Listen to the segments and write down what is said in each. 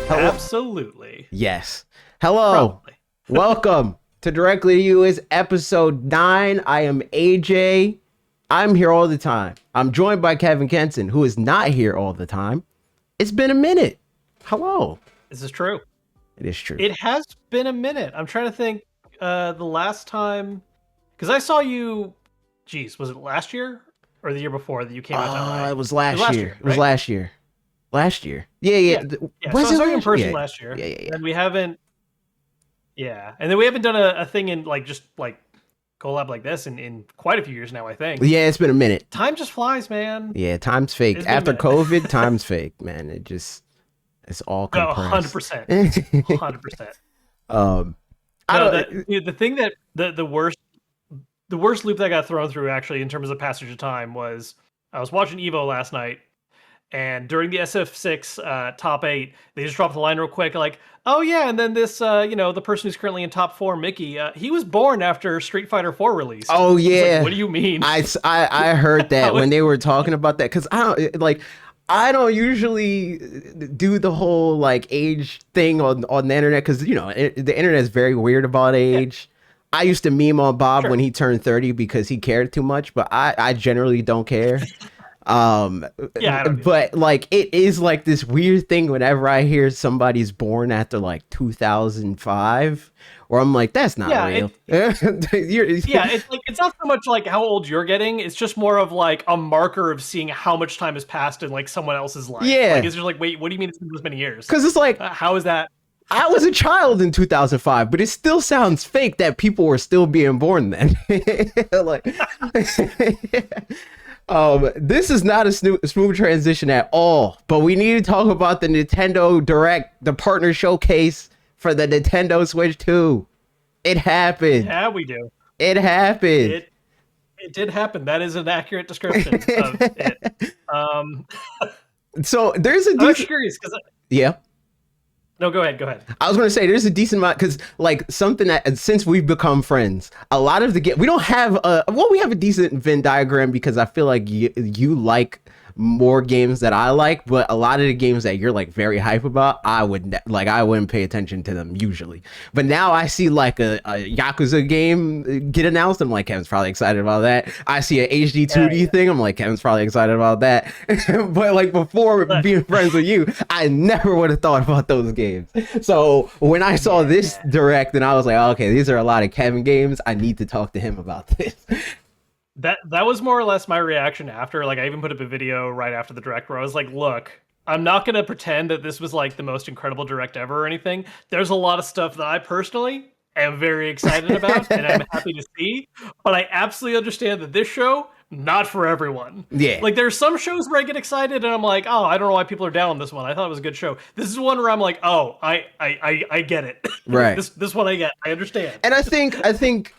Hello. Absolutely. Yes. Hello. Probably. Welcome to Directly to You is episode 9. I am AJ. I'm here all the time. I'm joined by Kevin Kenson, who is not here all the time. It's been a minute. Hello. This is true. It is true. It has been a minute. I'm trying to think the last time, because I saw you, geez, was it last year or the year before that you came out to LA? It was last year. It was right? last year. Last year. Yeah, yeah. Yeah. Was So I it saw you in person Yeah. last year. Yeah. And we haven't, and then we haven't done a thing in just collab like this in quite a few years now, I think. Yeah, it's been a minute. Time just flies, man. Yeah, time's fake. It's been a After minute. COVID, time's fake, man. It's all No, compressed. 100%. 100%. I No, don't. the thing that the worst loop that got thrown through actually in terms of passage of time was I was watching Evo last night, and during the SF6 top 8, they just dropped the line real quick like, oh yeah, and then this the person who's currently in top 4, Mickey, he was born after Street Fighter 4 released. Oh It's like, yeah. what do you mean? I heard that when they were talking about that, because I don't usually do the whole like age thing on the internet, because the internet is very weird about age. I used to meme on Bob Sure. when he turned 30 because he cared too much, but I generally don't care. Yeah, I don't But like it is like this weird thing whenever I hear somebody's born after like 2005, or I'm like, that's not Yeah, real. Yeah, it's not so much like how old you're getting, it's just more of like a marker of seeing how much time has passed in like someone else's life. Yeah. Like it's just like, wait, what do you mean it's been this many years? Because it's like, How is that? I was a child in 2005, but it still sounds fake that people were still being born then. Like, this is not a smooth transition at all, but we need to talk about the Nintendo Direct, the partner showcase for the Nintendo Switch 2. It happened. Yeah, we do. It happened. It did happen. That is an accurate description of it. So there's a I'm actually decent, curious because yeah. no, go ahead. I was going to say there's a decent amount, because like something that since we've become friends, a lot of the game we don't have we have a decent Venn diagram, because I feel like you like more games that I like, but a lot of the games that you're like very hype about, I wouldn't pay attention to them usually. But now I see like a Yakuza game get announced, I'm like, Kevin's probably excited about that. I see an HD 2D thing, I'm like, Kevin's probably excited about that. But like before being friends with you, I never would have thought about those games. So when I saw this direct, and I was like, okay, these are a lot of Kevin games, I need to talk to him about this. That was more or less my reaction after. Like I even put up a video right after the direct where I was like, look, I'm not going to pretend that this was like the most incredible direct ever or anything. There's a lot of stuff that I personally am very excited about and I'm happy to see, but I absolutely understand that this show, not for everyone. Yeah. Like there's some shows where I get excited and I'm like, oh, I don't know why people are down on this one. I thought it was a good show. This is one where I'm like, oh, I get it. Right. This one I get. I understand. And I think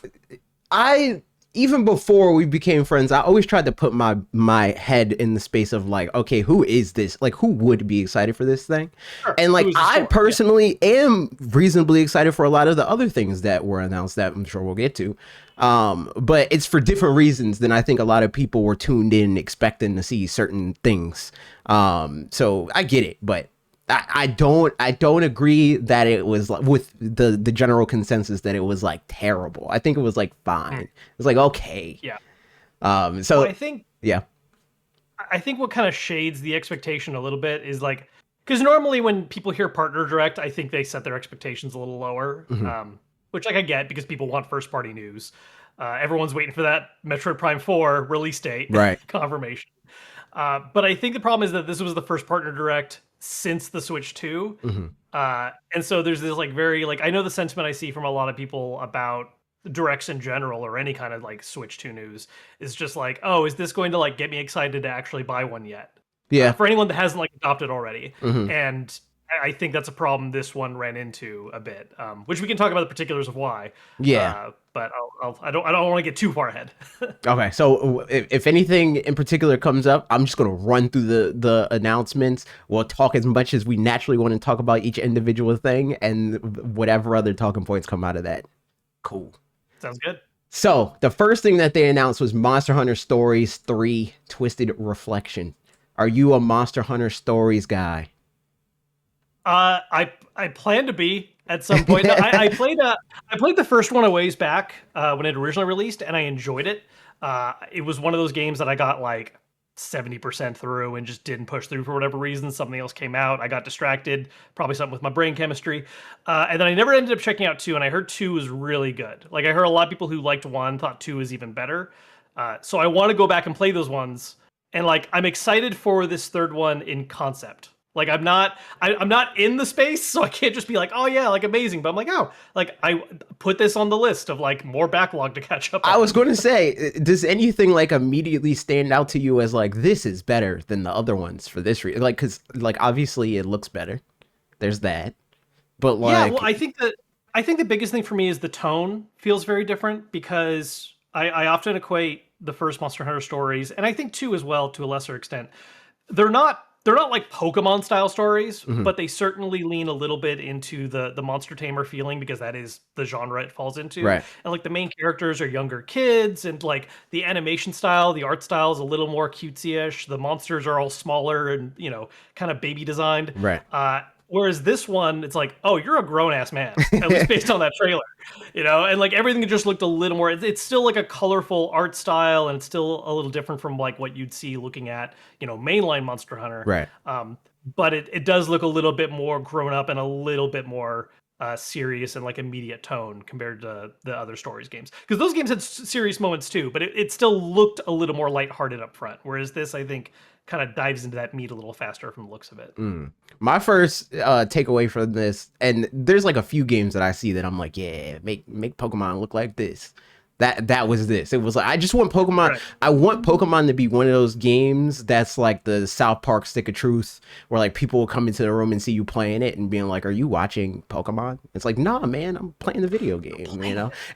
even before we became friends, I always tried to put my head in the space of like, okay, who is this? Like, who would be excited for this thing? Sure. And like, Who is this I for? personally am reasonably excited for a lot of the other things that were announced that I'm sure we'll get to. But it's for different reasons than I think a lot of people were tuned in expecting to see certain things. So I get it, but I don't agree that it was like with the general consensus that it was like terrible. I think it was like fine. It was like okay. Yeah. So Well, I think yeah. what kind of shades the expectation a little bit is like, because normally when people hear partner direct, I think they set their expectations a little lower, which like I get because people want first party news. Everyone's waiting for that Metroid Prime 4 release date Right. confirmation. But I think the problem is that this was the first partner direct since the Switch 2. And so there's this like very like, I know the sentiment I see from a lot of people about directs in general or any kind of like Switch 2 news is just like, oh, is this going to like get me excited to actually buy one yet? Yeah. For anyone that hasn't like adopted already. Mhm. And I think that's a problem this one ran into a bit, which we can talk about the particulars of why. Yeah. But I don't want to get too far ahead. Okay, so if anything in particular comes up, I'm just gonna run through the announcements. We'll talk as much as we naturally want to talk about each individual thing, and whatever other talking points come out of that. Cool. Sounds good. So the first thing that they announced was Monster Hunter Stories 3: Twisted Reflection. Are you a Monster Hunter Stories guy? I plan to be at some point. No, I played the first one a ways back when it originally released, and I enjoyed it. It was one of those games that I got like 70% through and just didn't push through for whatever reason. Something else came out. I got distracted, probably something with my brain chemistry. And then I never ended up checking out two, and I heard two was really good. Like I heard a lot of people who liked one thought two was even better. So I want to go back and play those ones. And like I'm excited for this third one in concept. Like I'm not in the space, so I can't just be like, oh yeah, like amazing. But I'm like, oh, like I put this on the list of like more backlog to catch up I on. was going to say, does anything like immediately stand out to you as like this is better than the other ones for this reason? Like, because like obviously it looks better. There's that, but Yeah, well, like, I think the biggest thing for me is the tone feels very different because I often equate the first Monster Hunter stories, and I think two as well to a lesser extent. They're not like Pokemon style stories, mhm, but they certainly lean a little bit into the monster tamer feeling because that is the genre it falls into. right, And like the main characters are younger kids, and like the animation style, the art style is a little more cutesy-ish. The monsters are all smaller and kind of baby designed. right. Whereas this one, it's like, oh, you're a grown ass man, at least based on that trailer, and like everything just looked a little more. It's still like a colorful art style, and it's still a little different from like what you'd see looking at, mainline Monster Hunter. Right. But it does look a little bit more grown up and a little bit more serious and like immediate tone compared to the other stories games. Because those games had serious moments too, but it still looked a little more lighthearted up front. Whereas this, I think, kind of dives into that meat a little faster from the looks of it. Mm. My first takeaway from this, and there's like a few games that I see that I'm like, yeah, make Pokemon look like this. That was this. It was like I just want Pokemon. Right. I want Pokemon to be one of those games that's like the South Park Stick of Truth, where like people will come into the room and see you playing it and being like, "Are you watching Pokemon?" It's like, "Nah, man, I'm playing the video game."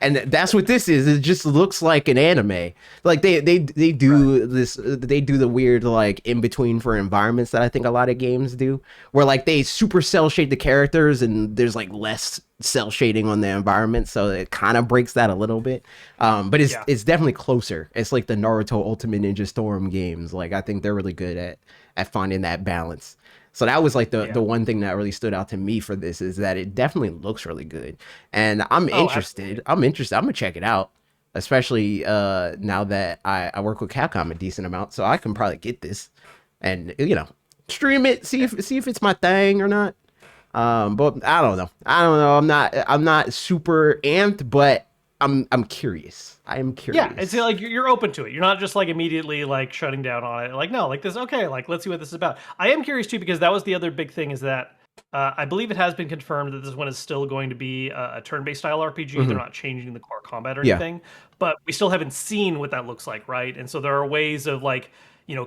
And that's what this is. It just looks like an anime. Like they do this. They do the weird like in between for environments that I think a lot of games do, where like they super cell shade the characters and there's like less cell shading on the environment, so it kind of breaks that a little bit. But Yeah. it's definitely closer. It's like the Naruto Ultimate Ninja Storm games. Like I think they're really good at finding that balance. So that was like the Yeah. the one thing that really stood out to me for this is that it definitely looks really good, and I'm Oh, interested. absolutely. I'm interested. I'm gonna check it out, especially now that I work with Capcom a decent amount, so I can probably get this and stream it, see if it's my thing or not. But I don't know. I don't know. I'm not super amped, but I'm curious. I am Yeah, it's curious. like you're open to it. You're not just like immediately like shutting down on it. Like no, like this. Okay, like let's see what this is about. I am curious too because that was the other big thing is that I believe it has been confirmed that this one is still going to be a turn-based style RPG. They're Hmm. not changing the core combat or Yeah. anything, but we still haven't seen what that looks like, right? And so there are ways of like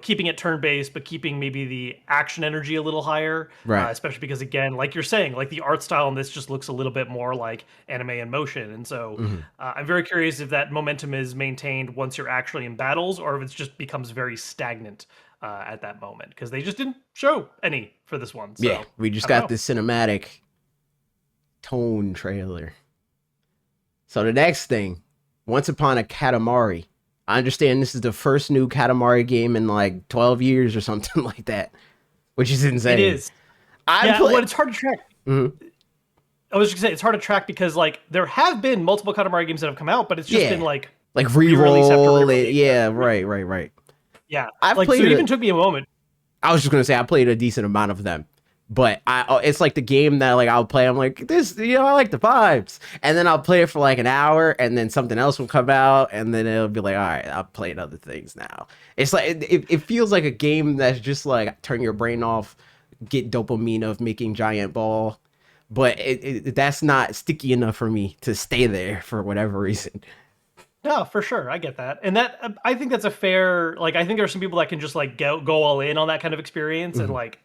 keeping it turn-based, but keeping maybe the action energy a little higher, Right. especially because again, like you're saying, like the art style in this just looks a little bit more like anime in motion, and so Hmm. I'm very curious if that momentum is maintained once you're actually in battles, or if it just becomes very stagnant at that moment because they just didn't show any for this one. Yeah. So We just I don't got know. this cinematic tone trailer. So the next thing, Once Upon a Katamari. I understand this is the first new Katamari game in like 12 years or something like that, which is It insane. is. I Yeah, play. well, it's hard to track. Mhm. I was just gonna say it's hard to track because like there have been multiple Katamari games that have come out, but it's just been Yeah. like Like re-release after re-roll it. re-release Yeah. after Right. re-release. Right. Right. Yeah, I've like so played it it. even took me a moment. I was just gonna say I played a decent amount of them, but it's like the game that like I'll play. I'm like this, I like the vibes, and then I'll play it for like an hour, and then something else will come out, and then it'll be like, all right, I'll play other things now. It's like it feels like a game that's just like turn your brain off, get dopamine of making giant ball, but that's not sticky enough for me to stay there for whatever reason. No, for sure. I get that. And that I think that's a fair like I think there are some people that can just like go all in on that kind of experience and Mhm. like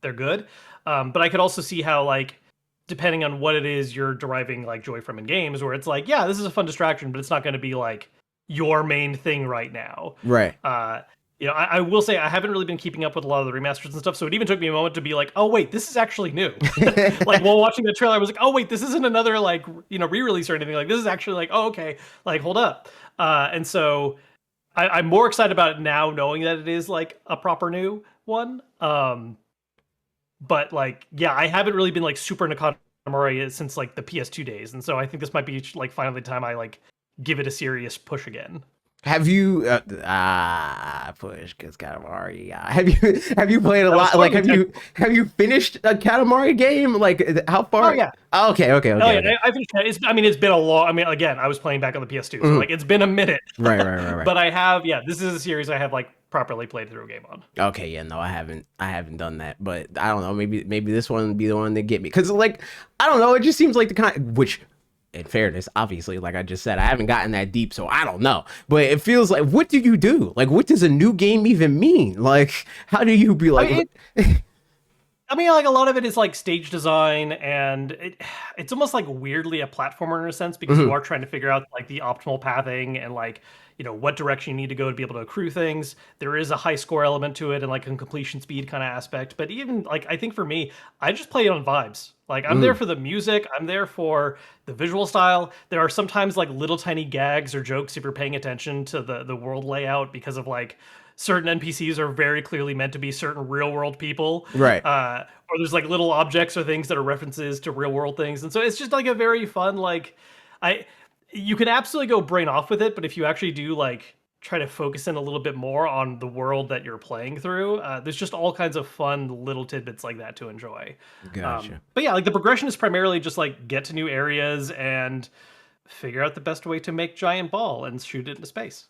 they're good. But I could also see how like depending on what it is you're deriving like joy from in games where it's like, yeah, this is a fun distraction, but it's not going to be like your main thing right now. Right. Uh I will say I haven't really been keeping up with a lot of the remasters and stuff, so it even took me a moment to be like, oh wait, this is actually new. Like while watching the trailer, I was like, oh wait, this isn't another like re-release or anything. Like this is actually like, oh okay, like hold up. And so I'm more excited about it now, knowing that it is like a proper new one. but like, yeah, I haven't really been like super into Katamari since like the PS2 days, and so I think this might be like finally the time I like give it a serious push again. Have you push because Katamari? Have you played a That was lot? Like, totally have you finished a Katamari game? Like, how Oh far? yeah. Oh, okay, okay, Oh okay, yeah, okay. I finished it. I mean, it's been a long. I mean, again, I was playing back on the PS2, so Mhm. like it's been a minute. Right, right, right, right. But I have, yeah, this is a series I have like properly played through a game on. Okay, yeah, no, I haven't. I haven't done that, but I don't know. Maybe this one would be the one that get me because, like, I don't know. It just seems like the kind. Which, in fairness, obviously, like I just said, I haven't gotten that deep, so I don't know. But it feels like, what do you do? Like, what does a new game even mean? Like, how do you be I like? mean, I mean, like a lot of it is like stage design, and it's almost like weirdly a platformer in a sense because you Mhm. are trying to figure out like the optimal pathing and like what direction you need to go to be able to accrue things. There is a high score element to it and like a completion speed kind of aspect. But even like I think for me, I just play it on vibes. Like I'm there Mhm. for the music, I'm there for the visual style. There are sometimes like little tiny gags or jokes if you're paying attention to the world layout because of like certain NPCs are very clearly meant to be certain real world people. Right. Or there's like little objects or things that are references to real world things. And so it's just like a very fun, like, I, you can absolutely go brain off with it, but if you actually do like try to focus in a little bit more on the world that you're playing through, there's just all kinds of fun little tidbits like that to enjoy. Gotcha. But yeah, like the progression is primarily just like get to new areas and figure out the best way to make giant ball and shoot it into space.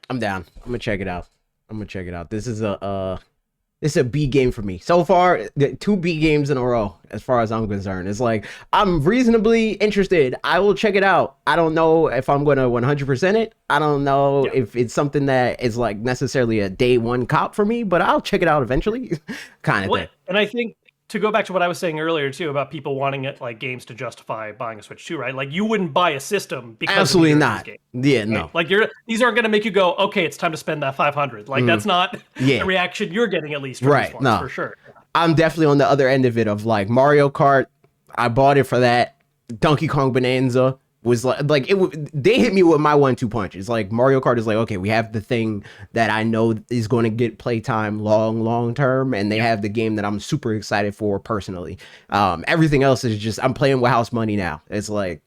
I'm down. I'm gonna check it out. I'm gonna check it out. This is a B game for me. So far, two B games in a row, as far as I'm concerned. It's like, I'm reasonably interested. I will check it out. I don't know if I'm going to 100% it. I don't know Yeah. if it's something that is like necessarily a day one cop for me, but I'll check it out eventually. Kind of thing. And I think to go back to what I was saying earlier too about people wanting it like games to justify buying a Switch 2, right? Like you wouldn't buy a system because Absolutely of either of these not. games. Yeah, Right? no. Like these aren't going to make you go, okay, it's time to spend that 500. Like Mm, that's not yeah. the reaction you're getting at least from these Right. ones No. for sure. I'm definitely on the other end of it of like Mario Kart. I bought it for that. Donkey Kong Bonanza was like they hit me with my 1-2 punch. It's like Mario Kart is like, okay, we have the thing that I know is going to get playtime long term, and they have the game that I'm super excited for personally. Everything else is just I'm playing with house money now. It's like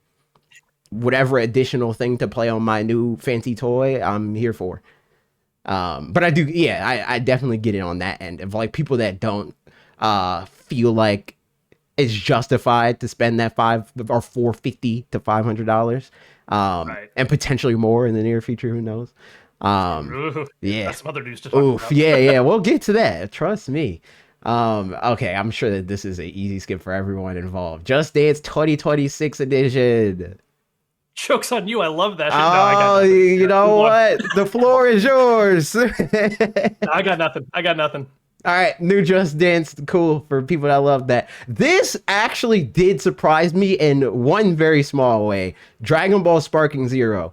whatever additional thing to play on my new fancy toy, I'm here for. But I do, yeah, I definitely get it on that end of like people that don't feel like it's justified to spend that $450 to $500, Right. and potentially more in the near future. Who knows? Ooh, Yeah. that's some other news to talk Oof. about. Yeah. We'll get to that. Trust me. Okay. I'm sure that this is an easy skip for everyone involved. Just Dance 2026 edition. Joke's on you. I love that shit. No, Oh, I got nothing. you know Move on. what? The floor is yours. No, I got nothing. I got nothing. All right, new Just Dance, cool for people that love that. This actually did surprise me in one very small way. Dragon Ball Sparking Zero.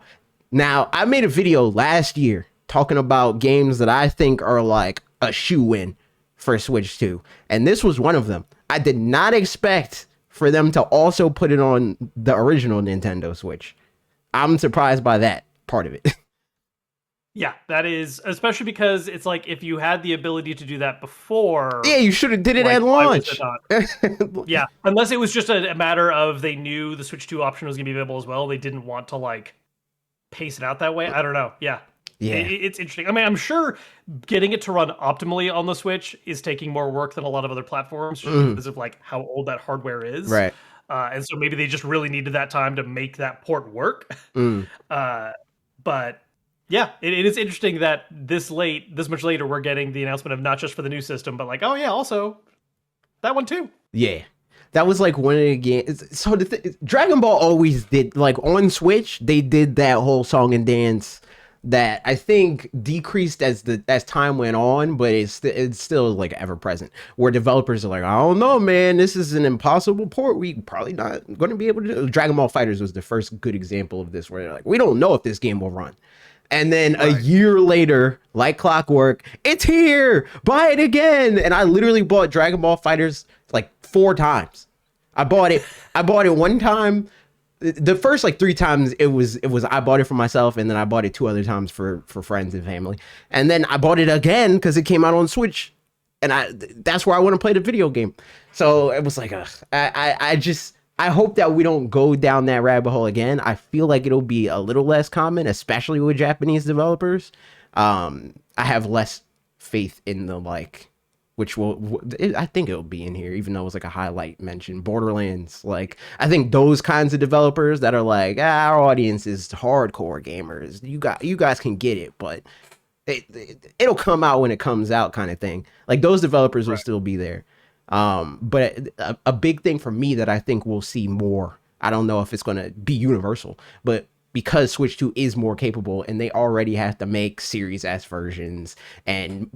Now, I made a video last year talking about games that I think are like a shoe-in for Switch 2, and this was one of them. I did not expect for them to also put it on the original Nintendo Switch. I'm surprised by that part of it. Yeah, that is especially because it's like if you had the ability to do that before, Yeah, you should have did it like, at why was launch. it not? Yeah, unless it was just a matter of they knew the Switch 2 option was going to be available as well. They didn't want to like pace it out that way. I don't know. Yeah. Yeah. It's interesting. I mean, I'm sure getting it to run optimally on the Switch is taking more work than a lot of other platforms just because of like how old that hardware is. Right. And so maybe they just really needed that time to make that port work. Mm. But yeah, it is interesting that this much later, we're getting the announcement of not just for the new system, but like, oh yeah, also that one too. Yeah. That was like one of the games. So Dragon Ball always did, like on Switch, they did that whole song and dance that I think decreased as time went on, but it's still like ever present. Where developers are like, I don't know, man, this is an impossible port. We probably not going to be able to do. Dragon Ball FighterZ was the first good example of this, where they're like, we don't know if this game will run. And then a year later, like clockwork, it's here. Buy it again. And I literally bought Dragon Ball FighterZ like 4 times. I bought it one time. The first like 3 times it was I bought it for myself, and then I bought it 2 other times for friends and family. And then I bought it again because it came out on Switch and that's where I want to play the video game. So it was like, ugh, I hope that we don't go down that rabbit hole again. I feel like it'll be a little less common, especially with Japanese developers. I have less faith in the like, which I think it'll be in here, even though it was like a highlight mention. Borderlands, like I think those kinds of developers that are like, our audience is hardcore gamers. You guys can get it, but it'll come out when it comes out, kind of thing. Like those developers will still be there. But a big thing for me that I think we'll see more. I don't know if it's going to be universal, but because Switch 2 is more capable and they already have to make Series S versions and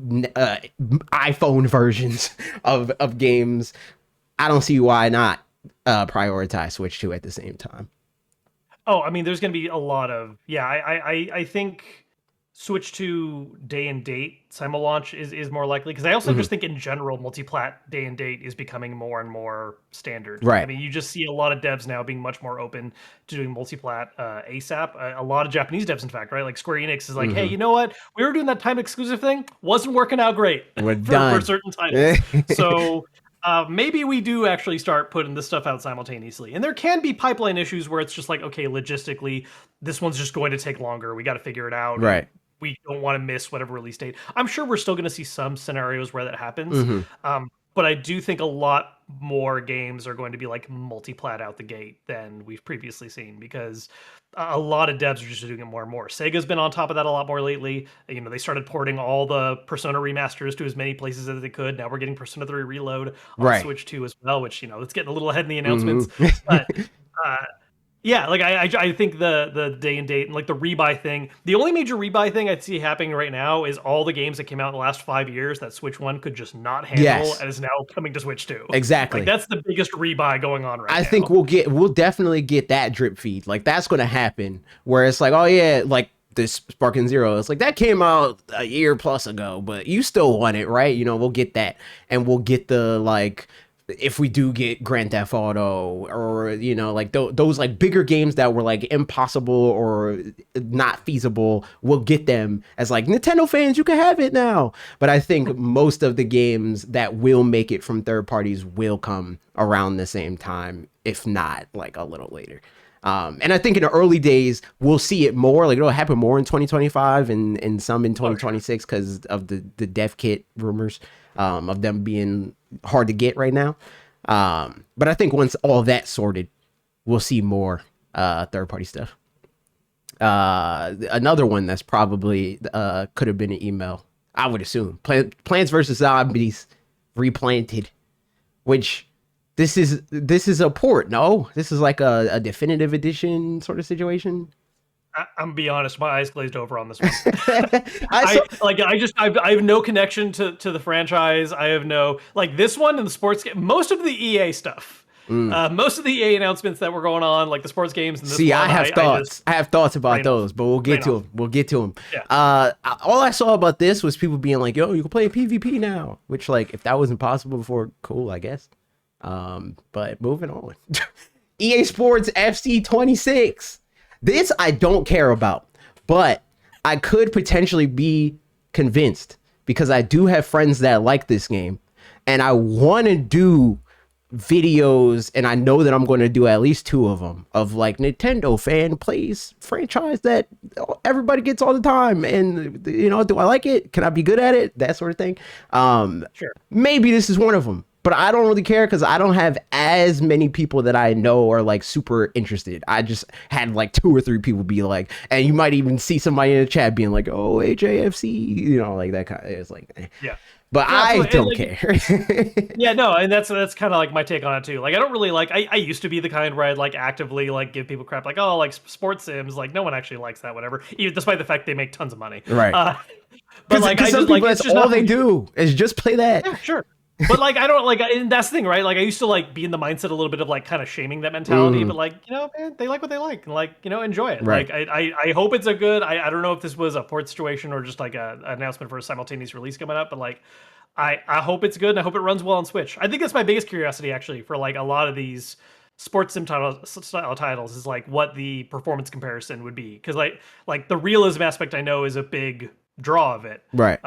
iPhone versions of games, I don't see why not prioritize Switch 2 at the same time. Oh, I mean, there's going to be a lot of, yeah, I think Switch 2 day and date simul launch is more likely, because I also just think in general multi-plat day and date is becoming more and more standard. Right. I mean, you just see a lot of devs now being much more open to doing multi-plat ASAP. A lot of Japanese devs, in fact, right? Like Square Enix is like, hey, you know what? We were doing that time exclusive thing, wasn't working out great for certain titles. So maybe we do actually start putting this stuff out simultaneously. And there can be pipeline issues where it's just like, okay, logistically, this one's just going to take longer. We got to figure it out. Right. We don't want to miss whatever release date. I'm sure we're still going to see some scenarios where that happens. But I do think a lot more games are going to be like multi-plat out the gate than we've previously seen, because a lot of devs are just doing it more and more. Sega's been on top of that a lot more lately. You know, they started porting all the Persona remasters to as many places as they could. Now we're getting Persona 3 Reload on Switch 2 as well, which, you know, it's getting a little ahead in the announcements. But yeah, like I think the day and date and like the rebuy thing, the only major rebuy thing I'd see happening right now is all the games that came out in the last 5 years that Switch 1 could just not handle and is now coming to Switch 2. Exactly. Like that's the biggest rebuy going on right now. I think we'll definitely get that drip feed. Like that's going to happen where it's like, oh yeah, like this Sparking Zero. It's like that came out a year plus ago, but you still want it, right? You know, we'll get that, and we'll get the like, if we do get Grand Theft Auto or, you know, like those like bigger games that were like impossible or not feasible, we'll get them as like Nintendo fans, you can have it now. But I think most of the games that will make it from third parties will come around the same time, if not like a little later. And I think in the early days, we'll see it more. Like it'll happen more in 2025 and some in 2026 because of the dev kit rumors of them being hard to get right now. But I think once all that's sorted, we'll see more third party stuff. Another one that's probably could have been an email, I would assume. Plants vs. Zombies Replanted, which this is a port. No, this is like a definitive edition sort of situation. I'm gonna be honest, my eyes glazed over on this one. I have no connection to the franchise. I have no, like, this one and the sports game, most of the EA stuff. Most of the EA announcements that were going on, like the sports games. And this I have thoughts about those, but we'll get to them. Yeah. All I saw about this was people being like, "Yo, you can play PvP now," which, like, if that wasn't possible before, cool, I guess. But moving on, EA Sports FC 26. This I don't care about, but I could potentially be convinced because I do have friends that like this game, and I want to do videos, and I know that I'm going to do at least 2 of them of like Nintendo fan plays franchise that everybody gets all the time, and you know, do I like it? Can I be good at it? That sort of thing. Sure. Maybe this is one of them. But I don't really care because I don't have as many people that I know are like super interested. I just had like 2 or 3 people be like, and you might even see somebody in the chat being like, "Oh, HAFC," you know, like that kind of. It's like, yeah. But yeah, I don't care. Yeah, no, and that's kind of like my take on it too. Like, I don't really like. I used to be the kind where I'd like actively like give people crap, like, oh, like sports sims. Like, no one actually likes that, whatever. Even despite the fact they make tons of money, right? But like, I some just people, like that's all they do is just play that. Yeah, sure. But like, I don't like, and that's the thing, right? Like, I used to like be in the mindset a little bit of like kind of shaming that mentality, but like, you know, man, they like what they like, and like, you know, enjoy it. Right. Like, I hope it's a good. I don't know if this was a port situation or just like an announcement for a simultaneous release coming up, but like, I hope it's good, and I hope it runs well on Switch. I think that's my biggest curiosity actually for like a lot of these sports sim style titles is like what the performance comparison would be, because like the realism aspect I know is a big draw of it, right?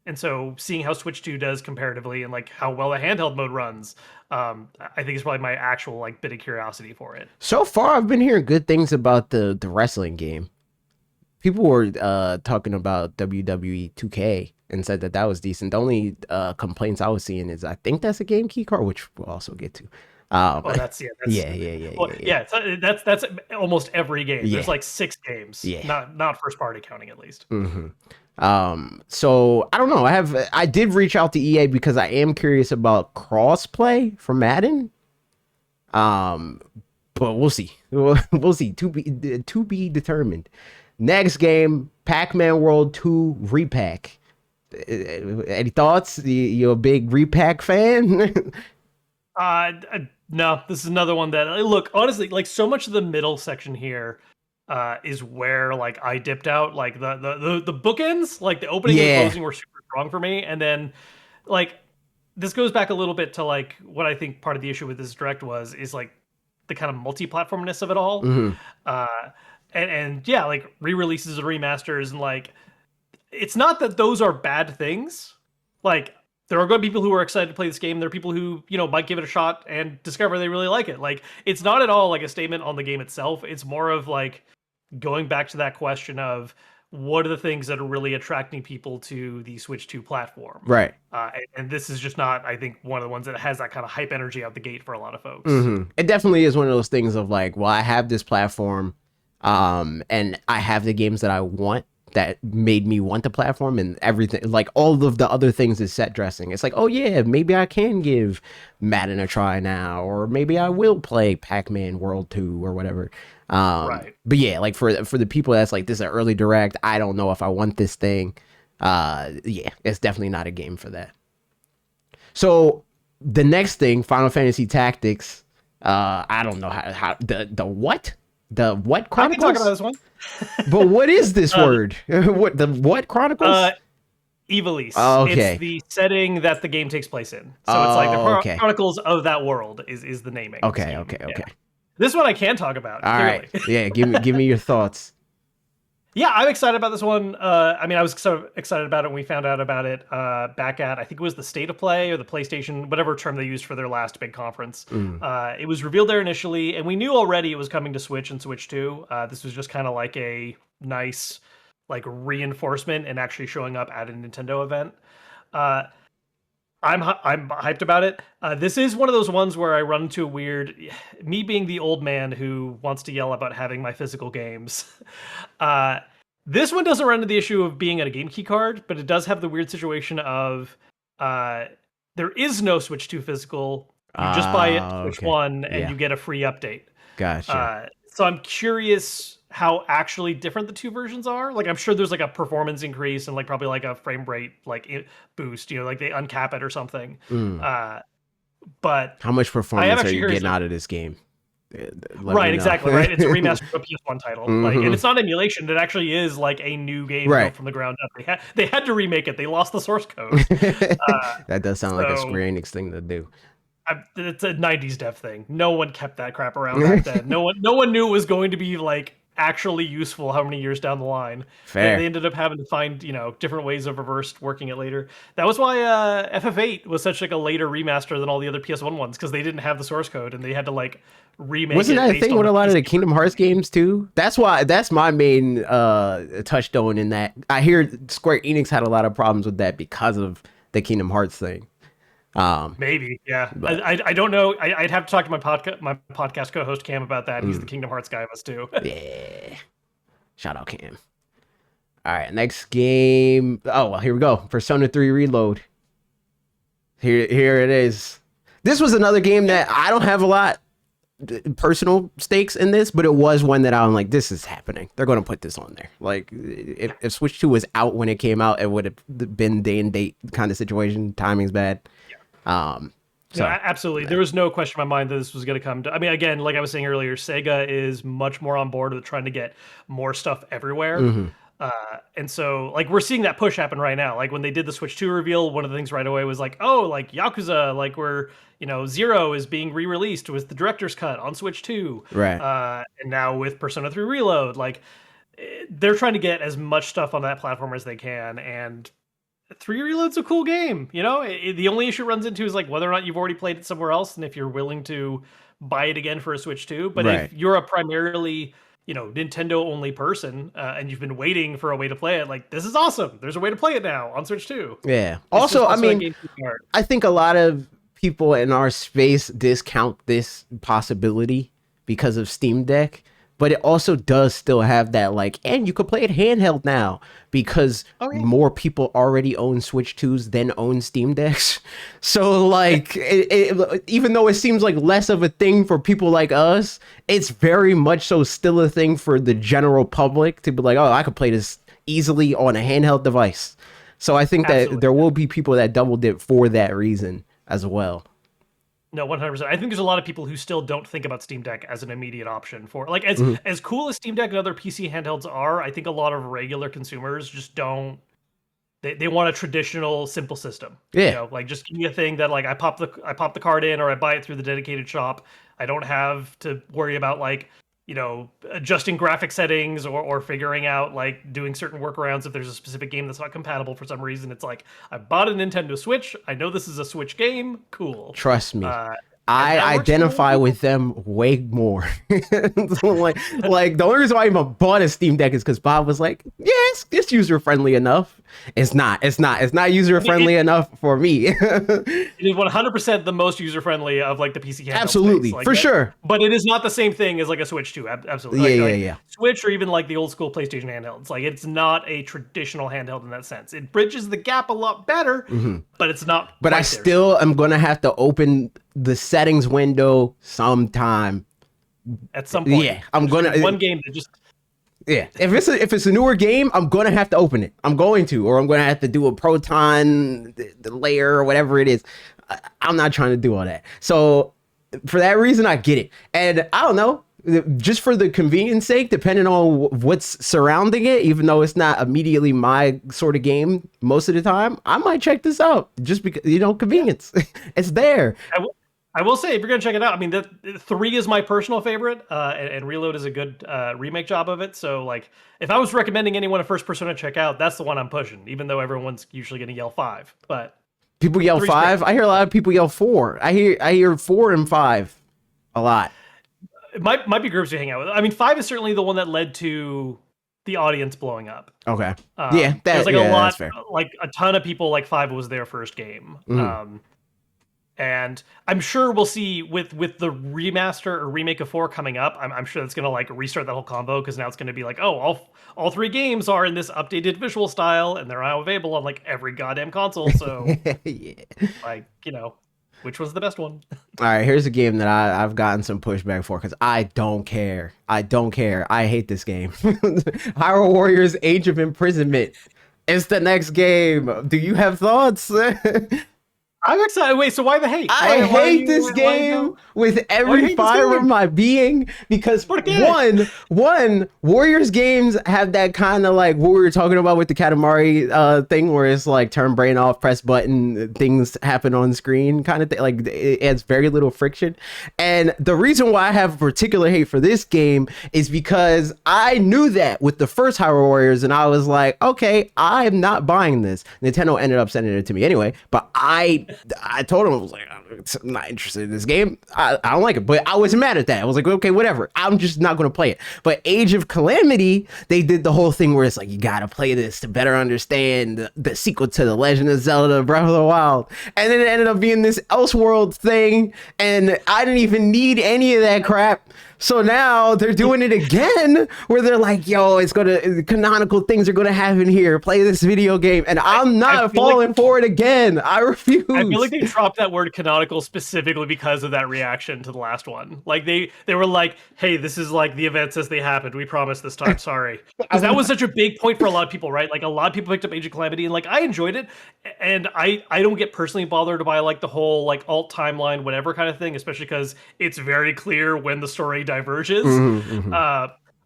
And so seeing how Switch 2 does comparatively and like how well the handheld mode runs, I think is probably my actual like bit of curiosity for it. So far, I've been hearing good things about the wrestling game. People were talking about WWE 2K and said that that was decent. The only complaints I was seeing is I think that's a game key card, which we'll also get to. Oh, that's Yeah, well, yeah. that's almost every game. Yeah. There's like 6 games, Yeah. not first party counting at least. Hmm. So I don't know. I did reach out to EA because I am curious about crossplay for Madden. Um, but we'll see. We'll see. To be determined. Next game, Pac-Man World 2 Repack. Any thoughts? You a big Repack fan? No, this is another one that look, honestly, like so much of the middle section here is where like I dipped out. Like the bookends, like the opening and Yeah. closing were super strong for me. And then like this goes back a little bit to like what I think part of the issue with this direct is like the kind of multi-platformness of it all. Mhm. And yeah, like re-releases and remasters and like it's not that those are bad things. Like there are going to be people who are excited to play this game. There are people who, you know, might give it a shot and discover they really like it. Like it's not at all like a statement on the game itself. It's more of like going back to that question of what are the things that are really attracting people to the Switch 2 platform. Right. And this is just not, I think, one of the ones that has that kind of hype energy out the gate for a lot of folks. It definitely is one of those things of like, well, I have this platform, and I have the games that I want that made me want the platform, and everything, like all of the other things is set dressing. It's like, oh yeah, maybe I can give Madden a try now, or maybe I will play Pac-Man World 2 or whatever. Right. But yeah, like for the people that's like, this is an early direct, I don't know if I want this thing. Yeah, it's definitely not a game for that. So the next thing, Final Fantasy Tactics. I don't know how the what I can Chronicles. talk about this one. But what is this word? What Chronicles? Ivalice. Oh, okay. It's the setting that the game takes place in. So it's like the okay. Chronicles of that world is the naming. Okay, scheme. okay. Yeah. This one I can talk about. All clearly. right. Yeah, give me your thoughts. Yeah, I'm excited about this one. I mean, I was so excited about it when we found out about it back at, I think it was the State of Play or the PlayStation, whatever term they used for their last big conference. It was revealed there initially, and we knew already it was coming to Switch and Switch 2. This was just kind of like a nice like reinforcement and actually showing up at a Nintendo event. I'm hyped about it. This is one of those ones where I run into a weird, me being the old man who wants to yell about having my physical games. This one doesn't run into the issue of being a game key card, but it does have the weird situation of there is no Switch 2 physical. You just buy it Switch 1 and you get a free update. Gotcha. So I'm curious how actually different the two versions are. Like I'm sure there's like a performance increase and like probably like a frame rate like boost, you know, like they uncap it or something. But how much performance are you getting like, out of this game? Right, exactly, right? It's a remaster of a PS1 title. Like, and it's not emulation. It actually is like a new game built from the ground up. They had to remake it. They lost the source code. That does sound like a Square Enix thing to do. It's a 90s dev thing. No one kept that crap around back then. No one knew it was going to be like actually useful how many years down the line. Fair. They ended up having to find, you know, different ways of reversed working it later. That was why FF8 was such like a later remaster than all the other PS1 ones, because they didn't have the source code and they had to like remake. Wasn't that a thing with a lot of the Kingdom Hearts games too? That's my main touchstone in that. I hear Square Enix had a lot of problems with that because of the Kingdom Hearts thing. Maybe, yeah. I don't know. I'd have to talk to my podcast co-host Cam about that. He's the Kingdom Hearts guy of us too. Yeah. Shout out Cam. All right, next game. Oh well, here we go. Persona 3 Reload. Here it is. This was another game that I don't have a lot personal stakes in this, but it was one that I'm like, this is happening. They're going to put this on there. Like, if Switch 2 was out when it came out, it would have been day and date kind of situation. Timing's bad. So yeah, absolutely. There was no question in my mind that this was going to come to, I mean, again, like I was saying earlier, Sega is much more on board with trying to get more stuff everywhere. And so like we're seeing that push happen right now. Like when they did the Switch 2 reveal, one of the things right away was like, oh, like Yakuza, like we're, you know, Zero is being re-released with the director's cut on Switch 2. Right. And now with Persona 3 Reload, like they're trying to get as much stuff on that platform as they can. And 3 Reload's a cool game. You know, the only issue it runs into is like whether or not you've already played it somewhere else, and if you're willing to buy it again for a Switch 2. But Right. if you're a primarily, Nintendo only person, and you've been waiting for a way to play it, like this is awesome. There's a way to play it now on Switch 2. Yeah. It's Also, just I a mean, game to start. I think a lot of people in our space discount this possibility because of Steam Deck, but it also does still have that like, and you could play it handheld now because Oh yeah. more people already own Switch 2s than own Steam Decks. So like, even though it seems like less of a thing for people like us, it's very much so still a thing for the general public to be like, oh, I could play this easily on a handheld device. So I think that Absolutely. there will be people that double dip for that reason as well. No, 100%. I think there's a lot of people who still don't think about Steam Deck as an immediate option for like Mhm. as cool as Steam Deck and other PC handhelds are. I think a lot of regular consumers just don't. They want a traditional simple system. Yeah. Like just give me a thing that like I pop the card in or I buy it through the dedicated shop. I don't have to worry about like adjusting graphic settings or figuring out like doing certain workarounds if there's a specific game that's not compatible for some reason. It's like I bought a Nintendo Switch. I know this is a Switch game. Cool. Trust me. Uh, and I that works for a lot of identify people. with them way more. So, like the only reason why I even bought a Steam Deck is because Bob was like, "Yes, it's user friendly enough." It's not. It's not user friendly enough for me. It is 100% the most user friendly of like the PC handheld Absolutely, space. Like for sure. but it is not the same thing as like a Switch 2. Absolutely. Yeah, Like, yeah, like yeah. Switch or even like the old school PlayStation handhelds. Like it's not a traditional handheld in that sense. It bridges the gap a lot better, but it's not. But I quite there. still am gonna have to open the settings window sometime. At some point. Yeah, I'm gonna. One game that just Yeah, if it's a newer game, I'm gonna have to open it. I'm going to, or I'm gonna have to do a Proton the layer or whatever it is. I'm not trying to do all that. So for that reason, I get it. And I don't know, just for the convenience sake, depending on what's surrounding it, even though it's not immediately my sort of game most of the time, I might check this out just because convenience. It's there. I will say, if you're gonna check it out, I mean, 3 is my personal favorite, and Reload is a good remake job of it. So, like, if I was recommending anyone a first person to check out, that's the one I'm pushing. Even though everyone's usually gonna yell 5, but People yell 3's 5. great. I hear a lot of people yell 4. I hear 4 and 5 a lot. It might be groups you hang out with. I mean, 5 is certainly the one that led to the audience blowing up. Okay. Yeah, There's like yeah, a lot, that's fair. like a ton of people like 5 was their first game. Mhm. And I'm sure we'll see with the remaster or remake of 4 coming up. I'm sure that's gonna like restart that whole combo because now it's gonna be like, oh, all 3 games are in this updated visual style and they're now available on like every goddamn console. So Yeah. like which was the best one? All right, here's a game that I've gotten some pushback for because I don't care. I don't care. I hate this game. Hyrule Warriors Age of Imprisonment. It's the next game. Do you have thoughts? I'm excited. Wait, so why the hate? I Why are hate you- this why you game don't- with you every hate this fiber of game? my being because Forget one Warriors games have that kind of like what we were talking about with the Katamari thing where it's like turn brain off, press button, things happen on screen kind of thing. Like it adds very little friction. And the reason why I have a particular hate for this game is because I knew that with the first Hyrule Warriors and I was like, okay, I'm not buying this. Nintendo ended up sending it to me anyway, but I told him I was like, I'm not interested in this game. I don't like it, but I wasn't mad at that. I was like, okay, whatever. I'm just not going to play it. But Age of Calamity, they did the whole thing where it's like, you got to play this to better understand the sequel to The Legend of Zelda Breath of the Wild. And then it ended up being this Elseworld thing, and I didn't even need any of that crap. So now they're doing it again where they're like, yo, it's gonna canonical things are gonna happen here. Play this video game. And I'm not feel like- falling for it again. I refuse. I feel like they dropped that word canonical specifically because of that reaction to the last one. Like they were like, "Hey, this is like the events as they happened. We promise this time. Sorry." Because that was such a big point for a lot of people, right? Like a lot of people picked up Age of Calamity, and like I enjoyed it, and I don't get personally bothered by like the whole like alt timeline whatever kind of thing, especially because it's very clear when the story diverges.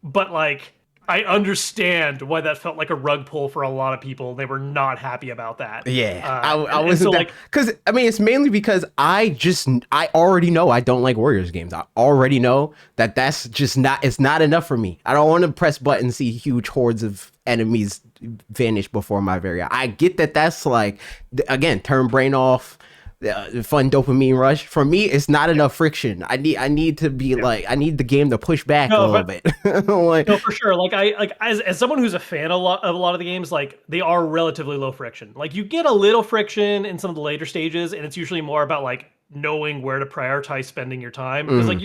But like I understand why that felt like a rug pull for a lot of people. They were not happy about that. Yeah, I And so wasn't that like because I mean it's mainly because I already know I don't like Warriors games. I already know that that's just not it's not enough for me. I don't want to press buttons, see huge hordes of enemies vanish before my very eye. I get that that's like again turn brain off. Fun dopamine rush for me. It's not enough friction. I need to be like I need the game to push back a little bit. Like, no, for sure. Like I like as someone who's a fan of a lot of the games, like they are relatively low friction. Like you get a little friction in some of the later stages, and it's usually more about like knowing where to prioritize spending your time. Because like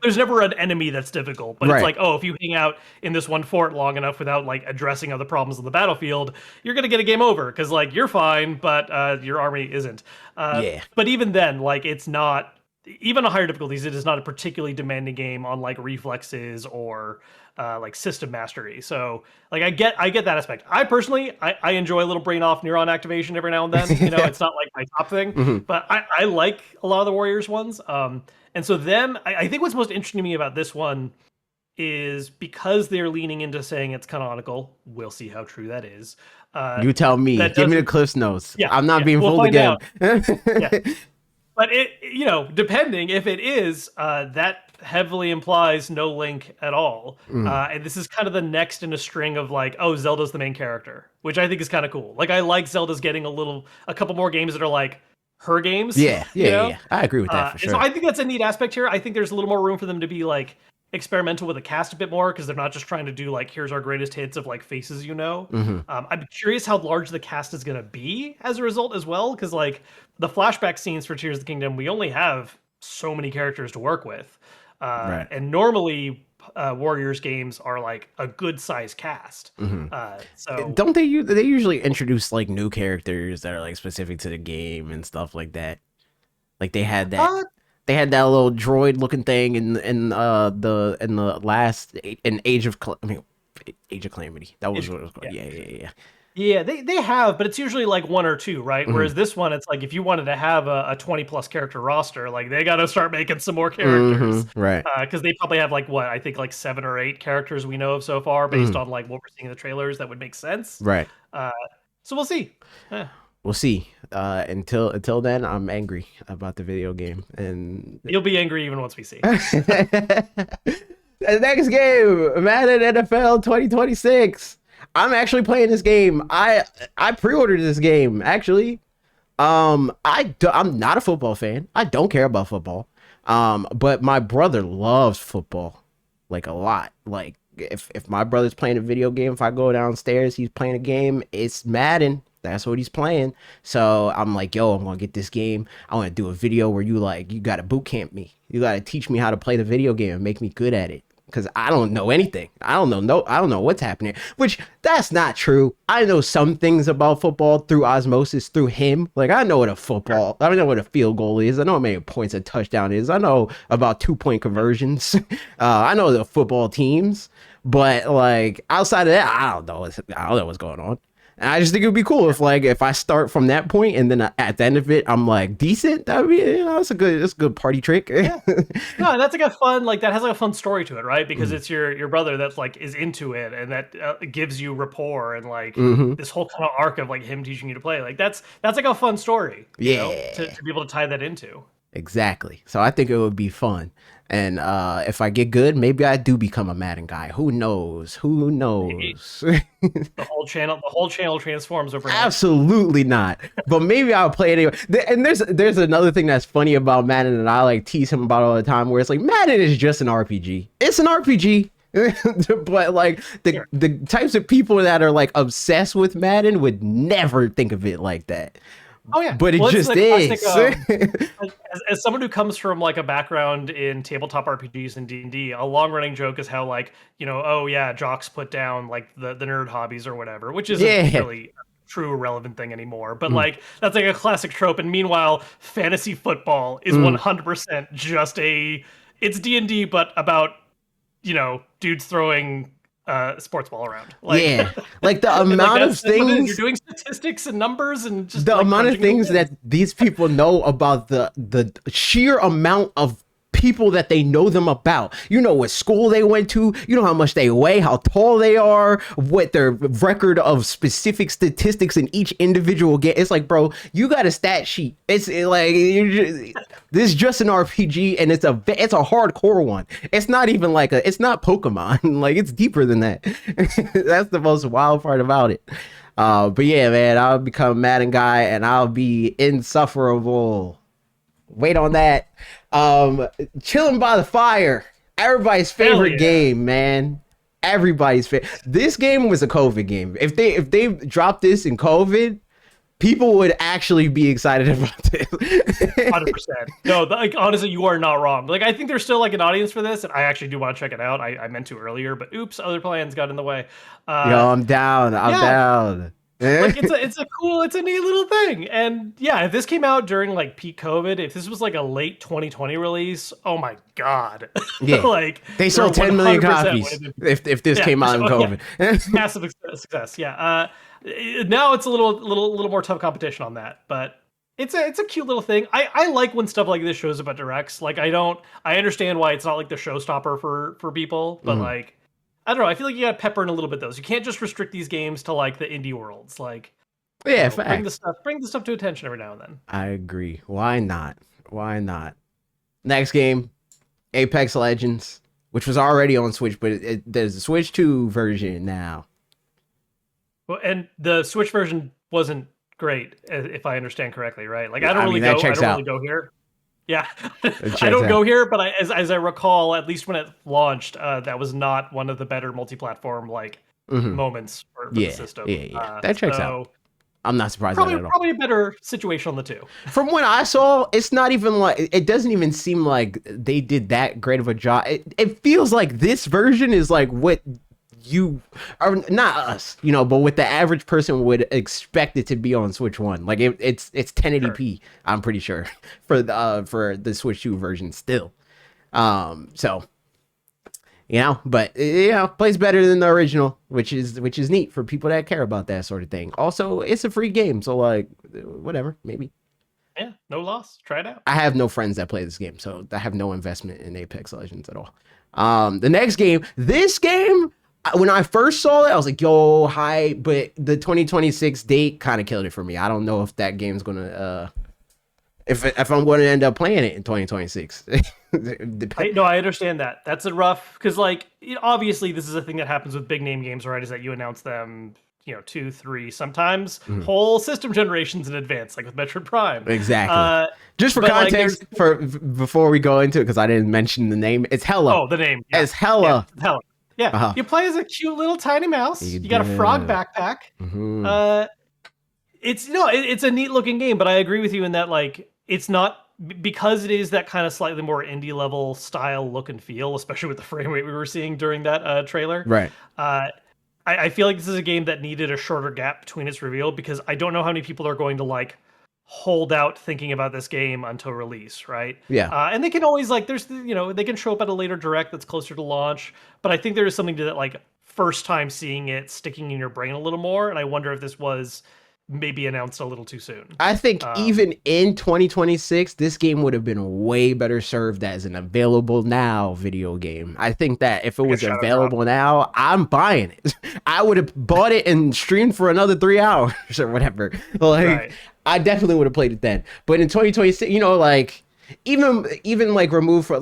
there's never an enemy that's difficult, but Right. it's like, oh, if you hang out in this one fort long enough without like addressing other problems on the battlefield, you're gonna get a game over. Because like you're fine, but your army isn't. Yeah. But even then, like it's not even on higher difficulties, it is not a particularly demanding game on like reflexes or like system mastery. So like I get that aspect. I personally I enjoy a little brain off neuron activation every now and then. You know, it's not like my top thing, but I like a lot of the Warriors ones. And so then I think what's most interesting to me about this one is because they're leaning into saying it's canonical. We'll see how true that is. You tell me. Give me the Cliff's Notes. Yeah, I'm not being we'll fooled again. Yeah. But it, you know, depending if it is, that heavily implies no Link at all. And this is kind of the next in a string of like, oh, Zelda's the main character, which I think is kind of cool. Like I like Zelda's getting a couple more games that are like her games. Yeah. you know? Yeah. I agree with that for sure. So I think that's a neat aspect here. I think there's a little more room for them to be like experimental with the cast a bit more because they're not just trying to do like here's our greatest hits of like faces, you know. I'm curious how large the cast is going to be as a result as well, because like the flashback scenes for Tears of the Kingdom, we only have so many characters to work with, Right. and normally Warriors games are like a good sized cast. So Don't they usually introduce like new characters that are like specific to the game and stuff like that? Like they had that they had that little droid looking thing in the last Age of Calamity. That was what it was called. Yeah. Yeah, they have, but it's usually like one or two, right? Whereas this one, it's like if you wanted to have a 20 plus character roster, like they got to start making some more characters, Right. Because they probably have like what I think like 7 or 8 characters we know of so far, based on like what we're seeing in the trailers. That would make sense, Right. So we'll see. We'll see. Until then, I'm angry about the video game, and You'll be angry even once we see. the next game, Madden NFL 2026. I'm actually playing this game. I pre-ordered this game actually. I'm not a football fan. I don't care about football. But my brother loves football, like a lot. Like if my brother's playing a video game, if I go downstairs, he's playing a game. It's Madden. That's what he's playing. So I'm like, yo, I'm gonna get this game. I want to do a video where you gotta boot camp me. You gotta teach me how to play the video game and make me good at it. Because I don't know anything. I don't know what's happening. Which that's not true. I know some things about football through osmosis through him. Like I know what a field goal is. I know how many points a touchdown is. I know about 2-point conversions. I know the football teams. But like outside of that, I don't know what's going on. And I just think it would be cool if I start from that point and then at the end of it I'm like decent. That would be that's a good party trick. Yeah. No, that's like a fun that has like a fun story to it, right? Because it's your brother that's like is into it and that gives you rapport and like this whole kind of arc of like him teaching you to play. Like that's like a fun story. You know, to be able to tie that into. Exactly. So I think it would be fun. And if I get good, maybe I do become a Madden guy. Who knows? The whole channel transforms overnight. Absolutely not. But maybe I'll play it anyway. And there's another thing that's funny about Madden that I like tease him about all the time, where it's like Madden is just an RPG. It's an RPG. But like the types of people that are like obsessed with Madden would never think of it like that. Oh yeah, but it just is. Classic, as someone who comes from like a background in tabletop RPGs and D&D, a long-running joke is how like oh yeah, jocks put down like the nerd hobbies or whatever, which isn't really a true relevant thing anymore. But like that's like a classic trope. And meanwhile, fantasy football is 100% just it's D&D, but about dudes throwing sports ball around. Like the amount of things you're doing, statistics and numbers and just the amount of things that these people know about the sheer amount of people that they know them about. You know what school they went to. You know how much they weigh, how tall they are, what their record of specific statistics in each individual game. It's like, bro, you got a stat sheet. It's like this is just an RPG, and it's a hardcore one. It's not even like it's not Pokemon. Like, it's deeper than that. That's the most wild part about it. But yeah, man, I'll become Madden guy, and I'll be insufferable. Wait on that. Chilling by the fire. Everybody's favorite game, man. Everybody's favorite. This game was a COVID game. If they dropped this in COVID, people would actually be excited about this. 100%. No, like, honestly, you are not wrong. Like, I think there's still like an audience for this, and I actually do want to check it out. I meant to earlier, but oops, other plans got in the way. Yo, I'm down. I'm down. Like, it's a neat little thing. And yeah, if this came out during like peak COVID, if this was like a late 2020 release, oh my God. Yeah. Like, they sold 10 million copies if this came out in COVID. Yeah. Massive success. Yeah. Now it's a little more tough competition on that, but it's a cute little thing. I like when stuff like this shows up at directs. Like, I understand why it's not like the showstopper for people, but like, I don't know. I feel like you got to pepper in a little bit, though. You can't just restrict these games to like the indie worlds. Like, yeah, bring the stuff to attention every now and then. I agree. Why not? Next game, Apex Legends, which was already on Switch, but there's a Switch 2 version now. Well, and the Switch version wasn't great, if I understand correctly, right? Like, I don't really go here. Yeah, I don't go here, but as I recall, at least when it launched, that was not one of the better multi-platform moments for the system. Yeah. That checks out. I'm not surprised at all. Probably a better situation on the two. From what I saw, it's not even like, it doesn't even seem like they did that great of a job. It feels like this version is like what you are, not us, but what the average person would expect it to be on Switch 1. Like, it's 1080p, sure. I'm pretty sure, for the Switch 2 version still. So, but plays better than the original, which is neat for people that care about that sort of thing. Also, it's a free game, so like, whatever, maybe. Yeah, no loss. Try it out. I have no friends that play this game, so I have no investment in Apex Legends at all. The next game, this game, when I first saw it, I was like, yo, hi. But the 2026 date kind of killed it for me. I don't know if that game's going to, if I'm going to end up playing it in 2026. I understand that. That's a rough, because like, obviously this is a thing that happens with big name games, right? Is that you announce them, 2, 3, sometimes whole system generations in advance, like with Metroid Prime. Exactly. Just for context, before we go into it, because I didn't mention the name, it's Hella. Oh, the name. Yeah. It's Hella. Yeah, Hella. Yeah, You play as a cute little tiny mouse. You got a frog backpack. Mm-hmm. It's a neat looking game, but I agree with you in that, like, it's not, because it is that kind of slightly more indie level style look and feel, especially with the frame rate we were seeing during that trailer. Right. I feel like this is a game that needed a shorter gap between its reveal, because I don't know how many people are going to like hold out thinking about this game until release, right? Yeah. And they can always like, they can show up at a later direct that's closer to launch, but I think there is something to that, like, first time seeing it sticking in your brain a little more. And I wonder if this was maybe announced a little too soon. I think even in 2026, this game would have been way better served as an available now video game. I think that if it was available now, I'm buying it. I would have bought it and streamed for another 3 hours or whatever. Like, right. I definitely would have played it then. But in 2026, like, even like remove all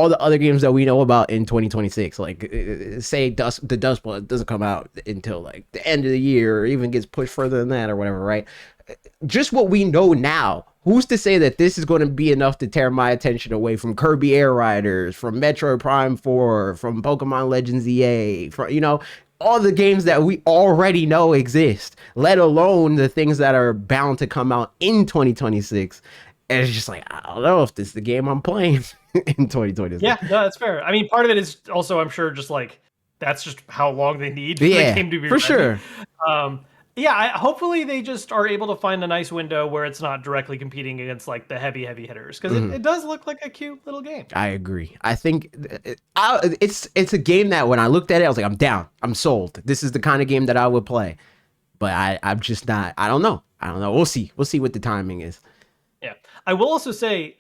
the other games that we know about in 2026. Like, say the Dustblood doesn't come out until like the end of the year, or even gets pushed further than that or whatever, right? Just what we know now. Who's to say that this is going to be enough to tear my attention away from Kirby Air Riders, from Metroid Prime 4, from Pokemon Legends EA, from, all the games that we already know exist, let alone the things that are bound to come out in 2026. And it's just like, I don't know if this is the game I'm playing in 2026. Yeah, no, that's fair. I mean, part of it is also, I'm sure, just like, that's just how long they need for the game to be ready. Sure. Hopefully they just are able to find a nice window where it's not directly competing against like the heavy hitters, because it does look like a cute little game. I agree. I think it's a game that when I looked at it, I was like, I'm down. I'm sold. This is the kind of game that I would play. But I'm just not. I don't know. We'll see. We'll see what the timing is. Yeah. I will also say,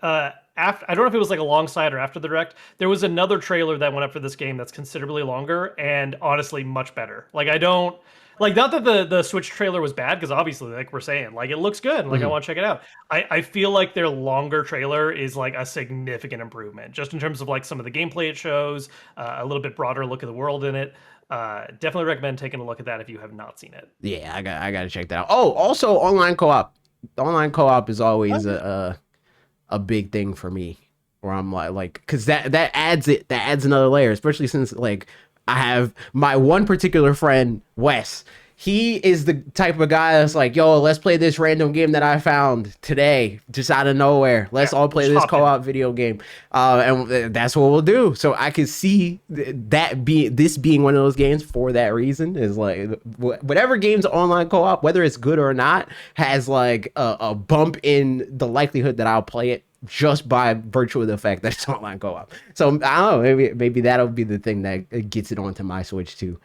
after, I don't know if it was like alongside or after the direct, there was another trailer that went up for this game that's considerably longer and honestly much better. Like I don't like, not that the Switch trailer was bad, because obviously, like we're saying, like it looks good, like I Mhm. want to check it out. I feel like their longer trailer is like a significant improvement, just in terms of like some of the gameplay it shows, a little bit broader look at the world in it. Definitely recommend taking a look at that if you have not seen it. Yeah, I gotta check that out. Oh, also online co-op. Online co-op is always a big thing for me, where I'm like because that adds that adds another layer, especially since like I have my one particular friend Wes. He is the type of guy that's like, yo, let's play this random game that I found today, just out of nowhere. Let's Yeah, all play just this hop in. co-op video game, and that's what we'll do. So I could see that this being one of those games for that reason. Is like whatever game's online co-op, whether it's good or not, has like a bump in the likelihood that I'll play it just by virtue of the fact that it's online co-op. So I don't know, maybe that'll be the thing that gets it onto my Switch too.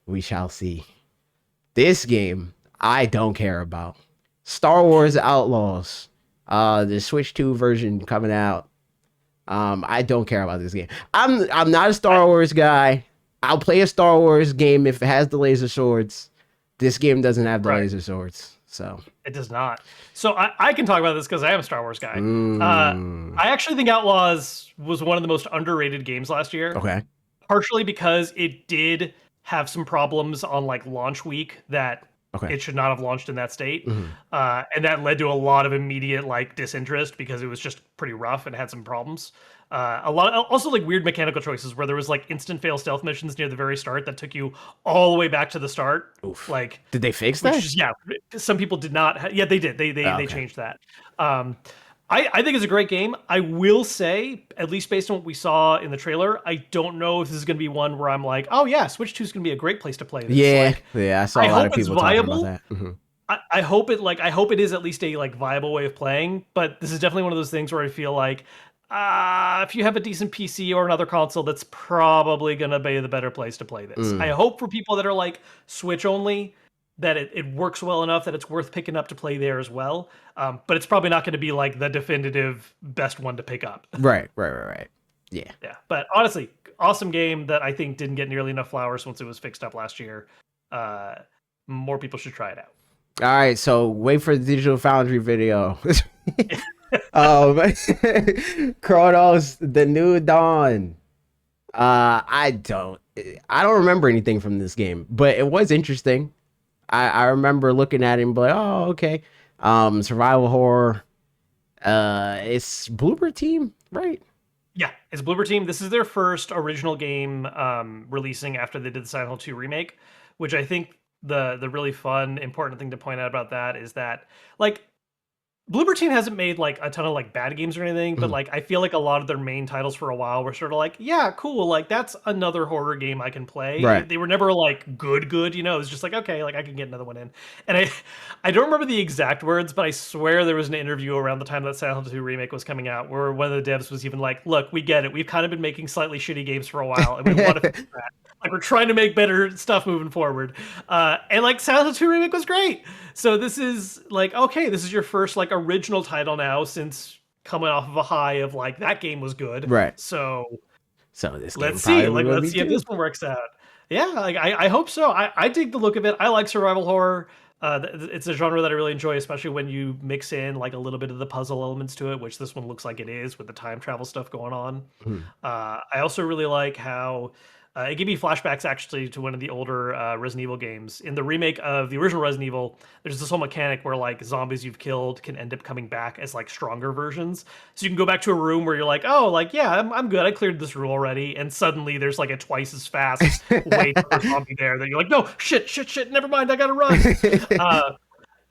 We shall see. This game I don't care about. Star Wars Outlaws. The Switch 2 version coming out. I don't care about this game. I'm not a Star Wars guy. I'll play a Star Wars game if it has the laser swords. This game doesn't have the Right. laser swords. So It does not. So I can talk about this because I am a Star Wars guy. mm, I actually think Outlaws was one of the most underrated games last year, okay. partially because it did have some problems on like launch week that Okay. it should not have launched in that state, Mhm. and that led to a lot of immediate like disinterest because it was just pretty rough and had some problems. A lot also like weird mechanical choices where there was like instant fail stealth missions near the very start that took you all the way back to the start, Oof. like Did they fix which that? is, yeah, some people did not. Yeah, they did. They Okay. changed that. Um, I think it's a great game. I will say, at least based on what we saw in the trailer, I don't know if this is going to be one where I'm like, oh yeah, Switch 2 is going to be a great place to play this. Yeah. Like, Yeah. I saw I a lot of hope it's people talking about viable. that. Mhm. I hope it like I hope it is at least a like viable way of playing. But this is definitely one of those things where I feel like if you have a decent PC or another console, that's probably gonna be the better place to play this. I Mm. hope for people that are like Switch only that it works well enough that it's worth picking up to play there as well. But it's probably not going to be like the definitive best one to pick up. Right. Yeah. Yeah, but honestly, awesome game that I think didn't get nearly enough flowers once it was fixed up last year. Uh, More people should try it out. All right, so wait for the Digital Foundry video. um, Chronos, the New Dawn. I don't remember anything from this game, but it was interesting. I remember looking at it and be like, oh, okay. Survival horror. It's Bloober Team, right? Yeah, it's Bloober Team. This is their first original game releasing after they did the Silent Hill 2 remake, which I think the really fun, important thing to point out about that is that like Bloober Team hasn't made like a ton of like bad games or anything, but Mhm. like I feel like a lot of their main titles for a while were sort of like, yeah, cool, like that's another horror game I can play. Right. They were never like good, you know. It was just like, okay, like I can get another one in. And I don't remember the exact words, but I swear there was an interview around the time that Silent Hill 2 remake was coming out where one of the devs was even like, look, we get it. We've kind of been making slightly shitty games for a while, and we want to fix that. Like we're trying to make better stuff moving forward. And like Silent Hill 2 remake was great. So this is like, okay, this is your first like original title now since coming off of a high of like that game was good. Right. So So this game let's probably see, like will let's be see if too. this one works out. Yeah, like I hope so. I dig the look of it. I like survival horror. It's a genre that I really enjoy, especially when you mix in like a little bit of the puzzle elements to it, which this one looks like it is with the time travel stuff going on. Mhm. I also really like how it gave me flashbacks actually to one of the older Resident Evil games. In the remake of the original Resident Evil, there's this whole mechanic where like zombies you've killed can end up coming back as like stronger versions. So you can go back to a room where you're like, oh, like yeah, I'm good. I cleared this room already, and suddenly there's like a twice as fast wave of zombie there that you're like, no, shit, never mind, I gotta run.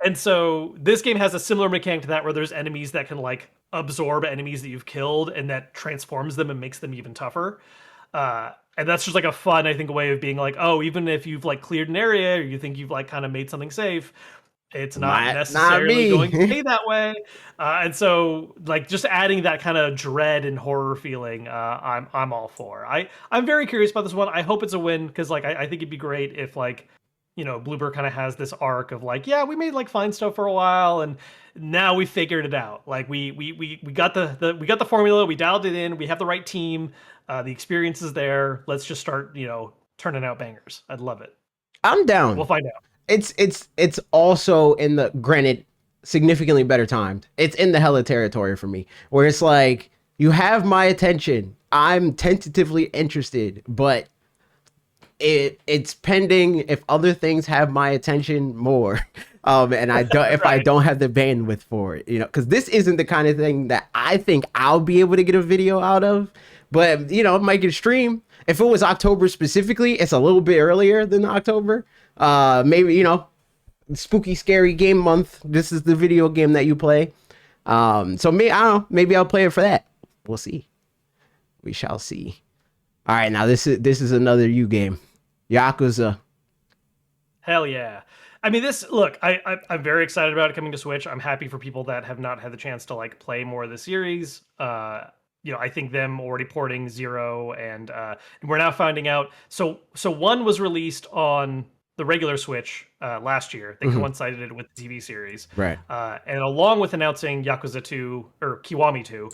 And so this game has a similar mechanic to that where there's enemies that can like absorb enemies that you've killed and that transforms them and makes them even tougher. And that's just like a fun, I think, way of being like, oh, even if you've like cleared an area or you think you've like kind of made something safe, it's not Not necessarily me. going to be that way. And so like just adding that kind of dread and horror feeling, I'm all for. I'm very curious about this one. I hope it's a win because like I think it'd be great if like Bloober kind of has this arc of like, yeah, we made like fine stuff for a while, and now we figured it out. Like we got we got the formula, we dialed it in, we have the right team, the experience is there. Let's just start, turning out bangers. I'd love it. I'm We'll down. find out. It's also in the, granted, significantly better timed. It's in the hella territory for me, where it's like, you have my attention. I'm tentatively interested, but it's pending if other things have my attention more. And I don't, if I Right. don't have the bandwidth for it, because this isn't the kind of thing that I think I'll be able to get a video out of. But it might get streamed. If it was October specifically, it's a little bit earlier than October. Maybe spooky scary game month. This is the video game that you play. So I don't know, maybe I'll play it for that. We'll see. We shall see. All right, now this is another you game. Yakuza. Hell yeah. I mean, I'm very excited about it coming to Switch. I'm happy for people that have not had the chance to like play more of the series. I think them already porting Zero, and we're now finding out. So one was released on the regular Switch last year. They coincided it with the TV series, Right. and along with announcing Yakuza 2 or Kiwami 2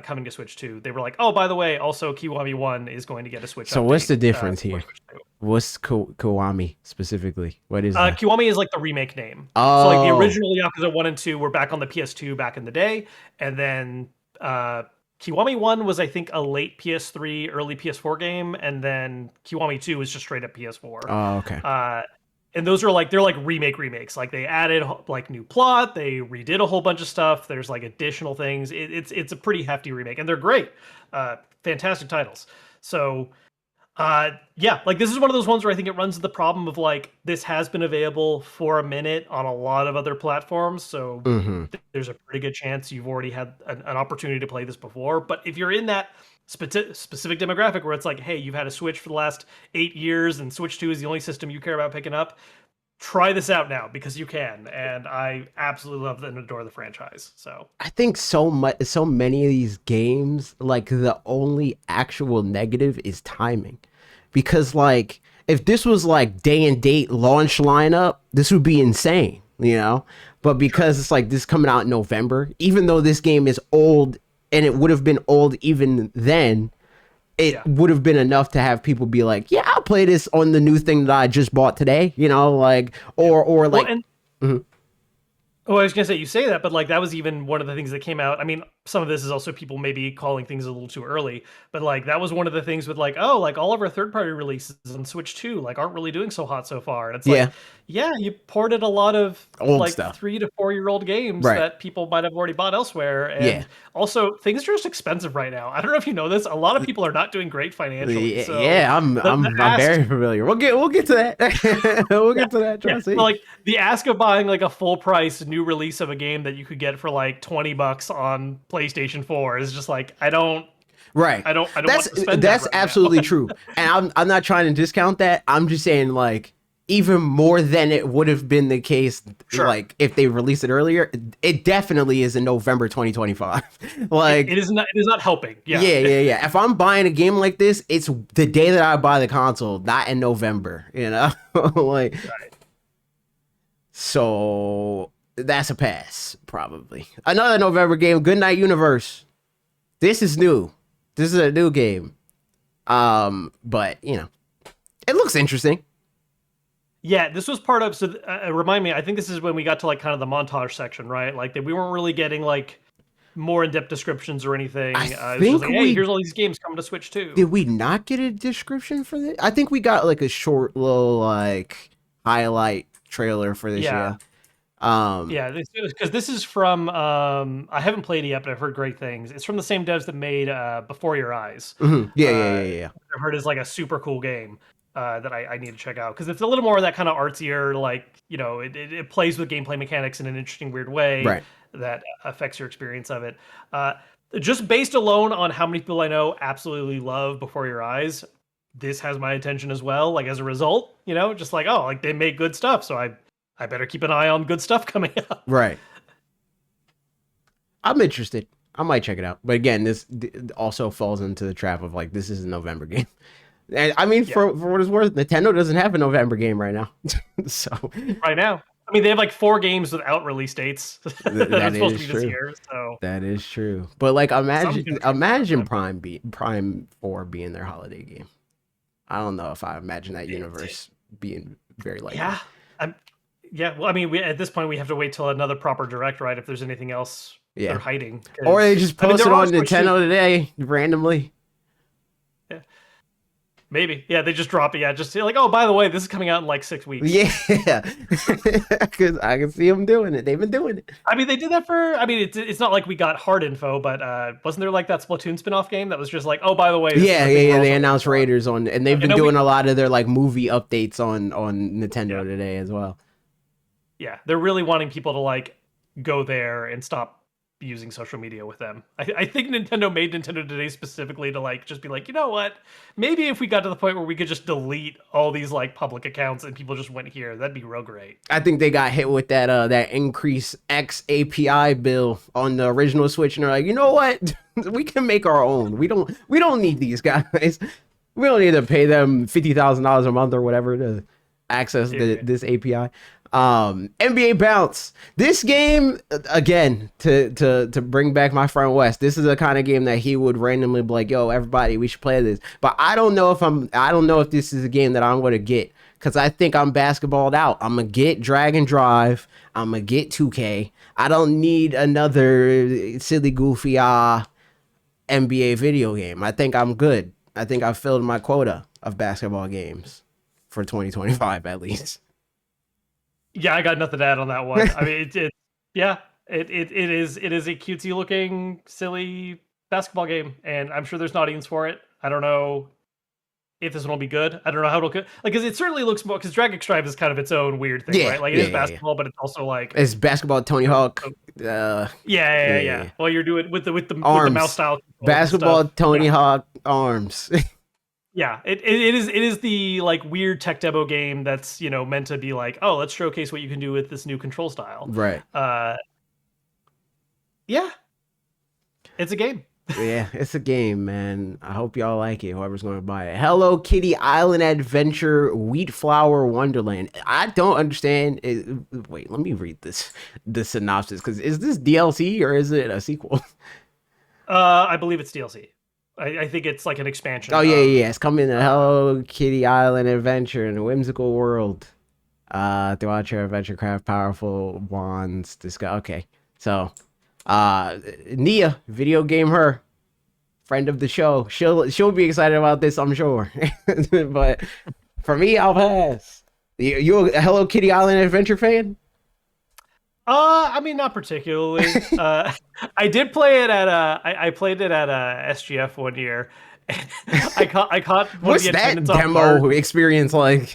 coming to Switch 2, they were like, oh, by the way, also Kiwami 1 is going to get a Switch. So update, what's the difference for here? Switch 2. What's Kiwami specifically? What is that? Kiwami is like the remake name. Oh. So like the original Yakuza 1 and 2 were back on the PS2 back in the day, and then Kiwami 1 was, I think, a late PS3, early PS4 game, and then Kiwami 2 was just straight up PS4. Oh, okay. And those are like, they're like remakes. Like they added like new plot, they redid a whole bunch of stuff. There's like additional things. It's a pretty hefty remake, and they're great, fantastic titles. So yeah, like this is one of those ones where I think it runs into the problem of like, this has been available for a minute on a lot of other platforms, so there's a pretty good chance you've already had an opportunity to play this before. But if you're in that specific demographic where it's like, hey, you've had a Switch for the last 8 years and Switch 2 is the only system you care about picking up, try this out now because you can. And I absolutely love and adore the franchise. So I think so many of these games, like the only actual negative is timing. Because like if this was like day and date launch lineup, this would be insane, But because it's like this coming out in November, even though this game is old and it would have been old even then, it would have been enough to have people be like, yeah, I'll play this on the new thing that I just bought today, like, or like. Oh, I was gonna say, you say that, but like that was even one of the things that came out. I mean, some of this is also people maybe calling things a little too early, but like that was one of the things with like, oh, like all of our third-party releases on Switch 2 like aren't really doing so hot so far. And it's like, yeah, you ported a lot of old like stuff. 3 to 4 year old games Right. that people might have already bought elsewhere. And also things are just expensive right now. I don't know if you know this. A lot of people are not doing great financially. So I'm very familiar. We'll get to that. We'll get to that. Yeah, like the ask of buying like a full price new release of a game that you could get for like $20 on PlayStation 4 is just like, I don't want to spend that's right absolutely true. And I'm not trying to discount that. I'm just saying like even more than it would have been the case like if they released it earlier, it definitely is in November 2025. Like it is not helping. Yeah. If I'm buying a game like this, it's the day that I buy the console, not in November, like so that's a pass, probably. Another November game, Goodnight Universe. This is new. This is a new game. But, it looks interesting. Yeah, this was part of, so remind me, I think this is when we got to like kind of the montage section, right? Like that we weren't really getting like more in-depth descriptions or anything. I think it was just like, hey, here's all these games coming to Switch too. Did we not get a description for this? I think we got like a short little like highlight trailer for this year. Yeah, because this is from I haven't played it yet, but I've heard great things. It's from the same devs that made Before Your Eyes. Yeah. I've heard is like a super cool game that I need to check out because it's a little more of that kind of artsier, like it plays with gameplay mechanics in an interesting, weird way that affects your experience of it. Just based alone on how many people I know absolutely love Before Your Eyes, this has my attention as well. Like as a result, just like, oh, like they make good stuff, so I better keep an eye on good stuff coming up. Right. I'm interested. I might check it out. But again, this also falls into the trap of like, this is a November game. And I mean, Yeah, for what it's worth, Nintendo doesn't have a November game right now, so right now. I mean, they have like 4 games without release dates that are that supposed to is be this true. year. So That is true. But like, something's gonna trip me up, imagine man. Prime 4 being their holiday game. I don't know if I imagine that It- universe being very likely. yeah, I'm. Yeah, well, I mean, we at this point we have to wait till another proper direct, right? If there's anything else they're Yeah. hiding, Or they because just I mean, post there it are on Switch 2. Nintendo today randomly. Yeah, maybe. Yeah, they just drop it. Yeah, just like, oh, by the way, this is coming out in like 6 weeks. Yeah, because I can see them doing it. They've been doing it. I mean, they did that for. I mean, it's not like we got hard info, but wasn't there like that Splatoon spin-off game that was just like, oh, by the way, this is Yeah, a yeah, thing we're yeah. They also announced working on. Raiders on, and they've Like, I been know we. doing a lot of their like movie updates on Yeah, Nintendo today as well. yeah, they're really wanting people to like go there and stop using social media with them. I think Nintendo made Nintendo Today specifically to like just be like, you know what? Maybe if we got to the point where we could just delete all these like public accounts and people just went here, that'd be real great. I think they got hit with that increase X API bill on the original Switch, and they're like, you know what? We can make our own. We don't need these guys. We don't need to pay them $50,000 a month or whatever to access Yeah. this API. NBA Bounce. This game again to bring back my friend West. This is the kind of game that he would randomly be like, "Yo, everybody, we should play this." But I don't know if this is a game that I'm going to get because I think I'm basketballed out. I'm gonna get Drag and Drive. I'm gonna get 2K. I don't need another silly goofy NBA video game. I think I'm good. I think I've filled my quota of basketball games for 2025 at least. Yeah, I got nothing to add on that one. I mean, yeah, it is a cutesy looking, silly basketball game, and I'm sure there's an audience for it. I don't know if this one will be good. I don't know how it'll like because it certainly looks more because Drag X Drive is kind of its own weird thing, Yeah, right? Like it yeah, is yeah, yeah. basketball, but it's also like It's basketball Tony Hawk. yeah, Yeah, yeah, yeah, yeah. yeah. Well, you're doing with the mouse Arms. style controls and Basketball stuff. Tony Yeah, Hawk arms. yeah. It is the like weird tech demo game that's meant to be like, oh, let's showcase what you can do with this new control style. Right. Uh, yeah, it's a game. Yeah, it's a game, man. I hope y'all like it. Whoever's going to buy it. Hello Kitty Island Adventure Wheat Flower Wonderland. I don't understand. Wait, let me read the synopsis because is this DLC or is it a sequel? I believe it's DLC. I think it's like an expansion Oh yeah, of. yeah. It's coming to Hello Kitty Island Adventure in a whimsical world. Throughout your adventure, craft powerful wands. Discuss. Okay, so Nia, video game her, friend of the show. She'll be excited about this, I'm sure. But for me, I'll pass. You a Hello Kitty Island Adventure fan? I mean, not particularly. I did play it at I played it at SGF one year. I caught one of What's the that attendants off guard. demo experience like?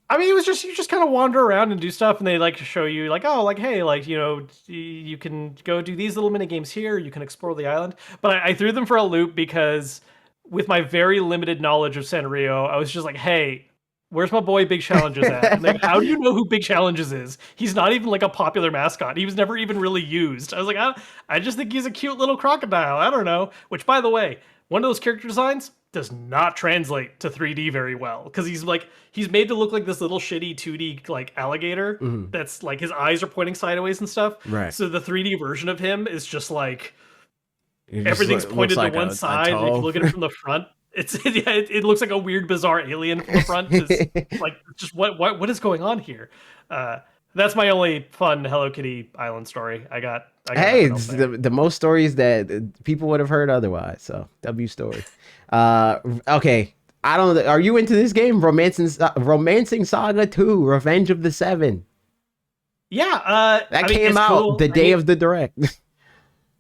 I mean, it was just you just kind of wander around and do stuff, and they like to show you like, oh, like hey, like you can go do these little mini games here. You can explore the island. But I threw them for a loop because with my very limited knowledge of Sanrio, I was just like, hey. Where's my boy Big Challenges at? And like, how do you know who Big Challenges is? He's not even like a popular mascot. He was never even really used. I was like, I just think he's a cute little crocodile. I don't know. Which, by the way, one of those character designs does not translate to 3D very well because he's made to look like this little shitty 2D like alligator Mhm. that's like his eyes are pointing sideways and stuff. Right. So the 3D version of him is just like It just everything's looks pointed like to one a side. And if you toe. look at it from the front, it looks like a weird, bizarre alien from the front. Like, just what is going on here? That's my only fun Hello Kitty Island story. I got Hey, nothing else it's there. the most stories that people would have heard otherwise. So W story. Okay. I don't. Are you into this game? Romancing Saga 2: Revenge of the Seven. Yeah, That I mean, came it's out cool. the I day mean, of the direct.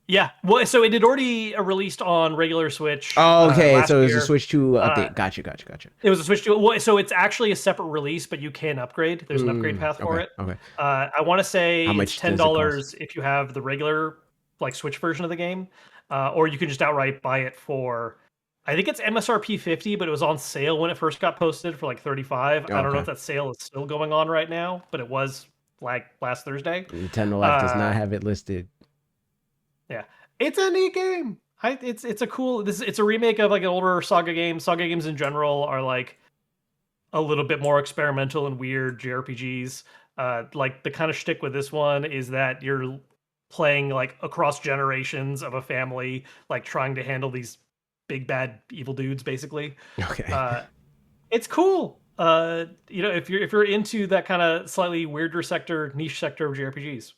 yeah. Well, so it had already released on regular Switch Oh, okay. last So it was a year. Switch 2 Uh, update. Gotcha. it was a Switch to well, so it's actually a separate release, but you can upgrade. There's an upgrade path for Okay. it. Okay. I want to say How it's much ten does it cost? dollars if you have the regular like Switch version of the game, or you can just outright buy it for. I think it's MSRP 50, but it was on sale when it first got posted for like 35. I don't know Okay. if that sale is still going on right now, but it was like last Thursday. Nintendo Life does Uh, not have it listed. yeah, it's a neat game. It's a cool. It's a remake of like an older Saga game. Saga games in general are like a little bit more experimental and weird JRPGs. Like the kind of shtick with this one is that you're playing like across generations of a family, like trying to handle these big bad evil dudes, basically. Okay. It's cool. If you're into that kind of slightly weirder niche sector of JRPGs.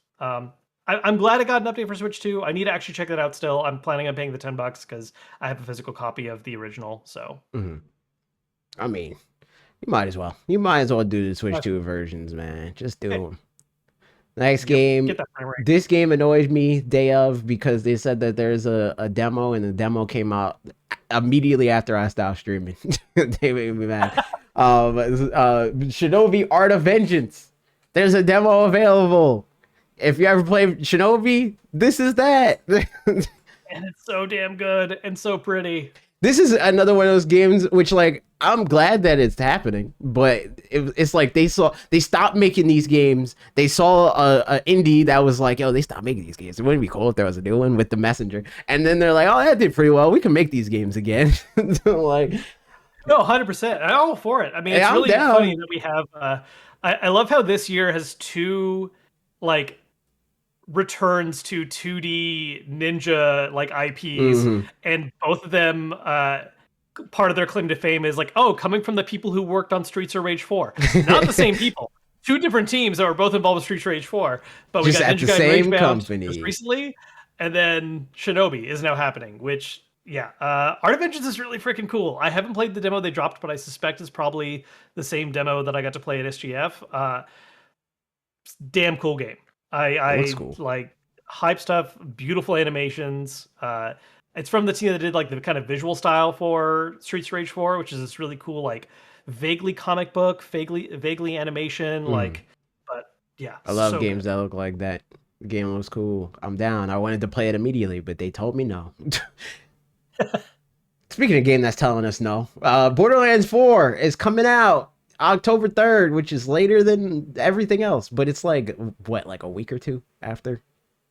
I'm glad I got an update for Switch 2. I need to actually check that out still. I'm planning on paying the $10 because I have a physical copy of the original. So, Mhm. I mean, you might as well. You might as well do the Switch uh, 2 versions, man. Just do hey, them. Next yep, game. get that frame rate. This game annoyed me day of because they said that there's a demo and the demo came out immediately after I stopped streaming. They made me mad. Shinobi Art of Vengeance. There's a demo available. If you ever play Shinobi, this is that. And it's so damn good and so pretty. This is another one of those games which, like, I'm glad that it's happening, but it's like they stopped making these games. They saw a indie that was like, yo, they stopped making these games. It wouldn't be cool if there was a new one with the Messenger. And then they're like, oh, that did pretty well. We can make these games again. Like, No, 100%. I'm all for it. I mean, hey, it's I'm really funny down. that we have. I love how this year has two like returns to 2D ninja like IPs, Hmm. and both of them part of their claim to fame is like, oh, coming from the people who worked on Streets of Rage 4. Not the same people. Two different teams that were both involved with Streets of Rage 4. But we Just got at the Ninja Gaiden same Ragebound just company. recently, and then Shinobi is now happening, which yeah, Art of Vengeance is really freaking cool. I haven't played the demo they dropped, but I suspect it's probably the same demo that I got to play at SGF. Damn cool game. It looks I cool. like hype stuff, beautiful animations. It's from the team that did like the kind of visual style for Streets of Rage 4, which is this really cool, like vaguely comic book, vaguely animation, Mhm. like but yeah, I love so games good. that look like that. The game looks cool. I'm down. I wanted to play it immediately, but they told me no. Speaking of game that's telling us no, Borderlands 4 is coming out October 3rd, which is later than everything else, but it's like what, like a week or two after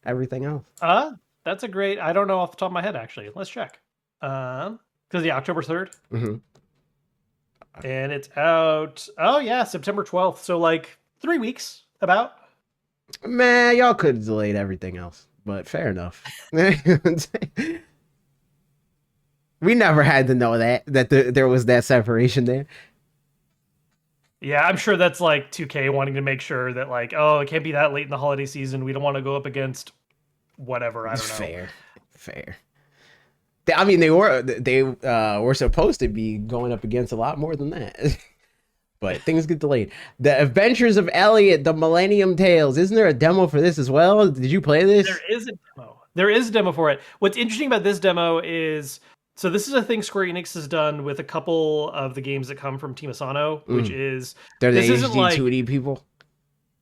everything else. Uh that's a great I don't know off the top of my head actually. Let's check. Because yeah, October 3rd. Hmm. And it's out oh yeah, September 12th. So like 3 weeks about. Man, y'all could have delayed everything else, but fair enough. We never had to know there was that separation there. Yeah, I'm sure that's like 2K wanting to make sure that like, oh, it can't be that late in the holiday season. We don't want to go up against whatever. I don't know. Fair, fair. I mean, they were supposed to be going up against a lot more than that, but things get delayed. The Adventures of Elliot, the Millennium Tales. Isn't there a demo for this as well? Did you play There this? is a demo. There is a demo for it. What's interesting about this demo is so this is a thing Square Enix has done with a couple of the games that come from Team Asano, which Mm. is They're the this isn't HD like 2D people.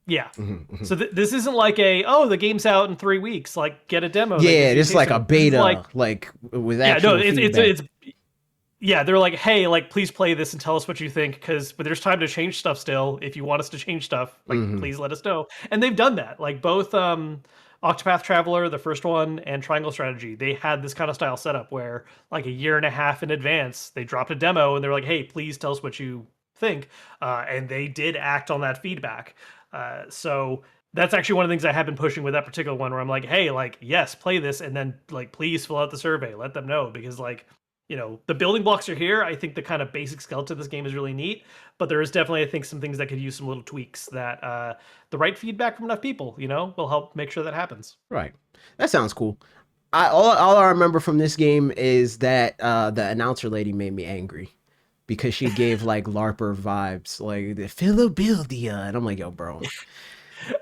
yeah. Hmm. So this isn't like a oh the game's out in 3 weeks like get a demo that gives Yeah, you a this is taste like of a it. This is like beta, like with yeah no actual it's feedback. it's yeah, they're like, hey, like, please play this and tell us what you think, because but there's time to change stuff still. If you want us to change stuff, like, Hmm. please let us know. And they've done that. Like both Octopath Traveler, the first one, and Triangle Strategy, they had this kind of style setup where, like, a year and a half in advance, they dropped a demo and they're like, hey, please tell us what you think. And they did act on that feedback. So that's actually one of the things I have been pushing with that particular one, where I'm like, hey, like, yes, play this, and then like, please fill out the survey, let them know, because like the building blocks are here. I think the kind of basic skeleton of this game is really neat, but there is definitely, I think, some things that could use some little tweaks that the right feedback from enough people, will help make sure that happens. Right. That sounds cool. All I remember from this game is that the announcer lady made me angry because she gave like LARPer vibes, like the Philadelphia, and I'm like, yo, bro.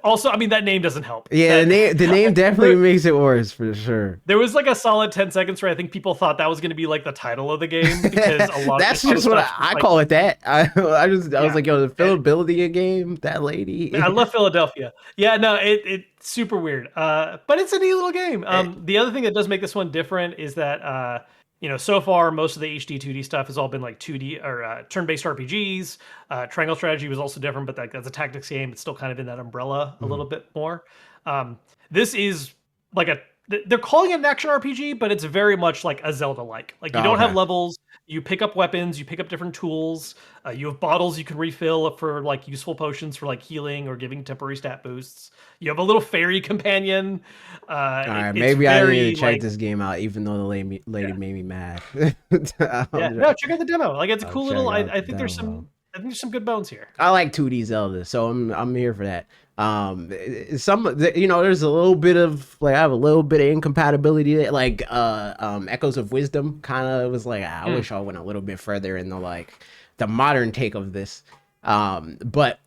Also, I mean, that name doesn't help. Yeah, That the name definitely there, makes it worse for sure. there was like a solid 10 seconds where I think people thought that was going to be like the title of the game, because a lot of That's the other just what stuff was I like, call it. That I was yeah. like, yo, the And Philadelphia game, that I lady. love Philadelphia. Yeah, no, it's super weird. But it's a neat little game. The other thing that does make this one different is that so far most of the HD 2D stuff has all been like 2D or turn-based RPGs. Triangle Strategy was also different, but that's a tactics game. It's still kind of in that umbrella a little Mhm. bit more. This is like a they're calling it an action RPG, but it's very much like a Zelda-like. Like you Oh, don't have okay. levels, you pick up weapons, you pick up different tools, you have bottles you can refill for like useful potions for like healing or giving temporary stat boosts. You have a little fairy companion. All right, It's maybe I need to very check like this game out, even though the lady yeah, made me mad. yeah. No, check out the demo. Like it's a I'll cool little. check out I the think there's demo. some. I think there's some good bones here. I like 2D Zelda, so I'm here for that. There's a little bit of like I have a little bit of incompatibility there. Like Echoes of Wisdom kind of was like I Mm. wish I went a little bit further in the modern take of this. But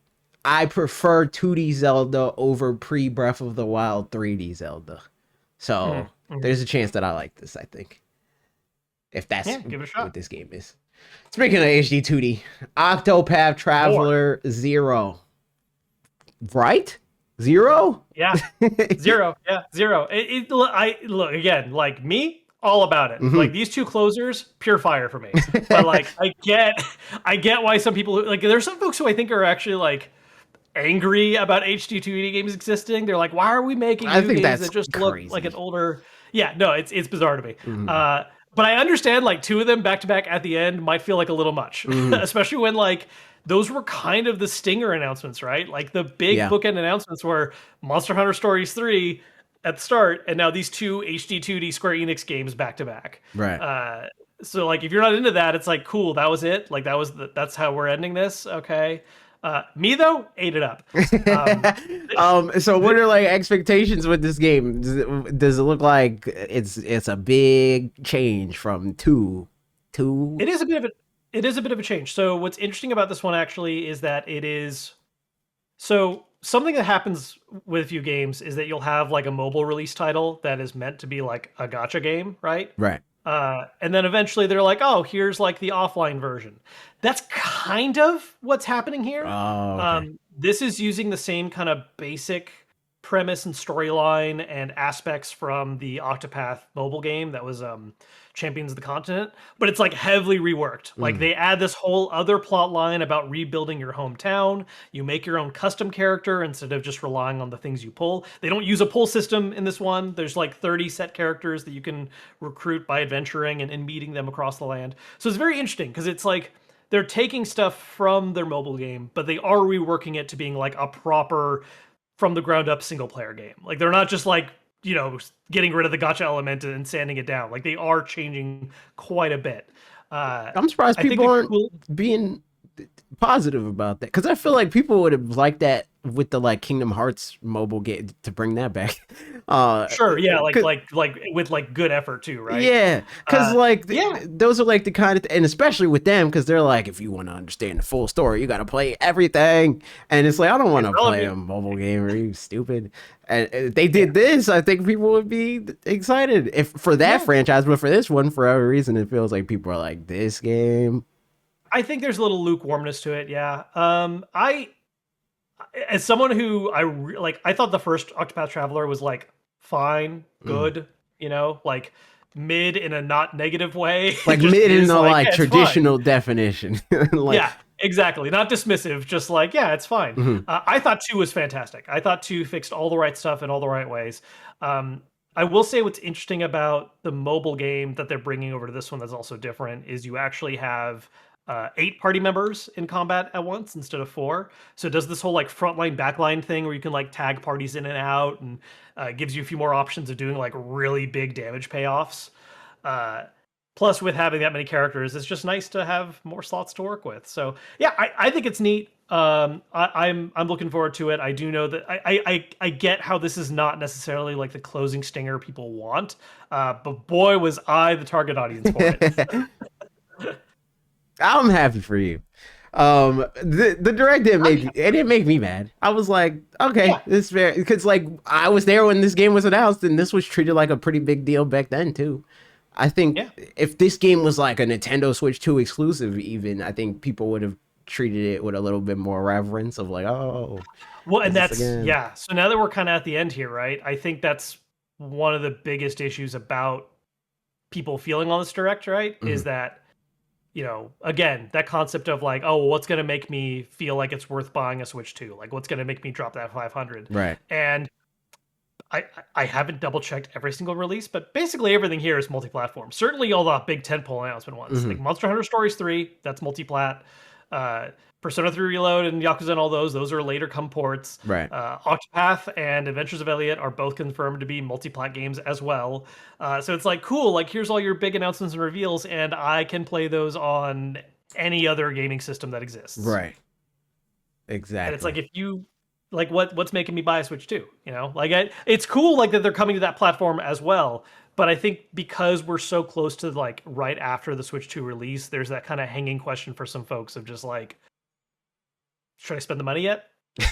I prefer 2D Zelda over pre Breath of the Wild 3D Zelda. So Mm. Mm. there's a chance that I like this, I think. If that's Yeah, give it a what shot. this game is. Speaking of HD 2D, Octopath More. Traveler Zero. Right? Zero? Yeah. Zero. Yeah, zero. I look again, like me, all about it. Mhm. Like these two closers, pure fire for me. But like I get why some people like there's some folks who I think are actually like angry about HD 2D games existing. They're like, why are we making I new think games that's that just look like an crazy. older yeah, no, it's bizarre to me. Mhm. But I understand like two of them back to back at the end might feel like a little much, Mhm. especially when like those were kind of the stinger announcements, right? Like the big Yeah. bookend announcements were Monster Hunter Stories 3 at the start, and now these two HD 2D Square Enix games back to back. Right. Uh, so like if you're not into that, it's like cool, that was it. Like that's how we're ending this. Okay. Me though, ate it up. Um, So what are like expectations with this game? Does it look like it's a big change from two? It is a bit of a it is a bit of a change. So what's interesting about this one actually is that it is so something that happens with a few games is that you'll have like a mobile release title that is meant to be like a gotcha game, right? Right. And then eventually they're like, oh, here's like the offline version. That's kind of what's happening here. Oh, okay. This is using the same kind of basic premise and storyline and aspects from the Octopath mobile game that was Champions of the Continent, but it's like heavily reworked. Like Mm. they add this whole other plot line about rebuilding your hometown. You make your own custom character instead of just relying on the things you pull. They don't use a pull system in this one. There's like 30 set characters that you can recruit by adventuring and meeting them across the land. So it's very interesting because it's like they're taking stuff from their mobile game, but they are reworking it to being like a proper from the ground up single player game. Like they're not just like, getting rid of the gotcha element and sanding it down. Like they are changing quite a bit. I'm surprised I think people the aren't cool being positive about that because I feel like people would have liked that with the like Kingdom Hearts mobile game to bring that back. Uh, Sure, yeah, 'Cause- like with like good effort too, right? yeah, because like Yeah, those are like the kind of and especially with them because they're like if you want to understand the full story you got to play everything and it's like I don't want it's to play a relevant. mobile game. Are you stupid? And if they did this, I think people would be excited if for that Yeah, franchise, but for this one, for every reason, it feels like people are like this game. I think there's a little lukewarmness to it. Yeah. I as someone who like, I thought the first Octopath Traveler was like fine, Mm. good, like mid in a not negative way. It Like just mid in is the like, like yeah, it's fine. traditional definition. Like, Yeah, exactly. Not dismissive, just like, yeah, it's fine. mhm. I thought two was fantastic. I thought two fixed all the right stuff in all the right ways. Um, I will say what's interesting about the mobile game that they're bringing over to this one that's also different is you actually have 8 party members in combat at once instead of 4. So it does this whole like frontline backline thing where you can like tag parties in and out and gives you a few more options of doing like really big damage payoffs. Uh, Plus, with having that many characters, it's just nice to have more slots to work with. So yeah, I think it's neat. I'm looking forward to it. I do know that I get how this is not necessarily like the closing stinger people want, but boy was I the target audience for it. I'm happy for you. The direct it didn't make me mad. I was like, okay, Yeah, this fair because like I was there when this game was announced, and this was treated like a pretty big deal back then too. I think yeah. if this game was like a Nintendo Switch 2 exclusive, even I think people would have treated it with a little bit more reverence of like, oh, Well, and is this that's again? yeah. So now that we're kind of at the end here, right? I think that's one of the biggest issues about people feeling on this direct, right? Mhm. Is that again, that concept of like, oh, what's going to make me feel like it's worth buying a Switch 2? Like, what's going to make me drop that 500? Right. And I haven't double checked every single release, but basically everything here is multi-platform. Certainly all the big tentpole announcement ones, Hmm. like Monster Hunter Stories 3, that's multi-plat. Uh, Persona 3 Reload and Yakuza and all those are later come ports. Right. Octopath and Adventures of Elliot are both confirmed to be multi-plat games as well. So it's like, cool, like here's all your big announcements and reveals, and I can play those on any other gaming system that exists. Right. And it's like, Exactly. if you like, what's making me buy a Switch 2? You know, like it's cool like that they're coming to that platform as well. But I think because we're so close to like right after the Switch 2 release, there's that kind of hanging question for some folks of just like, should I spend the money yet? Should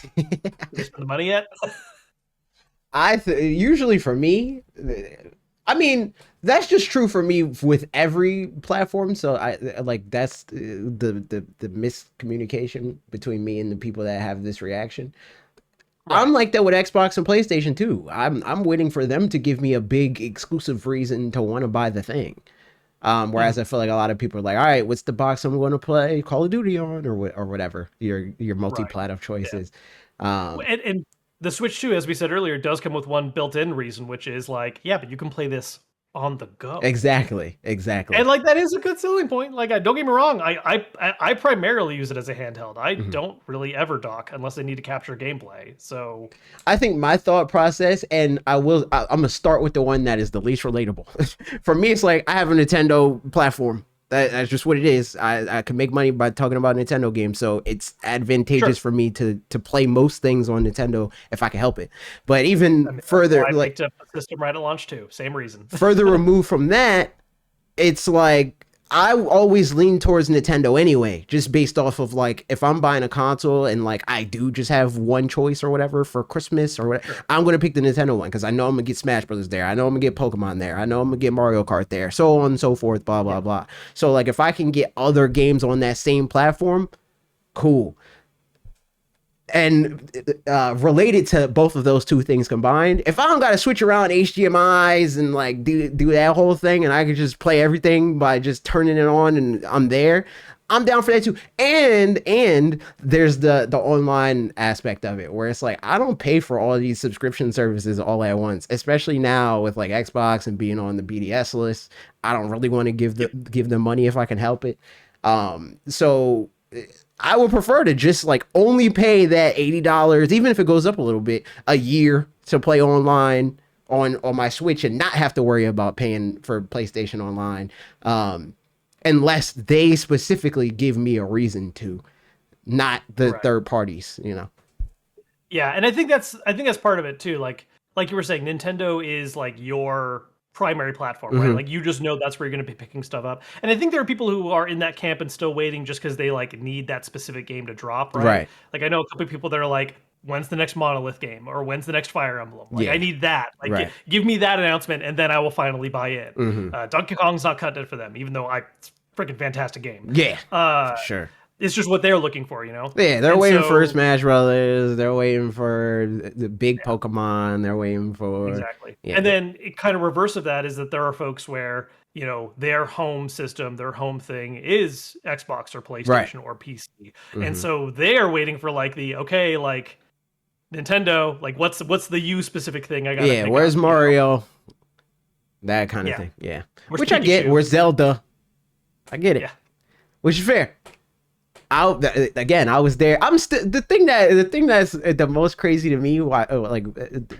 I spend the money yet? Usually for me, I mean, that's just true for me with every platform. So I like that's the miscommunication between me and the people that have this reaction. I'm Right. like that with Xbox and PlayStation too. I'm waiting for them to give me a big exclusive reason to want to buy the thing. Whereas Mhm. I feel like a lot of people are like, all right, what's the box I'm going to play Call of Duty on, or whatever your Right. multi-plat of Yeah. choices. Um, And the Switch 2, as we said earlier, does come with one built-in reason, which is like, yeah, but you can play this on the go. exactly, exactly. And like that is a good selling point. Like, don't get me wrong, I primarily use it as a handheld. I Mhm. don't really ever dock unless I need to capture gameplay. So I think my thought process, and I'm gonna start with the one that is the least relatable. For me, it's like I have a Nintendo platform. That's just what it is. I can make money by talking about Nintendo games, so it's advantageous sure, for me to play most things on Nintendo if I can help it. But I even mean that's further, why I like picked up the system right at launch too. Same reason. further removed from that, it's like I always lean towards Nintendo anyway, just based off of like if I'm buying a console and like I do just have one choice or whatever for Christmas or whatever, Sure. I'm gonna pick the Nintendo one because I know I'm gonna get Smash Brothers there, I know I'm gonna get Pokemon there, I know I'm gonna get Mario Kart there, so on and so forth, blah Yeah. blah blah. So like if I can get other games on that same platform, cool. And related to both of those two things combined, if I don't gotta switch around HDMI's and like do that whole thing, and I can just play everything by just turning it on and I'm there, I'm down for that too. And there's the online aspect of it where it's like I don't pay for all these subscription services all at once, especially now with like Xbox and being on the BDS list. I don't really want to Yep. give them money if I can help it. So I would prefer to just like only pay that $80, even if it goes up a little bit, a year to play online on my Switch and not have to worry about paying for PlayStation Online, unless they specifically give me a reason to, not the Right. third parties. You know. Yeah, and I think that's part of it too. Like you were saying, Nintendo is like your primary platform, right? Hmm. Like you just know that's where you're going to be picking stuff up. And I think there are people who are in that camp and still waiting just because they like need that specific game to drop, right? Right. Like I know a couple of people that are like, when's the next Monolith game or when's the next Fire Emblem? Like I Yeah. need that. Like Right. give me that announcement and then I will finally buy in. Hmm. Donkey Kong's not cutting it for them, even though it's a freaking fantastic game. Yeah. Uh, For sure. it's just what they're looking for, you know. Yeah, they're And waiting for so Smash Brothers. They're waiting for the big Pokemon. They're waiting for exactly. yeah. And then it kind of reverse of that is that there are folks where, you know, their home system, their home thing is Xbox or Right. PlayStation or PC. And Hmm. so they are waiting for like the okay, like Nintendo, like what's the you specific thing I gotta Yeah. pick up, Where's you know? Mario? That kind of Yeah. thing. Yeah. Where's Which I get. Pikachu? Where's Zelda? I get it. Yeah. Which is fair. Again, I was there. I'm still the thing that's the most crazy to me. Why like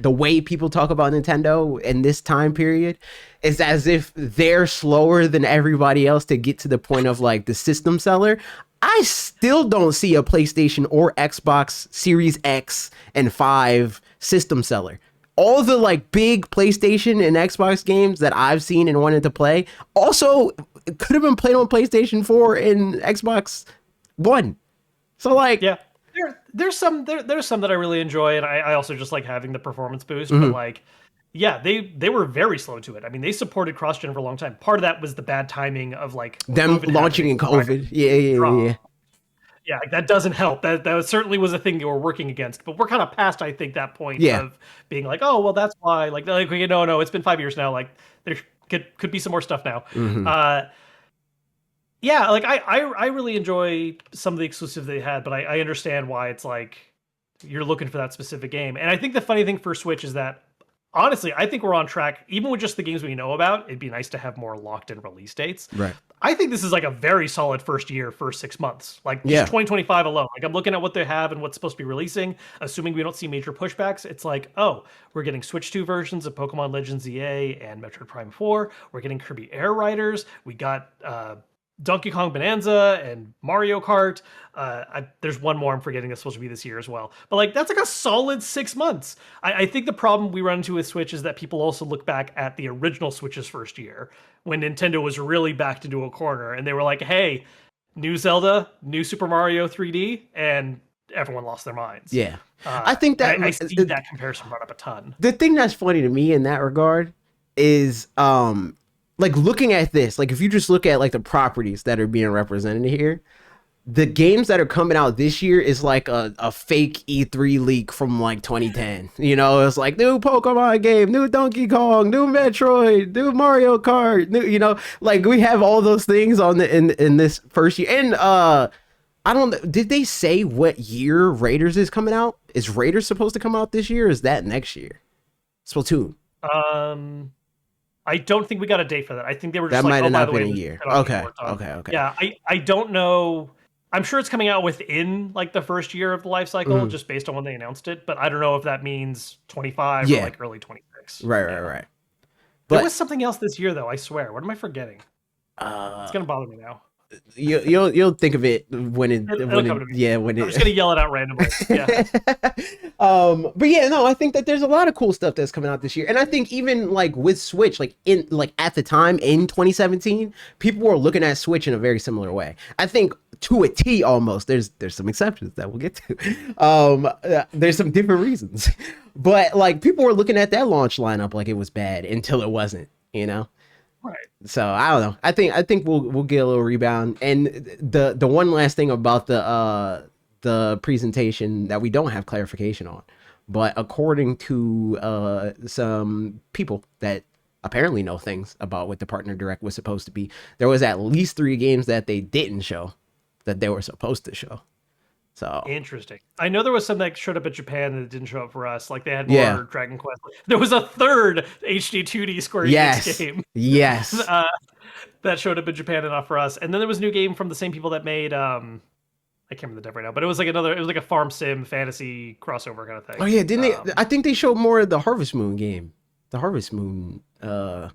the way people talk about Nintendo in this time period is as if they're slower than everybody else to get to the point of like the system seller. I still don't see a PlayStation or Xbox Series X and 5 system seller. All the like big PlayStation and Xbox games that I've seen and wanted to play also could have been played on PlayStation 4 and Xbox One. So like, Yeah. There's some that I really enjoy, and I also just like having the performance boost. But mhm, like, yeah, they were very slow to it. I mean, they supported cross-gen for a long time. Part of that was the bad timing of like them COVID launching happening in right at COVID. Yeah, yeah, the yeah, drop. yeah. Yeah, like, that doesn't help. That certainly was a thing they were working against. But we're kind of past, I think, that point Yeah. of being like, oh, well, that's why. Like no, it's been 5 years now. Like there could be some more stuff now. Hmm. Uh, yeah, like I really enjoy some of the exclusives they had, but I understand why it's like you're looking for that specific game. And I think the funny thing for Switch is that honestly, I think we're on track. Even with just the games we know about, it'd be nice to have more locked in release dates. Right. I think this is like a very solid first year, first 6 months. Like just Yeah. 2025 alone. Like I'm looking at what they have and what's supposed to be releasing, assuming we don't see major pushbacks. It's like, oh, we're getting Switch 2 versions of Pokemon Legends EA and Metroid Prime 4. We're getting Kirby Air Riders. We got Donkey Kong Bonanza and Mario Kart. There's one more I'm forgetting that's supposed to be this year as well. But like that's like a solid 6 months. I think the problem we run into with Switch is that people also look back at the original Switch's first year when Nintendo was really backed into a corner and they were like, hey, new Zelda, new Super Mario 3D, and everyone lost their minds. Yeah. I think that I see that comparison brought up a ton. The thing that's funny to me in that regard is like looking at this, like if you just look at like the properties that are being represented here, the games that are coming out this year is like a fake E3 leak from like 2010. You know, it's like new Pokemon game, new Donkey Kong, new Metroid, new Mario Kart, new, you know, like we have all those things on the in this first year. And I don't know, did they say what year Raiders is coming out? Is Raiders supposed to come out this year or is that next year? Splatoon. I don't think we got a date for that. I think they were just that like, might have by not the been way, a year. Okay. Okay. Yeah, I don't know. I'm sure it's coming out within like the first year of the life cycle, just based on when they announced it. But I don't know if that means 25 or like early 26. Right. But there was something else this year, though. I swear. What am I forgetting? It's gonna bother me now. You'll think of it when it I'm just gonna yell it out randomly. Yeah. But yeah, no, I think that there's a lot of cool stuff that's coming out this year, and I think even like with Switch, like in like at the time in 2017, people were looking at Switch in a very similar way. I think to a T almost. There's some exceptions that we'll get to. There's some different reasons, but like people were looking at that launch lineup like it was bad until it wasn't. You know. Right. So I don't know. I think we'll get a little rebound. And the one last thing about the presentation that we don't have clarification on, but according to some people that apparently know things about what the partner direct was supposed to be, there was at least 3 games that they didn't show that they were supposed to show. So interesting. I know there was some that showed up at Japan that didn't show up for us. Like they had more Dragon Quest. There was a third HD 2D Square Enix game. Yes. That showed up in Japan and not for us. And then there was a new game from the same people that made I can't remember the dev right now, but it was like a farm sim fantasy crossover kind of thing. Oh yeah, didn't they? I think they showed more of the Harvest Moon game. The Harvest Moon. Or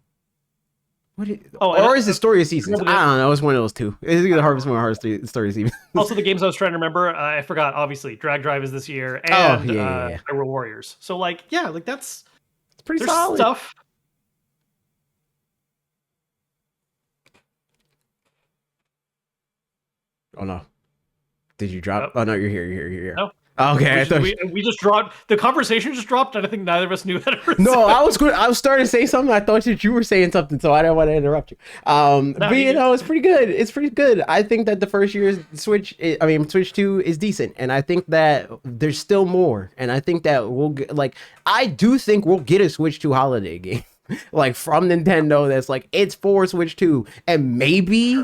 is it Story of Seasons? I don't know. It's one of those two. It's either Harvest Moon or Story of Seasons. Also, the games I was trying to remember, I forgot. Obviously, Drag Drive is this year, and Hyrule Warriors. So, like, yeah, like it's pretty solid stuff. Oh no! Did you drop? Oh no, you're here. You're here. No. Okay, we just dropped the conversation. Just dropped, and I think neither of us knew that. No, I was good. I was starting to say something. I thought that you were saying something, so I didn't want to interrupt you. But you know, it's pretty good. It's pretty good. I think that the first year's Switch 2 is decent, and I think that there's still more. And I think that we'll get, like, I do think we'll get a Switch 2 holiday game, like from Nintendo. That's like it's for Switch 2, and maybe.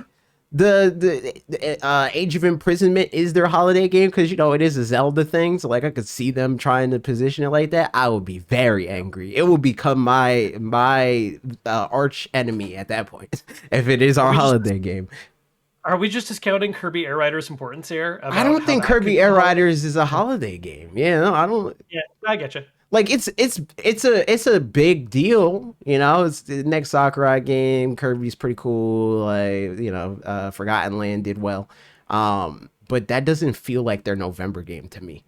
The Age of Imprisonment is their holiday game because you know it is a Zelda thing, so like I could see them trying to position it like that. I would be very angry. It will become my arch enemy at that point if it is our holiday game. Are we just discounting Kirby Air Riders' importance here? I don't think Kirby Air Riders is a holiday game. Yeah, no, I don't. Yeah, I get you. Like it's a big deal, you know. It's the next Sakurai game. Kirby's pretty cool. Like, you know, Forgotten Land did well, but that doesn't feel like their November game to me.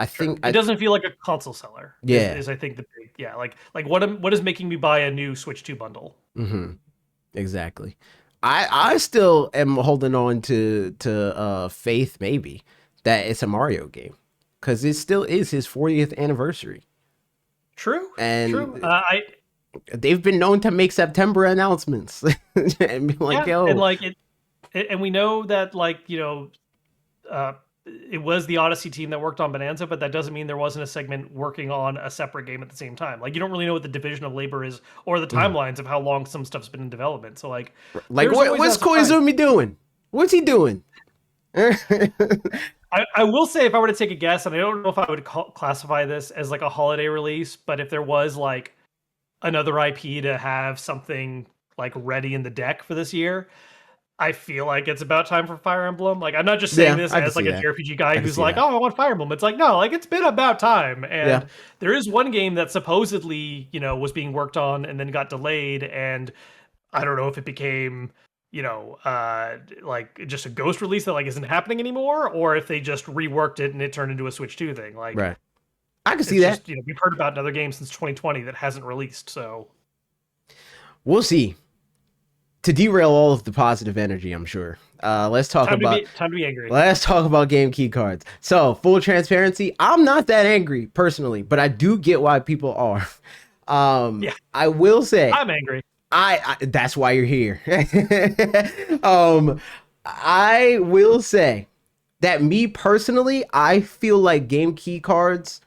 I think it doesn't feel like a console seller. Yeah, is I think the big like what is making me buy a new Switch 2 bundle? Mm-hmm. Exactly. I still am holding on to faith maybe that it's a Mario game. Because it still is his 40th anniversary. True. And true. They've been known to make September announcements. And be like, yo. And like and we know that, like, you know, it was the Odyssey team that worked on Bonanza, but that doesn't mean there wasn't a segment working on a separate game at the same time. Like, you don't really know what the division of labor is or the timelines of how long some stuff's been in development. So like what's Koizumi doing? What's he doing? I will say, if I were to take a guess, and I don't know if I would classify this as like a holiday release, but if there was like another IP to have something like ready in the deck for this year, I feel like it's about time for Fire Emblem. Like, I'm not just saying Yeah, this I can as like see a that. JRPG guy I can who's see like, that. oh, I want Fire Emblem. It's like, no, like it's been about time. Yeah. And there is one game that supposedly, was being worked on and then got delayed. And I don't know if it became, like just a ghost release that like isn't happening anymore, or if they just reworked it and it turned into a Switch 2 thing. Like, Right. I can see it's that. just, we've heard about another game since 2020 that hasn't released. So We'll see. To derail all of the positive energy, I'm sure. Let's talk about time to be angry. let's talk about game key cards. So, full transparency, I'm not that angry personally, but I do get why people are. Yeah, I will say, I'm angry. I that's why you're here. I will say that me personally, I feel like game key cards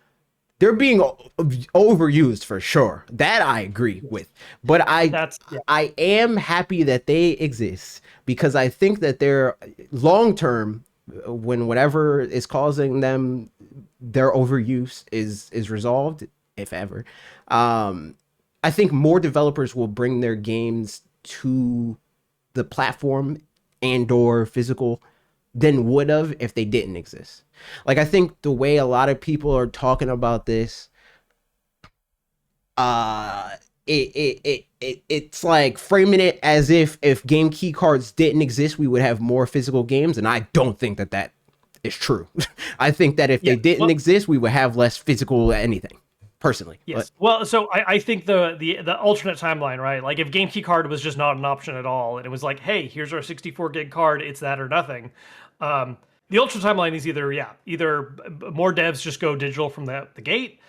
they're being overused for sure. That I agree with. But That's yeah. I am happy that they exist because I think that they're long term when whatever is causing them their overuse is resolved, if ever. I think more developers will bring their games to the platform and or physical than would have if they didn't exist. Like I think the way a lot of people are talking about this, uh, it's like framing it as if game key cards didn't exist, we would have more physical games, and I don't think that that is true. I think that if Yeah, they didn't well, exist, we would have less physical anything. Personally, yes. Well, so I think the alternate timeline, right? Like if Game Key card was just not an option at all, and it was like, hey, here's our 64 gig card, it's that or nothing. The alternate timeline is either more devs just go digital from the gate,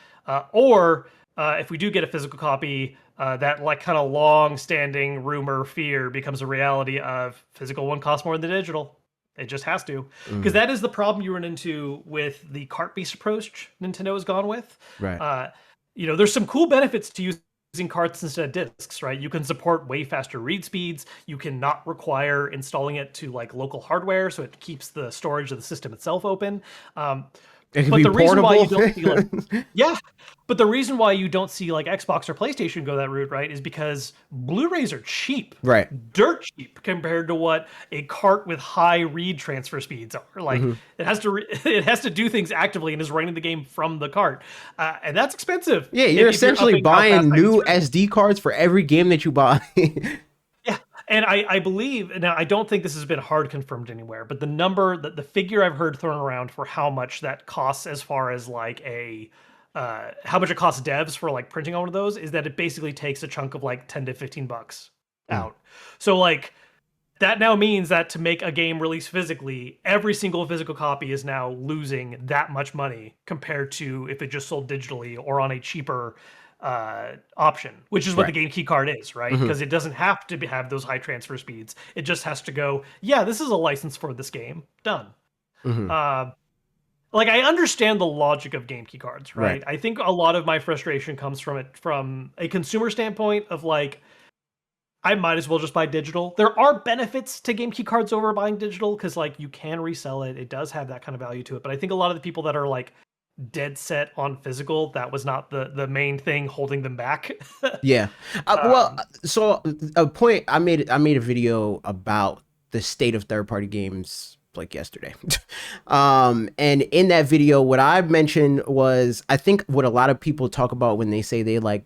or if we do get a physical copy, that like kind of long standing rumor fear becomes a reality of physical one costs more than the digital. It just has to, because mm, that is the problem you run into with the cart-based approach Nintendo has gone with. right, There's some cool benefits to using carts instead of discs, right? You can support way faster read speeds. You can not require installing it to like local hardware, so it keeps the storage of the system itself open. it could But be the reason why you portable. don't see like, yeah, but the reason why you don't see like Xbox or PlayStation go that route, right, is because Blu-rays are cheap, Right. dirt cheap compared to what a cart with high read transfer speeds are. Like Hmm. it has to do things actively and is running the game from the cart, and that's expensive. Yeah, you're If you're essentially upping how fast buying that gets new ran. SD cards for every game that you buy. Yeah, and I believe now I don't think this has been hard confirmed anywhere, but the figure I've heard thrown around for how much that costs as far as like a how much it costs devs for like printing on one of those is that it basically takes a chunk of like 10 to 15 bucks Mm, out. So like that now means that to make a game release physically, every single physical copy is now losing that much money compared to if it just sold digitally or on a cheaper option, which is what the right. game key card is, right? Hmm. Because it doesn't have to have those high transfer speeds. It just has to go, yeah, this is a license for this game. Done. Hmm. Uh, like I understand the logic of game key cards, Right. right? I think a lot of my frustration comes from it from a consumer standpoint of like I might as well just buy digital. There are benefits to game key cards over buying digital because like you can resell it. It does have that kind of value to it. But I think a lot of the people that are like dead set on physical, that was not the main thing holding them back. Yeah. Well, um, so a point I made a video about the state of third party games like yesterday. And in that video, what I mentioned was I think what a lot of people talk about when they say they like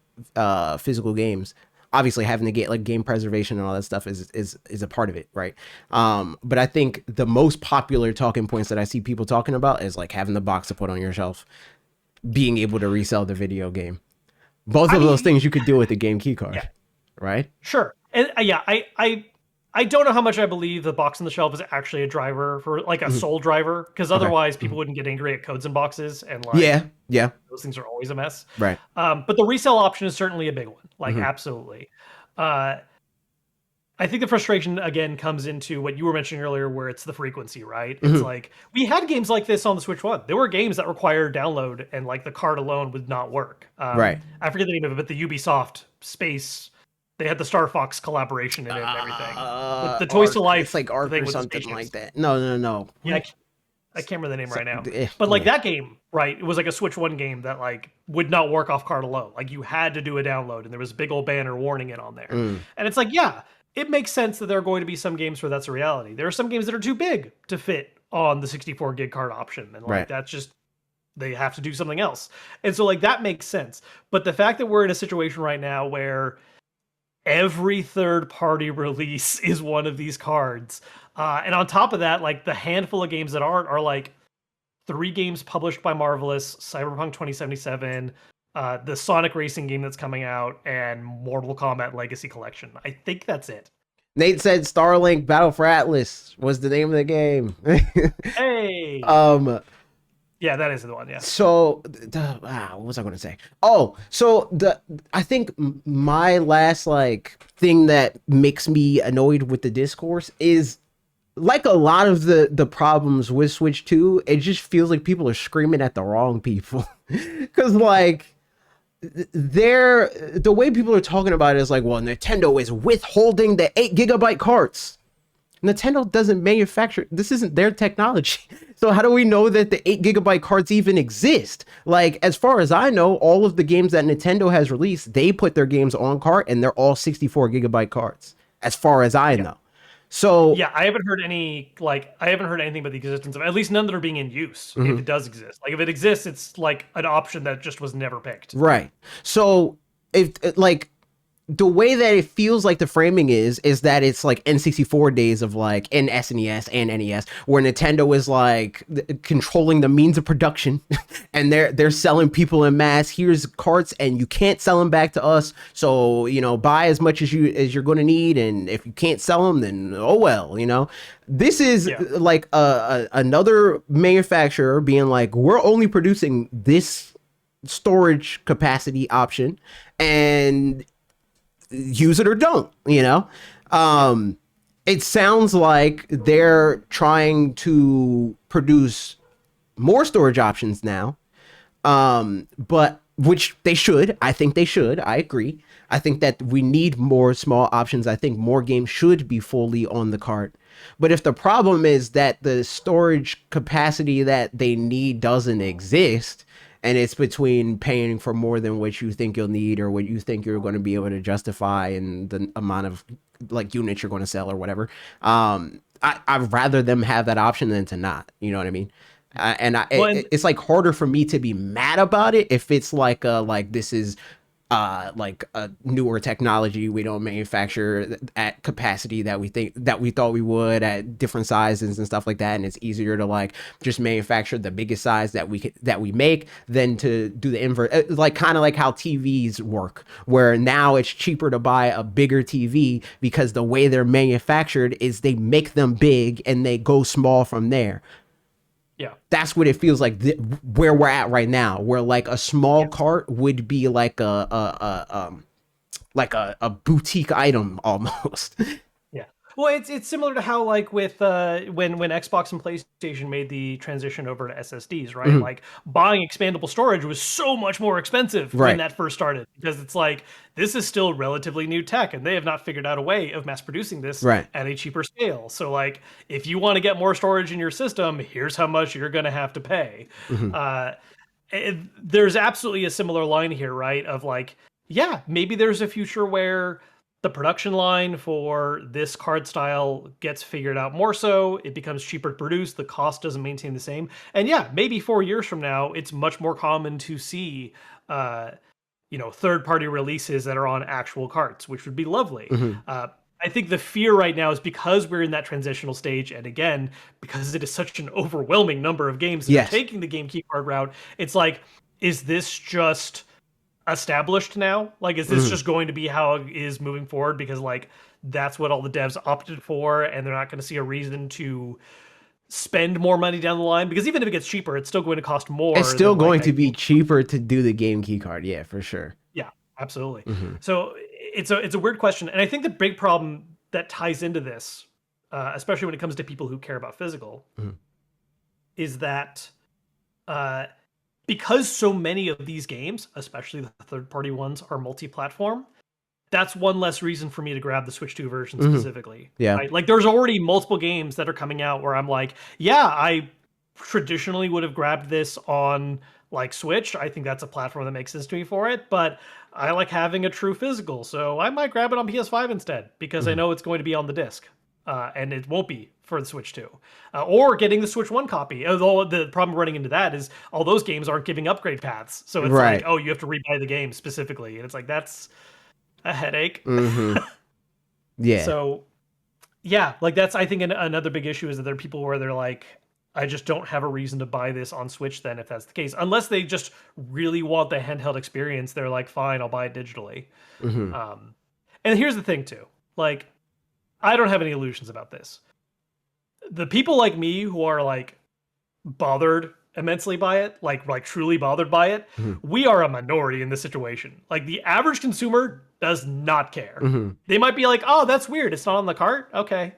physical games. Obviously, having to get like game preservation and all that stuff is a part of it, right? But I think the most popular talking points that I see people talking about is like having the box to put on your shelf, being able to resell the video game. Both I of those mean, things you could do with a game key yeah, card, right? sure. And yeah, I don't know how much I believe the box on the shelf is actually a driver for like a Mhm. sole driver, because Okay. otherwise Mhm. people wouldn't get angry at codes and boxes and like Yeah. Yeah. those things are always a mess. Right. But the resale option is certainly a big one, like Hmm. absolutely. Uh, I think the frustration again comes into what you were mentioning earlier, where it's the frequency, right? It's Hmm. like we had games like this on the Switch One. There were games that required download, and like the card alone would not work. Right. I forget the name of it, but the Ubisoft space, they had the Star Fox collaboration in it and everything. The Toys to Arc. It's Life like Arc thing or with the something like spaceships. that. No, no, no. Yeah, I can't remember the name So, right now. eh, But like yeah. that game, right? It was like a Switch One game that like would not work off card alone. Like you had to do a download, and there was a big old banner warning it on there. Mm, And it's like, yeah, it makes sense that there are going to be some games where that's a reality. There are some games that are too big to fit on the 64 gig card option, and like right. that's just they have to do something else. And so like that makes sense. But the fact that we're in a situation right now where every third party release is one of these cards. And on top of that, like the handful of games that aren't are like 3 games published by Marvelous, Cyberpunk 2077, the Sonic Racing game that's coming out, and Mortal Kombat Legacy Collection. I think that's it. Nate said Starlink Battle for Atlas was the name of the game. Hey, um yeah, that is the one. Yeah, so what was I going to say? Oh, so I think my last like thing that makes me annoyed with the discourse is like a lot of the problems with Switch 2, it just feels like people are screaming at the wrong people. Cuz like they're the way people are talking about it is like, well, Nintendo is withholding the 8 GB carts. Nintendo doesn't manufacture, this isn't their technology. So how do we know that the 8 GB carts even exist? Like, as far as I know, all of the games that Nintendo has released, they put their games on cart and they're all 64 GB carts, as far as I know. So yeah, I haven't heard anything about the existence of at least none that are being in use. If it does exist, like if it exists, it's like an option that just was never picked. right. So if like the way that it feels like the framing is that it's like N64 days of like in SNES and NES where Nintendo is like controlling the means of production and they're selling people in mass. Here's carts and you can't sell them back to us. So, you know, buy as much as you're going to need, and if you can't sell them, then oh well, you know. This is like another manufacturer being like, we're only producing this storage capacity option and use it or don't, you know. It sounds like they're trying to produce more storage options now, but which they should. I think they should. I agree. I think that we need more small options. I think more games should be fully on the cart. But if the problem is that the storage capacity that they need doesn't exist, and it's between paying for more than what you think you'll need or what you think you're going to be able to justify and the amount of like units you're going to sell or whatever, I'd rather them have that option than to not, you know what I mean? It's like harder for me to be mad about it if it's like this is like a newer technology we don't manufacture at capacity that we thought we would at different sizes and stuff like that, and it's easier to like just manufacture the biggest size that we make than to do the invert, like kind of like how TVs work, where now it's cheaper to buy a bigger TV because the way they're manufactured is they make them big and they go small from there. Yeah, That's what it feels like where we're at right now, where like a small cart would be like a boutique item almost. yeah. Well, it's similar to how like with when Xbox and PlayStation made the transition over to SSDs, right? Like buying expandable storage was so much more expensive Right. when that first started because it's like this is still relatively new tech and they have not figured out a way of mass producing this Right. at a cheaper scale. So like if you want to get more storage in your system, here's how much you're going to have to pay. There's absolutely a similar line here, right? Of like, yeah, maybe there's a future where the production line for this card style gets figured out more so. It becomes cheaper to produce. The cost doesn't maintain the same. And yeah, maybe 4 years from now, it's much more common to see, third-party releases that are on actual carts, which would be lovely. I think the fear right now is because we're in that transitional stage, and again, because it is such an overwhelming number of games that Yes. are taking the game key card route, it's like, is this just established now? Like, is this just going to be how it is moving forward? Because like that's what all the devs opted for, and they're not going to see a reason to spend more money down the line. Because even if it gets cheaper, it's still going to cost more. It's still than, going like, to be cheaper to do the game key card, yeah, for sure. yeah, absolutely. So it's a weird question, and I think the big problem that ties into this, especially when it comes to people who care about physical, is that because so many of these games, especially the third-party ones, are multi-platform, that's one less reason for me to grab the Switch 2 version specifically. Yeah. Right? Like there's already multiple games that are coming out where I'm like, yeah, I traditionally would have grabbed this on like Switch. I think that's a platform that makes sense to me for it, but I like having a true physical, so I might grab it on PS5 instead because I Mhm. know it's going to be on the disc, and it won't be for the Switch 2. Or getting the Switch 1 copy. Although the problem running into that is all those games aren't giving upgrade paths, so it's like, Right. oh, you have to rebuy the game specifically, and it's like that's a headache. Hmm. Yeah. So yeah, like that's I think another big issue is that there are people where they're like, I just don't have a reason to buy this on Switch. Then, if that's the case, unless they just really want the handheld experience, they're like, fine, I'll buy it digitally. Hmm. Um, and here's the thing too, like I don't have any illusions about this. The people like me who are like bothered immensely by it, like truly bothered by it, Hmm. we are a minority in this situation. Like the average consumer does not care. Hmm. They might be like, "Oh, that's weird. It's not on the cart." Okay.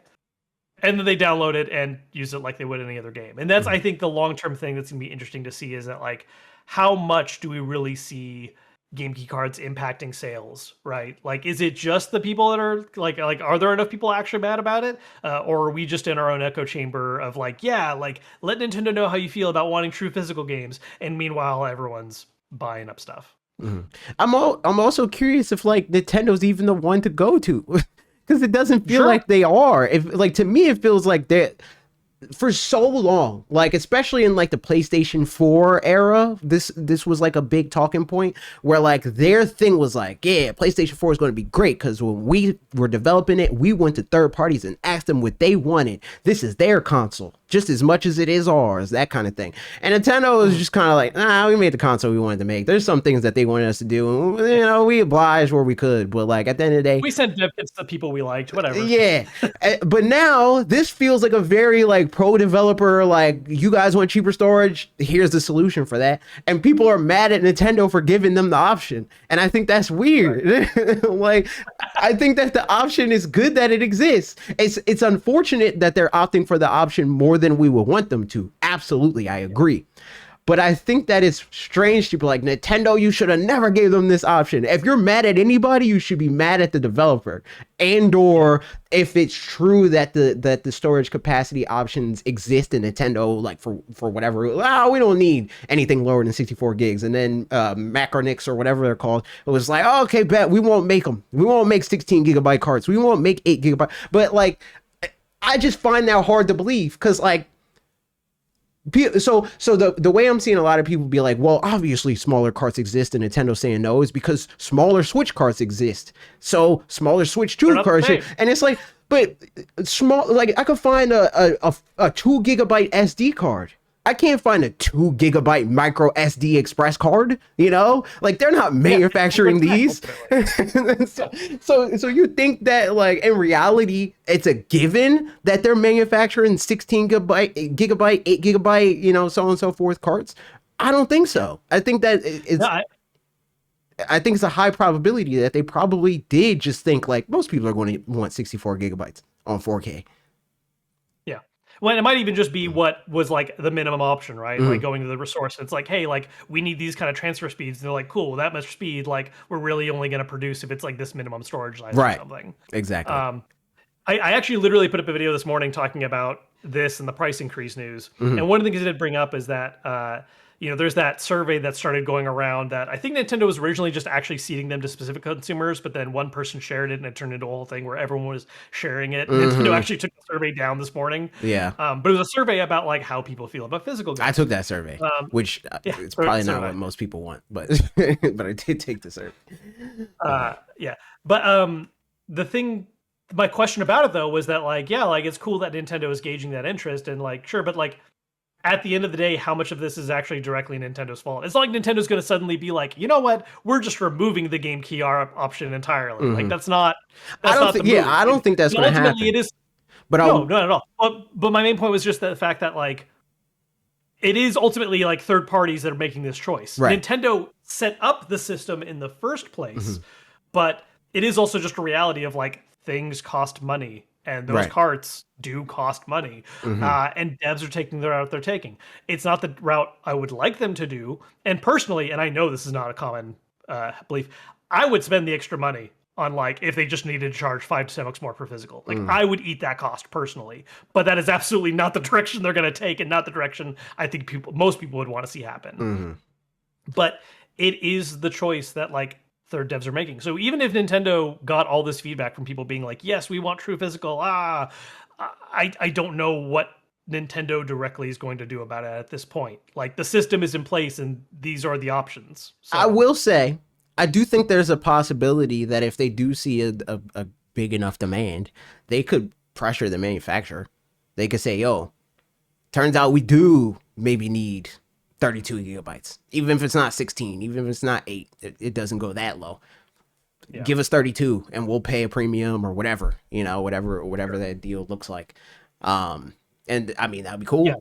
And then they download it and use it like they would any other game. And that's I think the long-term thing that's going to be interesting to see is that like how much do we really see game key cards impacting sales, right? Like is it just the people that are like are there enough people actually mad about it? Or are we just in our own echo chamber of like, yeah, like let Nintendo know how you feel about wanting true physical games and meanwhile everyone's buying up stuff. Hmm. I'm also curious if like Nintendo's even the one to go to, because it doesn't feel Sure. like they are. If like to me, it feels like they for so long, like especially in like the PlayStation 4 era, this was like a big talking point where like their thing was like, yeah, PlayStation 4 is going to be great because when we were developing it, we went to third parties and asked them what they wanted. This is their console just as much as it is ours, that kind of thing. And Nintendo was just kind of like, nah, we made the console we wanted to make. There's some things that they wanted us to do, and we obliged where we could, but like at the end of the day, We sent dev kits to people we liked, whatever. yeah. But now this feels like a very like pro developer, like you guys want cheaper storage, here's the solution for that. And people are mad at Nintendo for giving them the option. And I think that's weird. Like I think that the option is good that it exists. It's unfortunate that they're opting for the option more than we would want them to. Absolutely, I agree. But I think that it's strange to be like, Nintendo, you should have never gave them this option. If you're mad at anybody, you should be mad at the developer. And or if it's true that the storage capacity options exist in Nintendo, like for whatever, we don't need anything lower than 64 gigs. And then Macronix or whatever they're called, it was like, oh, okay, bet we won't make them. We won't make 16 gigabyte cards. We won't make 8 gigabyte. But like, I just find that hard to believe because like, so the way I'm seeing a lot of people be like, well, obviously smaller carts exist, and Nintendo saying no is because smaller Switch carts exist. So smaller Switch They're 2 not the carts, same. and it's like, but small, like I could find a 2 gigabyte SD card. I can't find a 2 gigabyte micro SD express card, like they're not manufacturing these. So you think that like in reality, it's a given that they're manufacturing 16 gigabyte, 8 gigabyte, so on and so forth cards? I don't think so. I think that No, I think it's a high probability that they probably did just think like most people are going to want 64 gigabytes on 4K. yeah. Well, it might even just be what was like the minimum option, right? Mhm. Like going to the resource. It's like, hey, like we need these kind of transfer speeds. And they're like, cool, that much speed, like we're really only going to produce if it's like this minimum storage size or Right. something. Exactly. I actually literally put up a video this morning talking about this and the price increase news. Mhm. And one of the things I did bring up is that, there's that survey that started going around that I think Nintendo was originally just actually seeding them to specific consumers, but then one person shared it and it turned into a whole thing where everyone was sharing it. Nintendo actually took the survey down this morning. Yeah. But it was a survey about like how people feel about physical games. I took that survey, which yeah, it's so- probably so not did I. what most people want, but but I did take the survey. Yeah. But the thing my question about it though was that like, yeah, like it's cool that Nintendo is gauging that interest and like sure, but like at the end of the day, how much of this is actually directly Nintendo's fault? It's not like Nintendo's going to suddenly be like, you know what? We're just removing the game key option entirely. Like that's not. That's I don't not think. the Yeah, move. I don't think that's going to happen. Ultimately, it is. But No, not at all. But my main point was just the fact that like it is ultimately like third parties that are making this choice. Right. Nintendo set up the system in the first place, but it is also just a reality of like things cost money and those Right. carts do cost money. And devs are taking the route they're taking. It's not the route I would like them to do. And personally, and I know this is not a common belief, I would spend the extra money on like if they just needed to charge $5 to $10 more per physical. Like I would eat that cost personally, but that is absolutely not the direction they're going to take, and not the direction I think most people would want to see happen. But it is the choice that like third devs are making. So even if Nintendo got all this feedback from people being like, yes, we want true physical, I don't know what Nintendo directly is going to do about it at this point. Like the system is in place and these are the options. So. I will say, I do think there's a possibility that if they do see a big enough demand, they could pressure the manufacturer. They could say, yo, turns out we do maybe need 32 gigabytes, even if it's not 16, even if it's not 8, it doesn't go that low. Yeah. Give us 32 and we'll pay a premium or whatever, whatever that deal looks like. And I mean, that'd be cool. Yeah.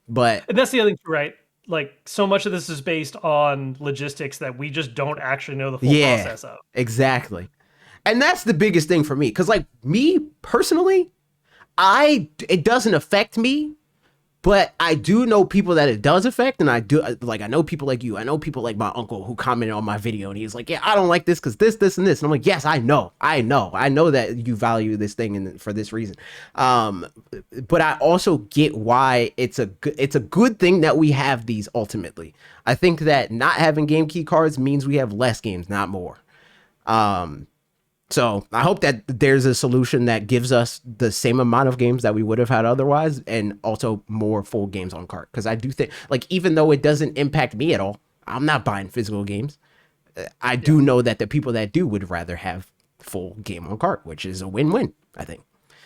But and that's the other thing, right? Like so much of this is based on logistics that we just don't actually know the full process of. Exactly. And that's the biggest thing for me. Cause like me personally, it doesn't affect me, but I do know people that it does affect. And I know people like you. I know people like my uncle who commented on my video and he's like, yeah, I don't like this because this, and this. And I'm like, yes, I know that you value this thing and for this reason. But I also get why it's a good thing that we have these ultimately. I think that not having game key cards means we have less games, not more. So I hope that there's a solution that gives us the same amount of games that we would have had otherwise, and also more full games on cart. Because I do think, like, even though it doesn't impact me at all, I'm not buying physical games. I do know that the people that do would rather have full game on cart, which is a win-win, I think.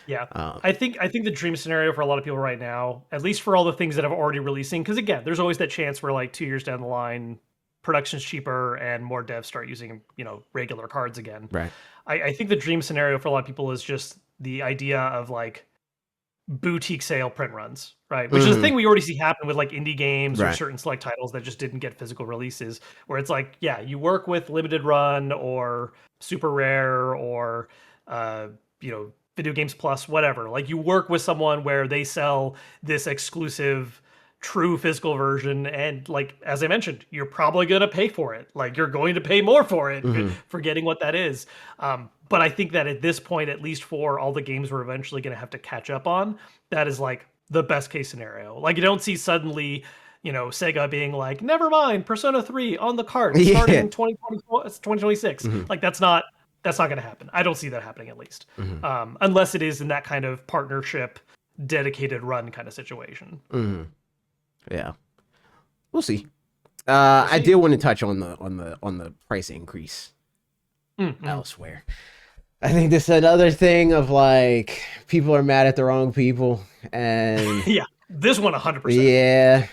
Yeah, I think the dream scenario for a lot of people right now, at least for all the things that have already releasing, because again, there's always that chance where like 2 years down the line, production's cheaper and more devs start using regular cards again. Right. I think the dream scenario for a lot of people is just the idea of like boutique sale print runs, right? Which is a thing we already see happen with like indie games or certain select titles that just didn't get physical releases, where it's like, yeah, you work with limited run or super rare or Video Games Plus, whatever. Like you work with someone where they sell this exclusive true physical version, and like as I mentioned, you're probably gonna pay for it. Like you're going to pay more for it for getting what that is. But I think that at this point, at least for all the games we're eventually gonna have to catch up on, that is like the best case scenario. Like you don't see suddenly, Sega being like, never mind, Persona 3 on the cart starting 2026. Like that's not gonna happen. I don't see that happening, at least. Unless it is in that kind of partnership, dedicated run kind of situation. Yeah, we'll see. I did want to touch on the price increase elsewhere. I think this is another thing of like people are mad at the wrong people, and yeah, this one 100%. Yeah,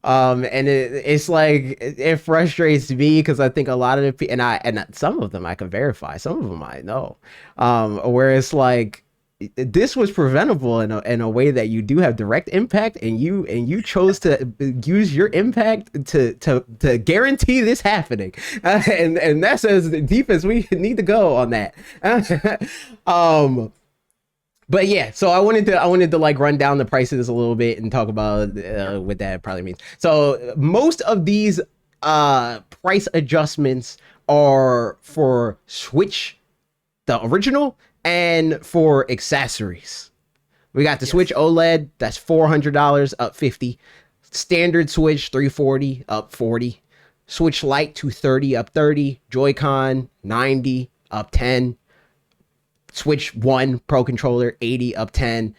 and it's like it frustrates me because I think a lot of the people, and some of them I can verify, some of them I know, where it's like, this was preventable in a way that you do have direct impact, and you chose to use your impact to guarantee this happening, and that says the defense we need to go on that. But yeah, so I wanted to like run down the prices a little bit and talk about what that probably means. So most of these price adjustments are for Switch, the original, and for accessories. We got the Switch OLED, that's $400, up 50. Standard Switch $340, up 40. Switch Lite $230, up 30. Joy-Con $90, up 10. Switch 1 Pro controller $80, up 10.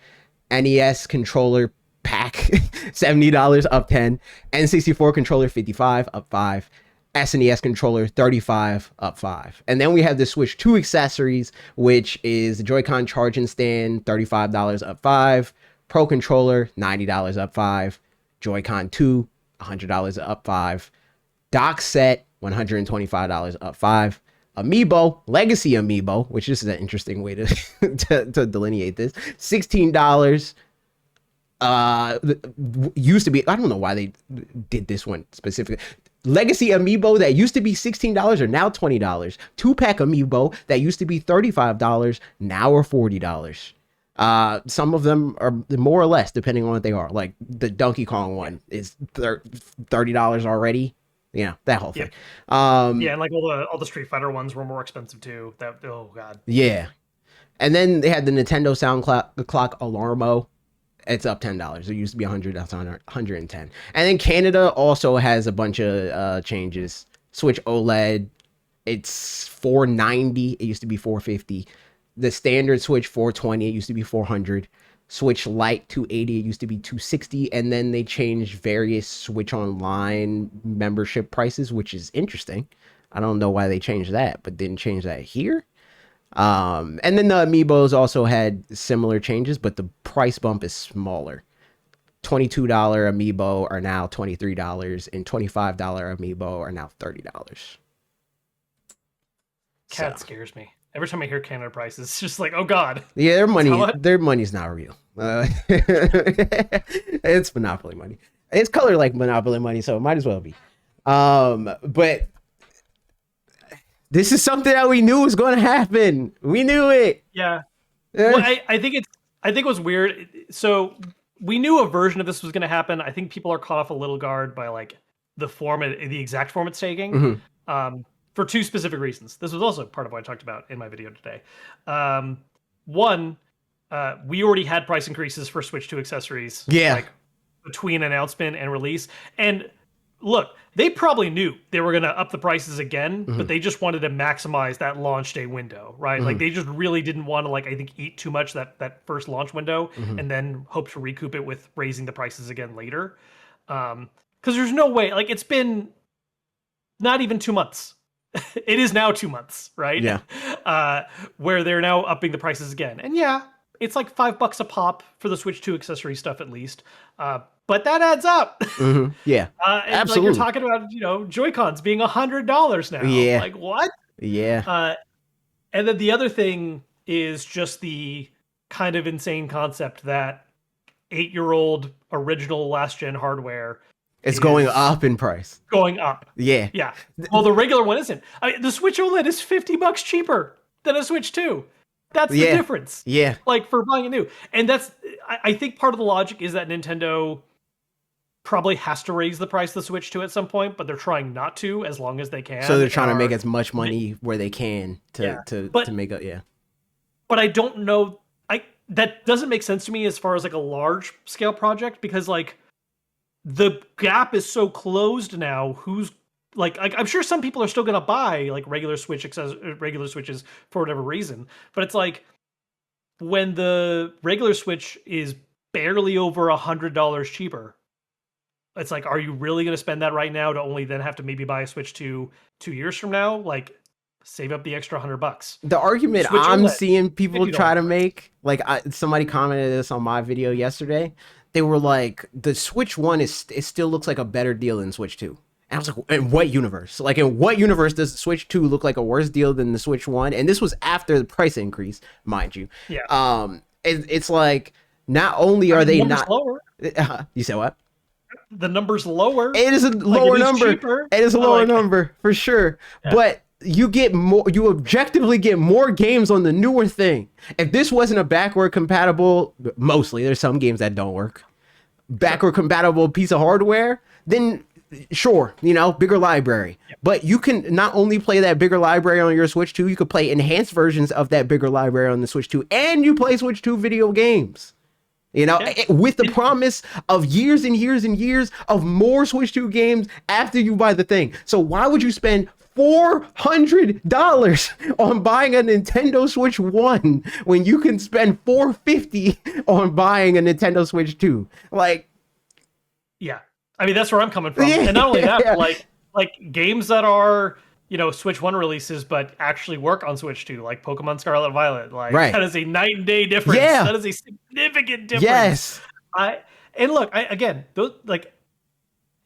NES controller pack $70, up 10. N64 controller $55, up 5. SNES controller $35, up 5. And then we have the Switch 2 accessories, which is the Joy-Con charging stand $35, up 5. Pro controller $90, up 5. Joy-Con 2 $100, up 5. Dock set $125, up 5. Amiibo, Legacy Amiibo, which this is an interesting way to to delineate this, $16. Used to be, I don't know why they did this one specifically. Legacy Amiibo that used to be $16 are now $20. 2-pack Amiibo that used to be $35 now are $40. Some of them are more or less depending on what they are. Like the Donkey Kong one is $30 already. You know, that whole thing. Yep. Yeah, and like all the Street Fighter ones were more expensive too. That oh god. Yeah. And then they had the Nintendo Sound Clock Alarmo. It's up $10. It used to be 100. That's 110. And then Canada also has a bunch of changes. Switch OLED, it's 490. It used to be 450. The standard Switch 420. It used to be 400. Switch Lite 280. It used to be 260. And then they changed various Switch Online membership prices, which is interesting. I don't know why they changed that, but didn't change that here. And then the amiibos also had similar changes, but the price bump is smaller. $22 amiibo are now $23, and $25 amiibo are now $30. Cat scares me. Every time I hear Canada prices, it's just like, oh god. Yeah, their money's not real. It's Monopoly money. It's colored like Monopoly money, so it might as well be. But this is something that we knew was going to happen. We knew it. Yeah. Well, I think it was weird. So we knew a version of this was going to happen. I think people are caught off a little guard by like the exact form it's taking. For two specific reasons. This was also part of what I talked about in my video today. One, we already had price increases for Switch 2 accessories. Yeah. Like between announcement and release. And look, they probably knew they were going to up the prices again, but they just wanted to maximize that launch day window, right? Like they just really didn't want to, like, I think, eat too much that first launch window and then hope to recoup it with raising the prices again later. Because there's no way, like, it's been not even 2 months. It is now 2 months, right? Yeah. Where they're now upping the prices again. And yeah, it's like $5 a pop for the Switch 2 accessory stuff at least. But that adds up. Yeah, and absolutely. Like you're talking about, Joy-Cons being $100 now. Yeah. Like what? Yeah. And then the other thing is just the kind of insane concept that 8-year-old original last gen hardware It's going up in price. Going up. Yeah. Yeah. Well, the regular one isn't. I mean, the Switch OLED is $50 cheaper than a Switch 2. That's the difference. Yeah. Like for buying it new. And that's, I think part of the logic is that Nintendo probably has to raise the price of the Switch 2 at some point, but they're trying not to as long as they can. So they're trying to make as much money where they can to make up. Yeah. But I don't know. That doesn't make sense to me as far as like a large scale project, because like the gap is so closed now. Who's like I'm sure some people are still going to buy like regular Switches for whatever reason, but it's like when the regular Switch is barely over $100 cheaper, it's like, are you really going to spend that right now to only then have to maybe buy a Switch 2 years from now? Like, save up the extra $100. The argument Switch I'm OLED, seeing people $50. try to make, like somebody commented this on my video yesterday. They were like, the Switch 1 it still looks like a better deal than Switch 2. And I was like, in what universe? Like, in what universe does the Switch 2 look like a worse deal than the Switch 1? And this was after the price increase, mind you. Yeah. It's like, not only are they not lower. You said what? The number's lower. It is a lower number. Cheaper. It is a lower number for sure. Yeah. But you objectively get more games on the newer thing. If this wasn't a backward compatible, mostly there's some games that don't work, backward compatible piece of hardware, then sure, bigger library. Yep. But you can not only play that bigger library on your Switch 2, you could play enhanced versions of that bigger library on the Switch 2, and you play Switch 2 video games. With the promise of years and years and years of more Switch 2 games after you buy the thing. So why would you spend $400 on buying a Nintendo Switch 1 when you can spend $450 on buying a Nintendo Switch 2? Like, yeah. I mean, that's where I'm coming from. Yeah. And not only that, but like games that are, Switch 1 releases, but actually work on Switch 2, like Pokemon Scarlet and Violet. Like, that is a night and day difference. Yeah. That is a significant difference. Yes. And look, again, those, like,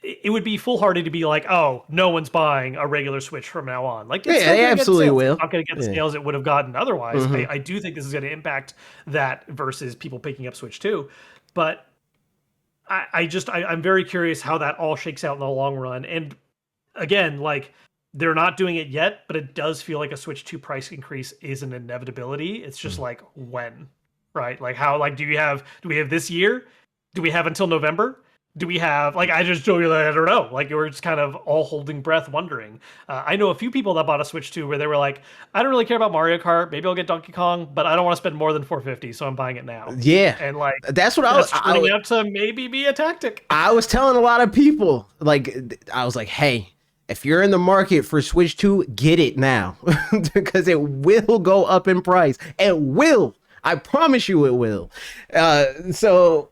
it would be foolhardy to be like, oh, no one's buying a regular Switch from now on. Like, they absolutely will. It's not going to get the sales it would have gotten otherwise. I do think this is going to impact that versus people picking up Switch 2. But I'm very curious how that all shakes out in the long run. And again, like, they're not doing it yet, but it does feel like a Switch 2 price increase is an inevitability. It's just like, when, right? Like, how, like, do we have this year? Do we have until November? do we have, like, I just told you that I don't know, like, we're just kind of all holding breath wondering. I know a few people that bought a Switch 2 where they were like, I don't really care about Mario Kart, maybe I'll get Donkey Kong, but I don't want to spend more than 450, so I'm buying it now. Yeah, And like, that's what that's turning out to maybe be a tactic. I was telling a lot of people. Like, I was like, hey, if you're in the market for Switch 2, get it now because it will go up in price. It will. I promise you it will. So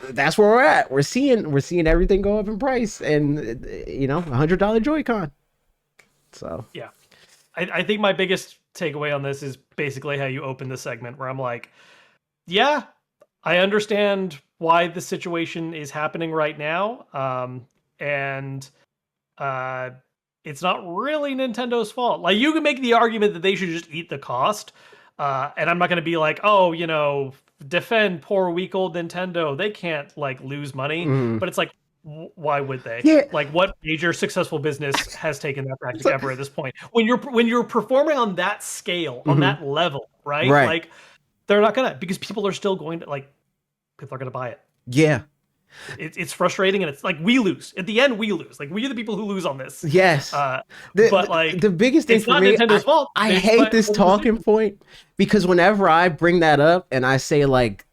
that's where we're at. We're seeing everything go up in price, and $100 Joy-Con. So yeah, I think my biggest takeaway on this is basically how you open the segment, where I'm like, yeah, I understand why the situation is happening right now, and it's not really Nintendo's fault. Like, you can make the argument that they should just eat the cost, and I'm not going to be like, oh, defend poor weak old Nintendo. They can't like lose money, but it's like, why would they? Yeah. Like, what major successful business has taken that tactic ever at this point? When you're performing on that scale, on that level, right? Like, they're not gonna, because people are still going to, like, people are gonna buy it. Yeah. It's frustrating, and it's like, we lose. At the end, we lose. Like, we're the people who lose on this. Yes. But like, the biggest thing it's for not me, Nintendo's fault. I hate this talking point, because whenever I bring that up and I say like,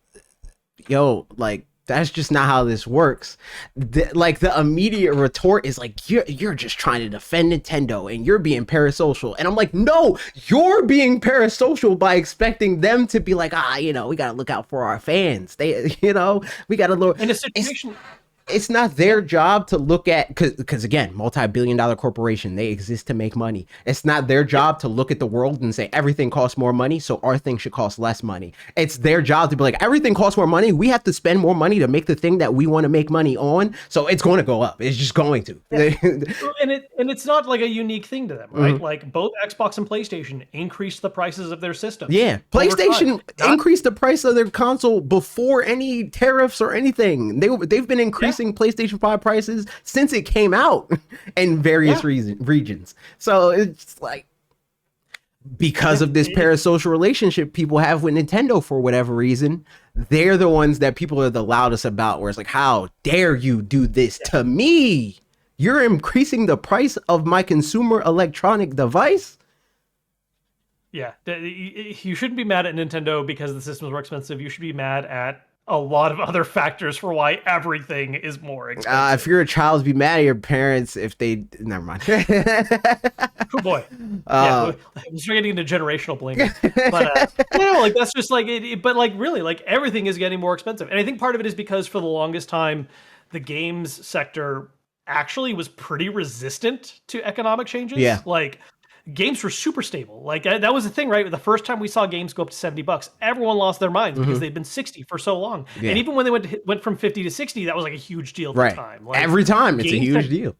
yo, like, that's just not how this works. The immediate retort is like, you're just trying to defend Nintendo and you're being parasocial. And I'm like, no, you're being parasocial by expecting them to be like, we got to look out for our fans. We got to look. In a situation, it's not their job to look at, because again, multi-billion-dollar corporation, they exist to make money. It's not their job to look at the world and say everything costs more money, so our thing should cost less money. It's their job to be like, everything costs more money, we have to spend more money to make the thing that we want to make money on, so it's going to go up. It's just going to. Yeah. and it's not like a unique thing to them, right? Like, both Xbox and PlayStation increased the prices of their systems. Yeah, PlayStation increased the price of their console before any tariffs or anything. They've been increasing PlayStation 5 prices since it came out in various regions. So it's like, because of this parasocial relationship people have with Nintendo for whatever reason, they're the ones that people are the loudest about, where it's like, how dare you do this to me? You're increasing the price of my consumer electronic device? Yeah, you shouldn't be mad at Nintendo because the systems were expensive. You should be mad at a lot of other factors for why everything is more expensive. If you're a child, be mad at your parents if they... Never mind. Oh boy. I'm starting getting into generational blaming. But like, that's just like it. But like, really, like, everything is getting more expensive. And I think part of it is because for the longest time, the games sector actually was pretty resistant to economic changes. Yeah. Like, games were super stable. Like, that was the thing, right? The first time we saw games go up to $70, everyone lost their minds because they'd been 60 for so long. Yeah. And even when they went from 50 to 60, that was like a huge deal at the time. Like, every time it's a huge deal.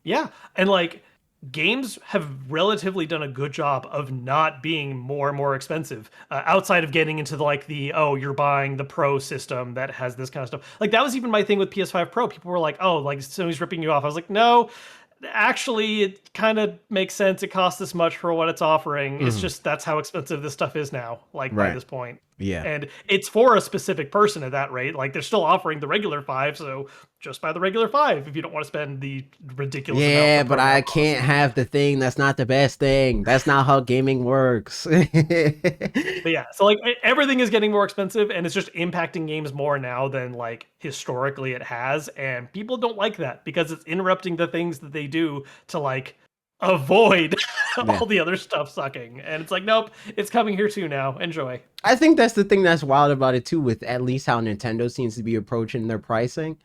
Yeah. And like, games have relatively done a good job of not being more and more expensive, outside of getting into you're buying the Pro system that has this kind of stuff. Like, that was even my thing with PS5 Pro. People were like, oh, like, Sony's ripping you off. I was like, no, actually, it kind of makes sense. It costs this much for what it's offering. It's just, that's how expensive this stuff is now, like, by this point. Yeah. And it's for a specific person at that rate. Like, they're still offering the regular 5, so just buy the regular 5 if you don't want to spend the ridiculous amount. Yeah, but I can't have the thing that's not the best thing. That's not how gaming works. But yeah, so like, everything is getting more expensive, and it's just impacting games more now than like historically it has, and people don't like that because it's interrupting the things that they do to like avoid all the other stuff sucking. And it's like, nope, it's coming here too now. Enjoy. I think that's the thing that's wild about it too, with at least how Nintendo seems to be approaching their pricing.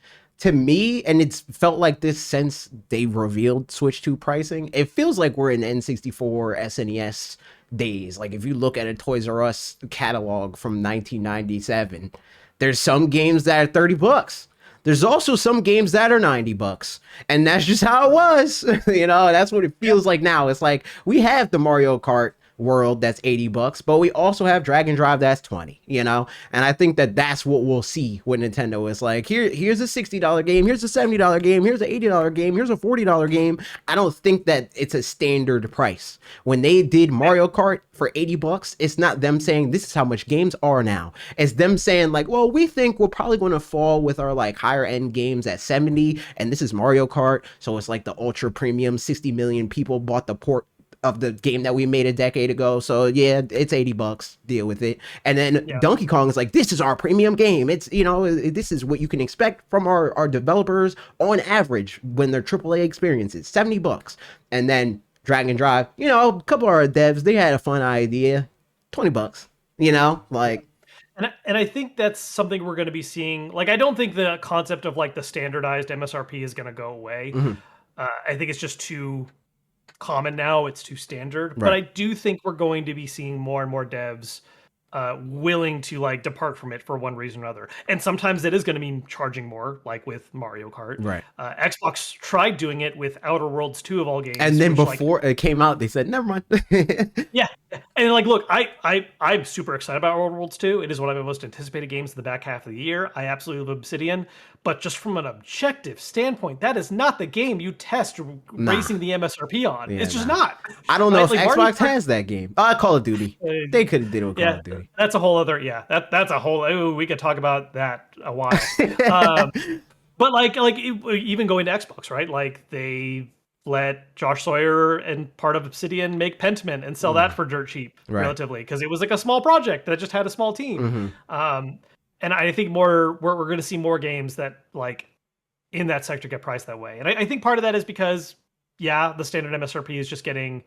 To me, and it's felt like this since they revealed Switch 2 pricing, it feels like we're in N64, SNES days. Like, if you look at a Toys R Us catalog from 1997, there's some games that are $30. There's also some games that are $90, and that's just how it was. That's what it feels like now. It's like, we have the Mario Kart World that's $80, but we also have Dragon Drive that's 20, you know? And I think that that's what we'll see with Nintendo is like, here's a $60 game, here's a $70 game, here's an $80 game, here's a $40 game. I don't think that it's a standard price. When they did Mario Kart for $80, it's not them saying this is how much games are now. It's them saying like, well, we think we're probably going to fall with our like higher end games at 70, and this is Mario Kart, so it's like the ultra premium. 60 million people bought the port of the game that we made a decade ago, so yeah, it's $80, deal with it. And then Donkey Kong is like, this is our premium game, it's, you know, this is what you can expect from our developers on average when they're AAA experiences, $70. And then Dragon Drive, you know, a couple of our devs, they had a fun idea, $20, you know, like. And I think that's something we're going to be seeing. Like, I don't think the concept of like the standardized MSRP is going to go away. I think it's just too common now. It's too standard. Right. But I do think we're going to be seeing more and more devs willing to like depart from it for one reason or another. And sometimes it is going to mean charging more, like with Mario Kart. Right. Xbox tried doing it with Outer Worlds 2 of all games. And then before it came out, they said, never mind. Yeah. And like, look, I'm super excited about Outer Worlds 2. It is one of my most anticipated games in the back half of the year. I absolutely love Obsidian. But just from an objective standpoint, that is not the game you test raising the MSRP on. Yeah, it's just not. I don't know if like, Xbox has that game. Call of Duty. They could have did it with Call of Duty. That's a whole other, that's a whole, ooh, we could talk about that a while. But like even going to Xbox, right? Like they let Josh Sawyer and part of Obsidian make Pentiment and sell that for dirt cheap, relatively, because it was like a small project that just had a small team. And I think we're going to see more games that like in that sector get priced that way. And I think part of that is because, the standard MSRP is just getting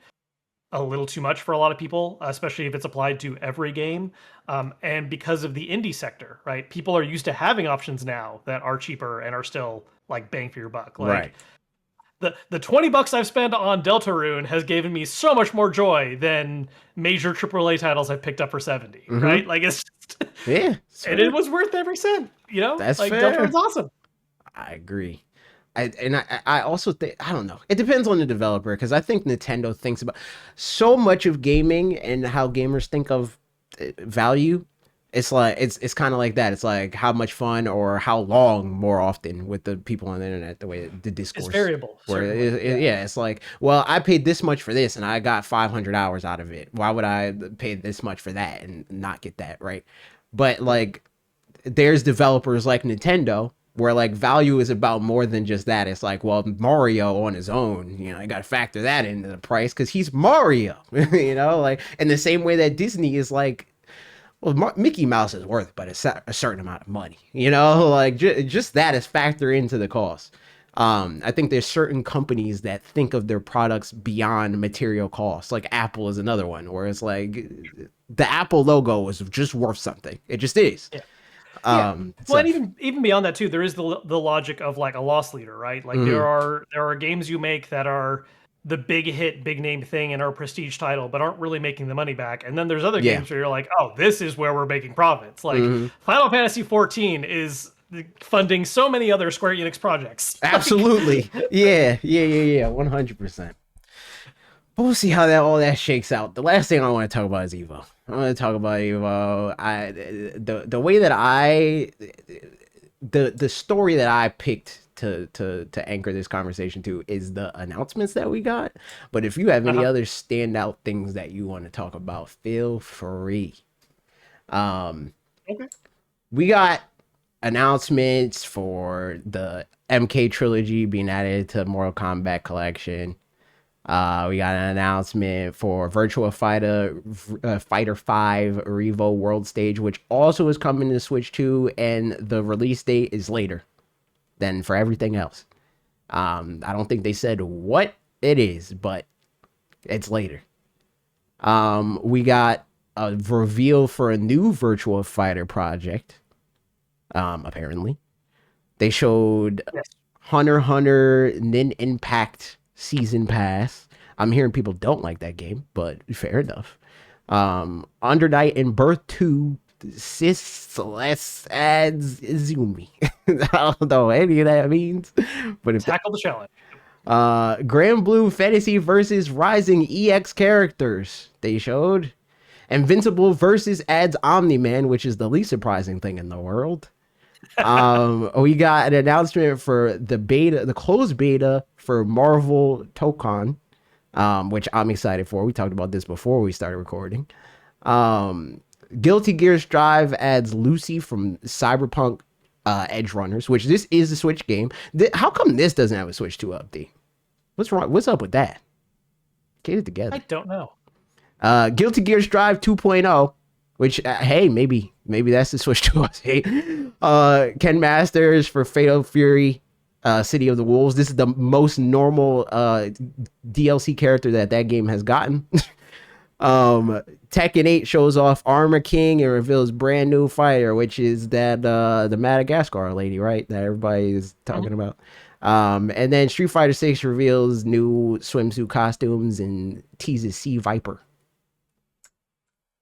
a little too much for a lot of people, especially if it's applied to every game. And because of the indie sector, right? People are used to having options now that are cheaper and are still like bang for your buck. Like the $20 I've spent on Deltarune has given me so much more joy than major AAA titles I've picked up for 70, right? Like it's just, and it was worth every cent, you know? That's like fair. Deltarune's awesome. I agree. I also think, I don't know, it depends on the developer, because I think Nintendo thinks about so much of gaming and how gamers think of value. It's like it's kind of like that. It's like how much fun or how long more often with the people on the internet, the way the discourse. It's variable. Where it's like, well, I paid this much for this and I got 500 hours out of it. Why would I pay this much for that and not get that, right? But like there's developers like Nintendo where like value is about more than just that. It's like, well, Mario on his own, you know, you got to factor that into the price because he's Mario, you know, like in the same way that Disney is like, well, Mickey Mouse is worth but a certain amount of money, you know, like just that is factored into the cost. I think there's certain companies that think of their products beyond material costs. Like Apple is another one where it's like the Apple logo is just worth something. It just is. Yeah. Well, and even beyond that too, there is the logic of like a loss leader, right? Like there are games you make that are the big hit, big name thing and are a prestige title, but aren't really making the money back. And then there's other games where you're like, oh, this is where we're making profits. Like Final Fantasy 14 is funding so many other Square Enix projects. Absolutely. Yeah. 100%. But we'll see how all that shakes out. The last thing I want to talk about is Evo. I want to talk about Evo. The way that the story that I picked to anchor this conversation to is the announcements that we got. But if you have any other standout things that you want to talk about, feel free. Okay. We got announcements for the MK trilogy being added to Mortal Kombat collection. We got an announcement for Virtua Fighter 5 Revo World Stage, which also is coming to Switch 2, and the release date is later than for everything else. I don't think they said what it is, but it's later. We got a reveal for a new Virtua Fighter project. Apparently, they showed Hunter x Hunter Nin Impact Season Pass. I'm hearing people don't like that game, but fair enough. Under Night and Birth 2 Izumi. I don't know what any of that means, but if tackle the challenge. Grand Blue Fantasy versus Rising EX characters they showed. Invincible versus adds Omni-Man, which is the least surprising thing in the world. We got an announcement for the closed beta for Marvel Tokon, which I'm excited for. We talked about this before we started recording. Guilty Gear Strive adds Lucy from Cyberpunk Edge Runners, which this is a Switch game. How come this doesn't have a Switch 2 update? What's wrong? What's up with that? Get it together. I don't know. Guilty Gear Strive 2.0, which hey, maybe that's the Switch 2 update. Ken Masters for Fatal Fury, City of the Wolves. This is the most normal DLC character that game has gotten. Tekken 8 shows off Armor King and reveals brand new fighter, which is that the Madagascar lady, right? That everybody is talking about. And then Street Fighter 6 reveals new swimsuit costumes and teases Sea Viper.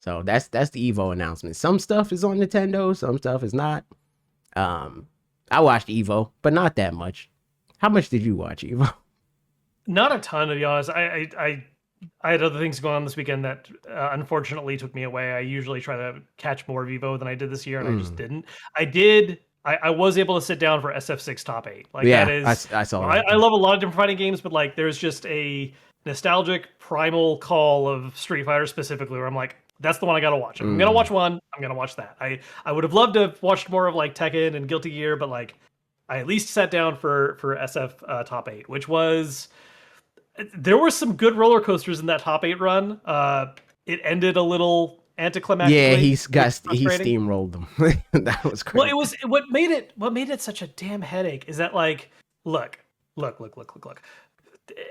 So that's the Evo announcement. Some stuff is on Nintendo, some stuff is not. I watched Evo, but not that much. How much did you watch Evo? Not a ton, to be honest. I had other things going on this weekend that unfortunately took me away. I usually try to catch more of Evo than I did this year, and I just didn't. I was able to sit down for SF6 Top 8. Like, yeah, that is, I saw that. I love a lot of different fighting games, but like there's just a nostalgic primal call of Street Fighter specifically where I'm like, that's the one I gotta watch. If I'm gonna watch one, I'm gonna watch that. I would have loved to have watched more of like Tekken and Guilty Gear, but like I at least sat down for SF Top 8, which was, there were some good roller coasters in that Top 8 run. It ended a little anticlimactic. Yeah, he steamrolled them. That was crazy. Well, it was what made it such a damn headache is that like, look.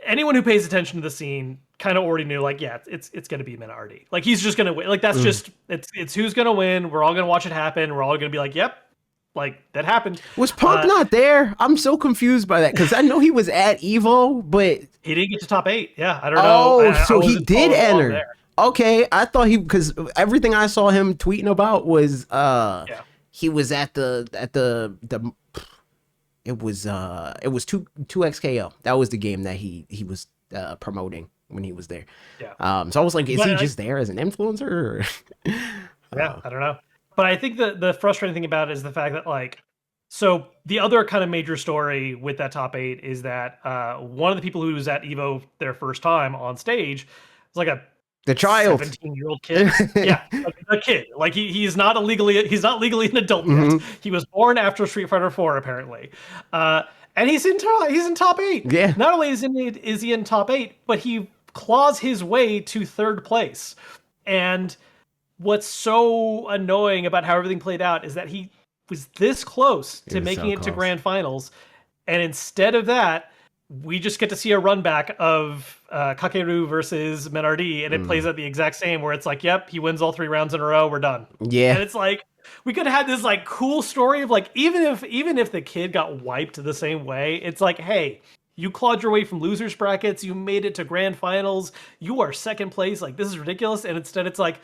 Anyone who pays attention to the scene kind of already knew, like, yeah, it's going to be Minardi. Like, he's just going to win. Like, that's just it's who's going to win. We're all going to watch it happen. We're all going to be like, yep, like that happened. Was Punk not there? I'm so confused by that because I know he was at Evo, but he didn't get to Top 8. Yeah, I don't know. Oh, so he did enter. Okay, I thought because everything I saw him tweeting about was he was at the it was 2XKO. That was the game that he was promoting when he was there. Yeah. So I was like, is he just there as an influencer? Yeah, I don't know. But I think the frustrating thing about it is the fact that like, so the other kind of major story with that Top 8 is that one of the people who was at Evo their first time on stage was like the child, 17-year-old kid. Yeah, a kid. Like he's not legally an adult yet. He was born after Street Fighter 4 apparently, and he's in Top 8. Yeah. Not only is he in Top 8, but he claws his way to third place. And what's so annoying about how everything played out is that he was this close to making it to grand finals, and instead of that, we just get to see a run back of Kakeru versus Menardi, and it plays out the exact same, where it's like, yep, he wins all 3 rounds in a row, we're done. Yeah. And it's like, we could have had this like cool story of like, even if the kid got wiped the same way, it's like, hey, you clawed your way from losers brackets, you made it to grand finals, you are second place, like this is ridiculous. And instead it's like,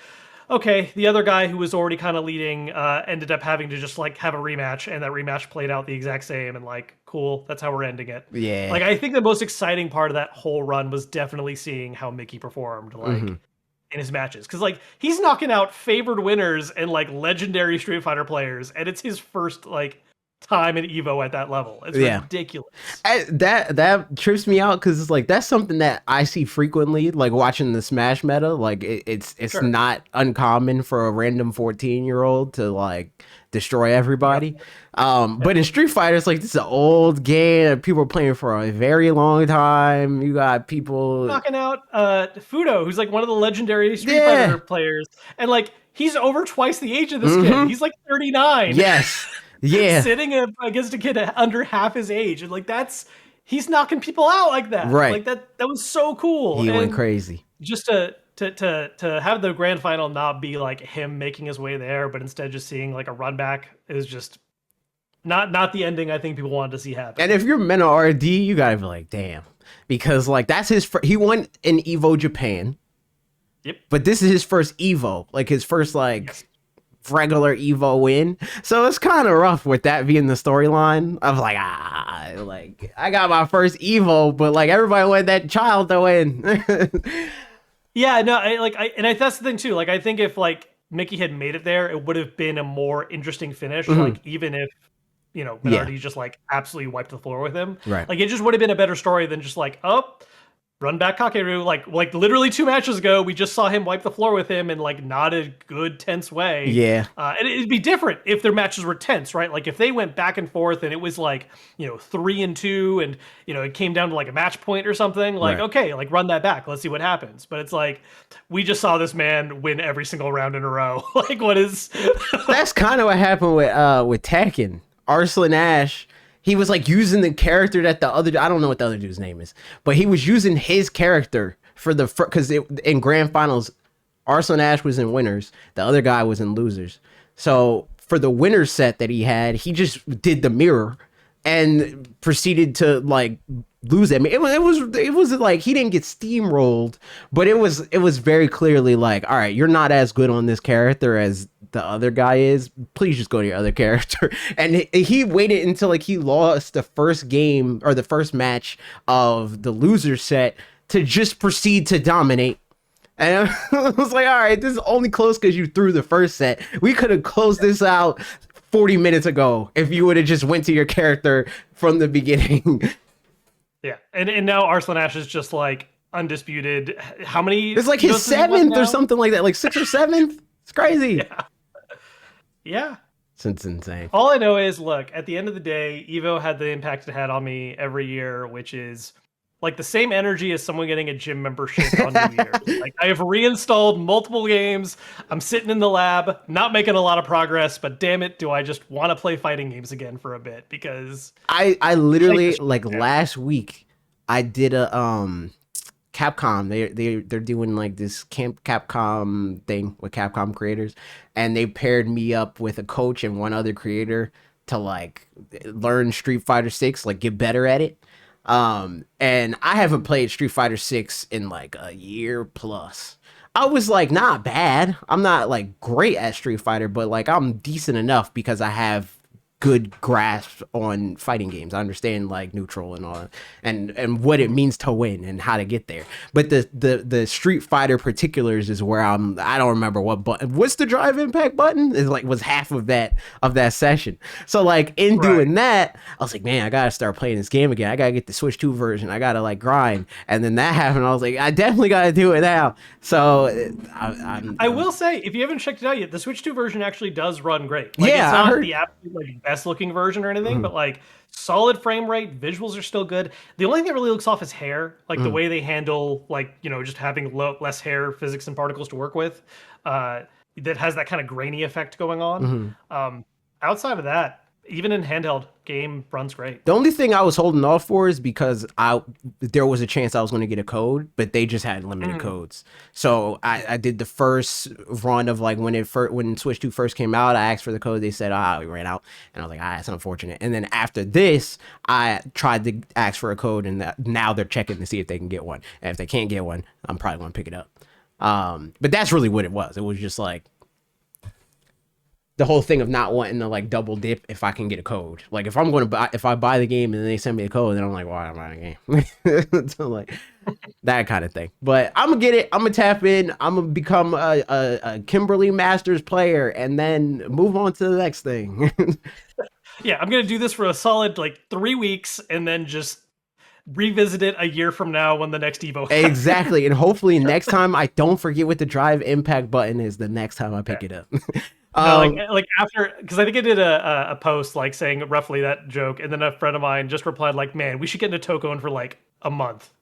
okay, the other guy who was already kind of leading ended up having to just like have a rematch, and that rematch played out the exact same, and like, cool, that's how we're ending it. Yeah. Like, I think the most exciting part of that whole run was definitely seeing how Mickey performed, like, in his matches. Because, like, he's knocking out favored winners and, like, legendary Street Fighter players, and it's his first, like, time in Evo at that level. It's ridiculous. That trips me out because it's like that's something that I see frequently, like watching the Smash meta. Like it's not uncommon for a random 14-year-old to like destroy everybody. But in Street Fighter, it's like this is an old game. People are playing for a very long time. You got people knocking out Fudo, who's like one of the legendary Street Fighter players, and like he's over twice the age of this kid. He's like 39. Yes. Yeah, sitting against a kid under half his age, and like he's knocking people out like that. Right, like that was so cool. He went crazy. Just to have the grand final not be like him making his way there, but instead just seeing like a run back is just not the ending I think people wanted to see happen. And if you're Mena RD, you gotta be like, damn, because like that's his. He won in Evo Japan. Yep. But this is his first Evo, like his first like. Yes. regular Evo win. So it's kind of rough with that being the storyline. I was like, like I got my first Evo, but like everybody wanted that child to win. Yeah, no, that's the thing too. Like, I think if like Mickey had made it there, it would have been a more interesting finish. Like, even if Minardi just like absolutely wiped the floor with him, Right. like it just would have been a better story than just like, oh, run back Kakeru. Like literally 2 matches ago, we just saw him wipe the floor with him in like not a good tense way. Yeah. And it'd be different if their matches were tense, right? Like if they went back and forth and it was like 3-2 and it came down to like a match point or something. Like okay, like run that back. Let's see what happens. But it's like we just saw this man win every single round in a row. Like what is? That's kind of what happened with Tekken. Arslan Ash. He was like using the character that the other, I don't know what the other dude's name is, but he was using his character for the, because in grand finals, Arslan Ash was in winners. The other guy was in losers. So for the winner set that he had, he just did the mirror and proceeded to like lose it. I mean, it was like he didn't get steamrolled, but it was very clearly like, all right, you're not as good on this character as the other guy is. Please just go to your other character. And he waited until like he lost the first game or the first match of the loser set to just proceed to dominate. And I was like, all right, this is only close because you threw the first set. We could have closed this out 40 minutes ago if you would have just went to your character from the beginning. Yeah, and now Arslan Ash is just like undisputed. How many? It's like his 7th or something like that, like 6th or 7th. It's crazy. Yeah. It's insane. All I know is, look, at the end of the day, Evo had the impact it had on me every year, which is like the same energy as someone getting a gym membership on New Year's. Like I have reinstalled multiple games. I'm sitting in the lab, not making a lot of progress, but damn it, do I just want to play fighting games again for a bit? Because I literally like last week I did a Capcom. They're doing like this Capcom thing with Capcom creators, and they paired me up with a coach and one other creator to like learn Street Fighter 6, like get better at it. And I haven't played Street Fighter 6 in like a year plus. I was like not bad. I'm not like great at Street Fighter, but like I'm decent enough because I have good grasp on fighting games. I understand like neutral and all and what it means to win and how to get there. But the Street Fighter particulars is where I don't remember what button. What's the drive impact button? Is like was half of that session. So like in doing that, I was like, man, I gotta start playing this game again. I gotta get the Switch 2 version. I gotta like grind. And then that happened. I was like, I definitely gotta do it now. So I will say, if you haven't checked it out yet, the Switch 2 version actually does run great. Like, yeah, it's not the absolute like best looking version or anything, but like solid frame rate, visuals are still good. The only thing that really looks off is hair, like the way they handle like just having less hair, physics and particles to work with. That has that kind of grainy effect going on. Outside of that, even in handheld, game runs great. The only thing I was holding off for is because there was a chance I was going to get a code, but they just had limited codes. So I did the first run of like when Switch 2 first came out. I asked for the code. They said, we ran out. And I was like, that's unfortunate. And then after this, I tried to ask for a code, and now they're checking to see if they can get one. And if they can't get one, I'm probably going to pick it up. But that's really what it was. It was just like the whole thing of not wanting to like double dip if I can get a code. Like if I buy the game and then they send me a code, then I'm like, why am I buying a game? So like that kind of thing. But I'm gonna get it. I'm gonna tap in. I'm gonna become a Kimberly Masters player and then move on to the next thing. Yeah, I'm gonna do this for a solid like 3 weeks and then just revisit it a year from now when the next Evo happens. Exactly. And hopefully next time I don't forget what the drive impact button is the next time I pick it up. No, like after, because I think I did a post like saying roughly that joke, and then a friend of mine just replied like, "Man, we should get into Tokon for like a month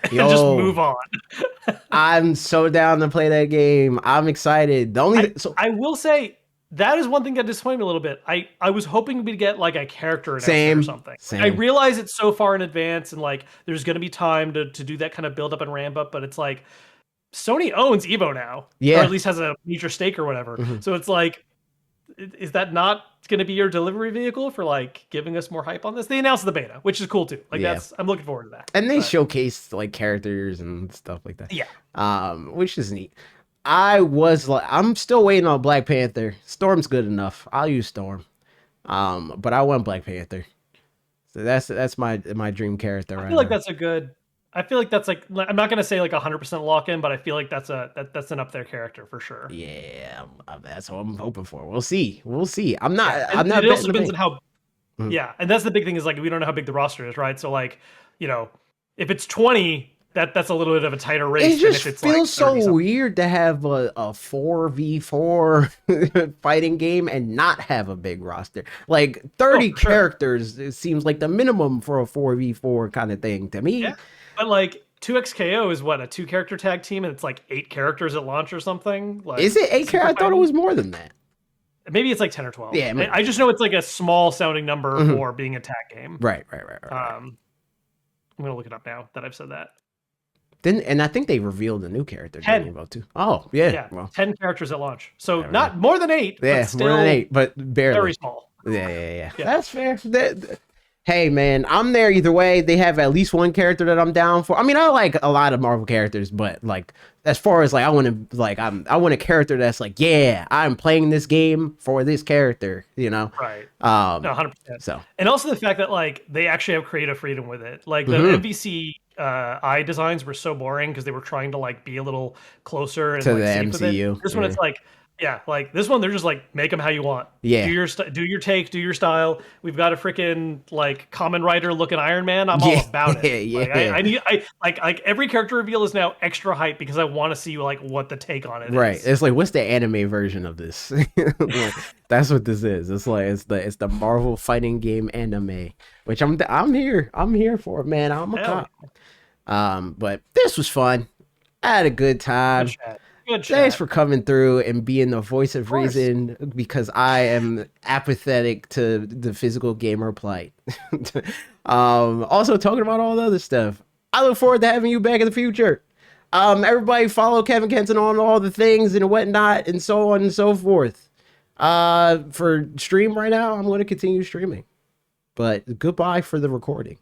and just move on." I'm so down to play that game. I'm excited. I will say that is one thing that disappointed me a little bit. I was hoping we'd get like a character announcement or something. Same. I realize it's so far in advance and like there's going to be time to do that kind of build up and ramp up, but it's like Sony owns Evo now, or at least has a major stake or whatever. So it's like, is that not going to be your delivery vehicle for like giving us more hype on this? They announced the beta, which is cool too. Like I'm looking forward to that. And they showcased like characters and stuff like that. Yeah. Which is neat. I'm still waiting on Black Panther. Storm's good enough. I'll use Storm. But I want Black Panther. So that's my dream character I right feel like now. that's a good. I feel like that's like I'm not gonna say like 100% lock in, but I feel like that's an up there character for sure. Yeah, that's what I'm hoping for. We'll see. We'll see. I'm not. Yeah, I'm and not it also betting the depends on bank. how. Mhm. Yeah, and that's the big thing is like we don't know how big the roster is, right? So like, you know, if it's 20, that's a little bit of a tighter It race than just if it's like feels 30 so something. weird to have a 4v4 fighting game and not have a big roster. Like Oh, 30 for sure. characters, it seems like the minimum for a 4v4 kind of thing to Yeah, me. but like 2XKO is what, a two character tag team, and it's like 8 characters at launch or something. Is Like it 8 super characters? I thought it tiny. was more than that. Maybe it's like 10 or 12. Yeah, it I, might I be. just know it's like a small sounding number Mhm. for being a tag game. Right. Um, I'm gonna look it up now that I've said that. Then and I think they revealed a new character during 10. Evo too. Oh yeah, Yeah, well, 10 characters at launch. So there we go. not more than 8, but Yeah, more than still 8, but very barely. small. Yeah. Yeah. That's fair. Hey man, I'm there either way. They have at least one character that I'm down for. I mean, I like a lot of Marvel characters, but like as far as like I want a character that's like, yeah, I'm playing this game for this character, you know. Right. No, Um 100%. so And also the fact that like they actually have creative freedom with it. Like the mhm, MVC eye designs were so boring because they were trying to like be a little closer and to the like safe with it. MCU. This one Yeah. it's like yeah, like this one they're just like make them how you want. Do Yeah. your do your take, do your style. We've got a freaking like common writer looking Iron Man. I'm all Yeah. about it. Like Yeah. I need I like every character reveal is now extra hype because I want to see like what the take on it Right. is. It's like what's the anime version of this? Like, that's what this is. It's like it's the Marvel fighting game anime, which I'm here. I'm here for it, man. I'm a Hell, cop. But this was fun. I had a good good time. chat. Good Thanks chat. for coming through and being the voice Of of course. reason because I am apathetic to the physical gamer plight. Also talking about all the other stuff. I look forward to having you back in the future. Everybody follow Kevin Kenton on all the things and whatnot and so on and so forth. For stream right now, I'm going to continue streaming. But goodbye for the recording.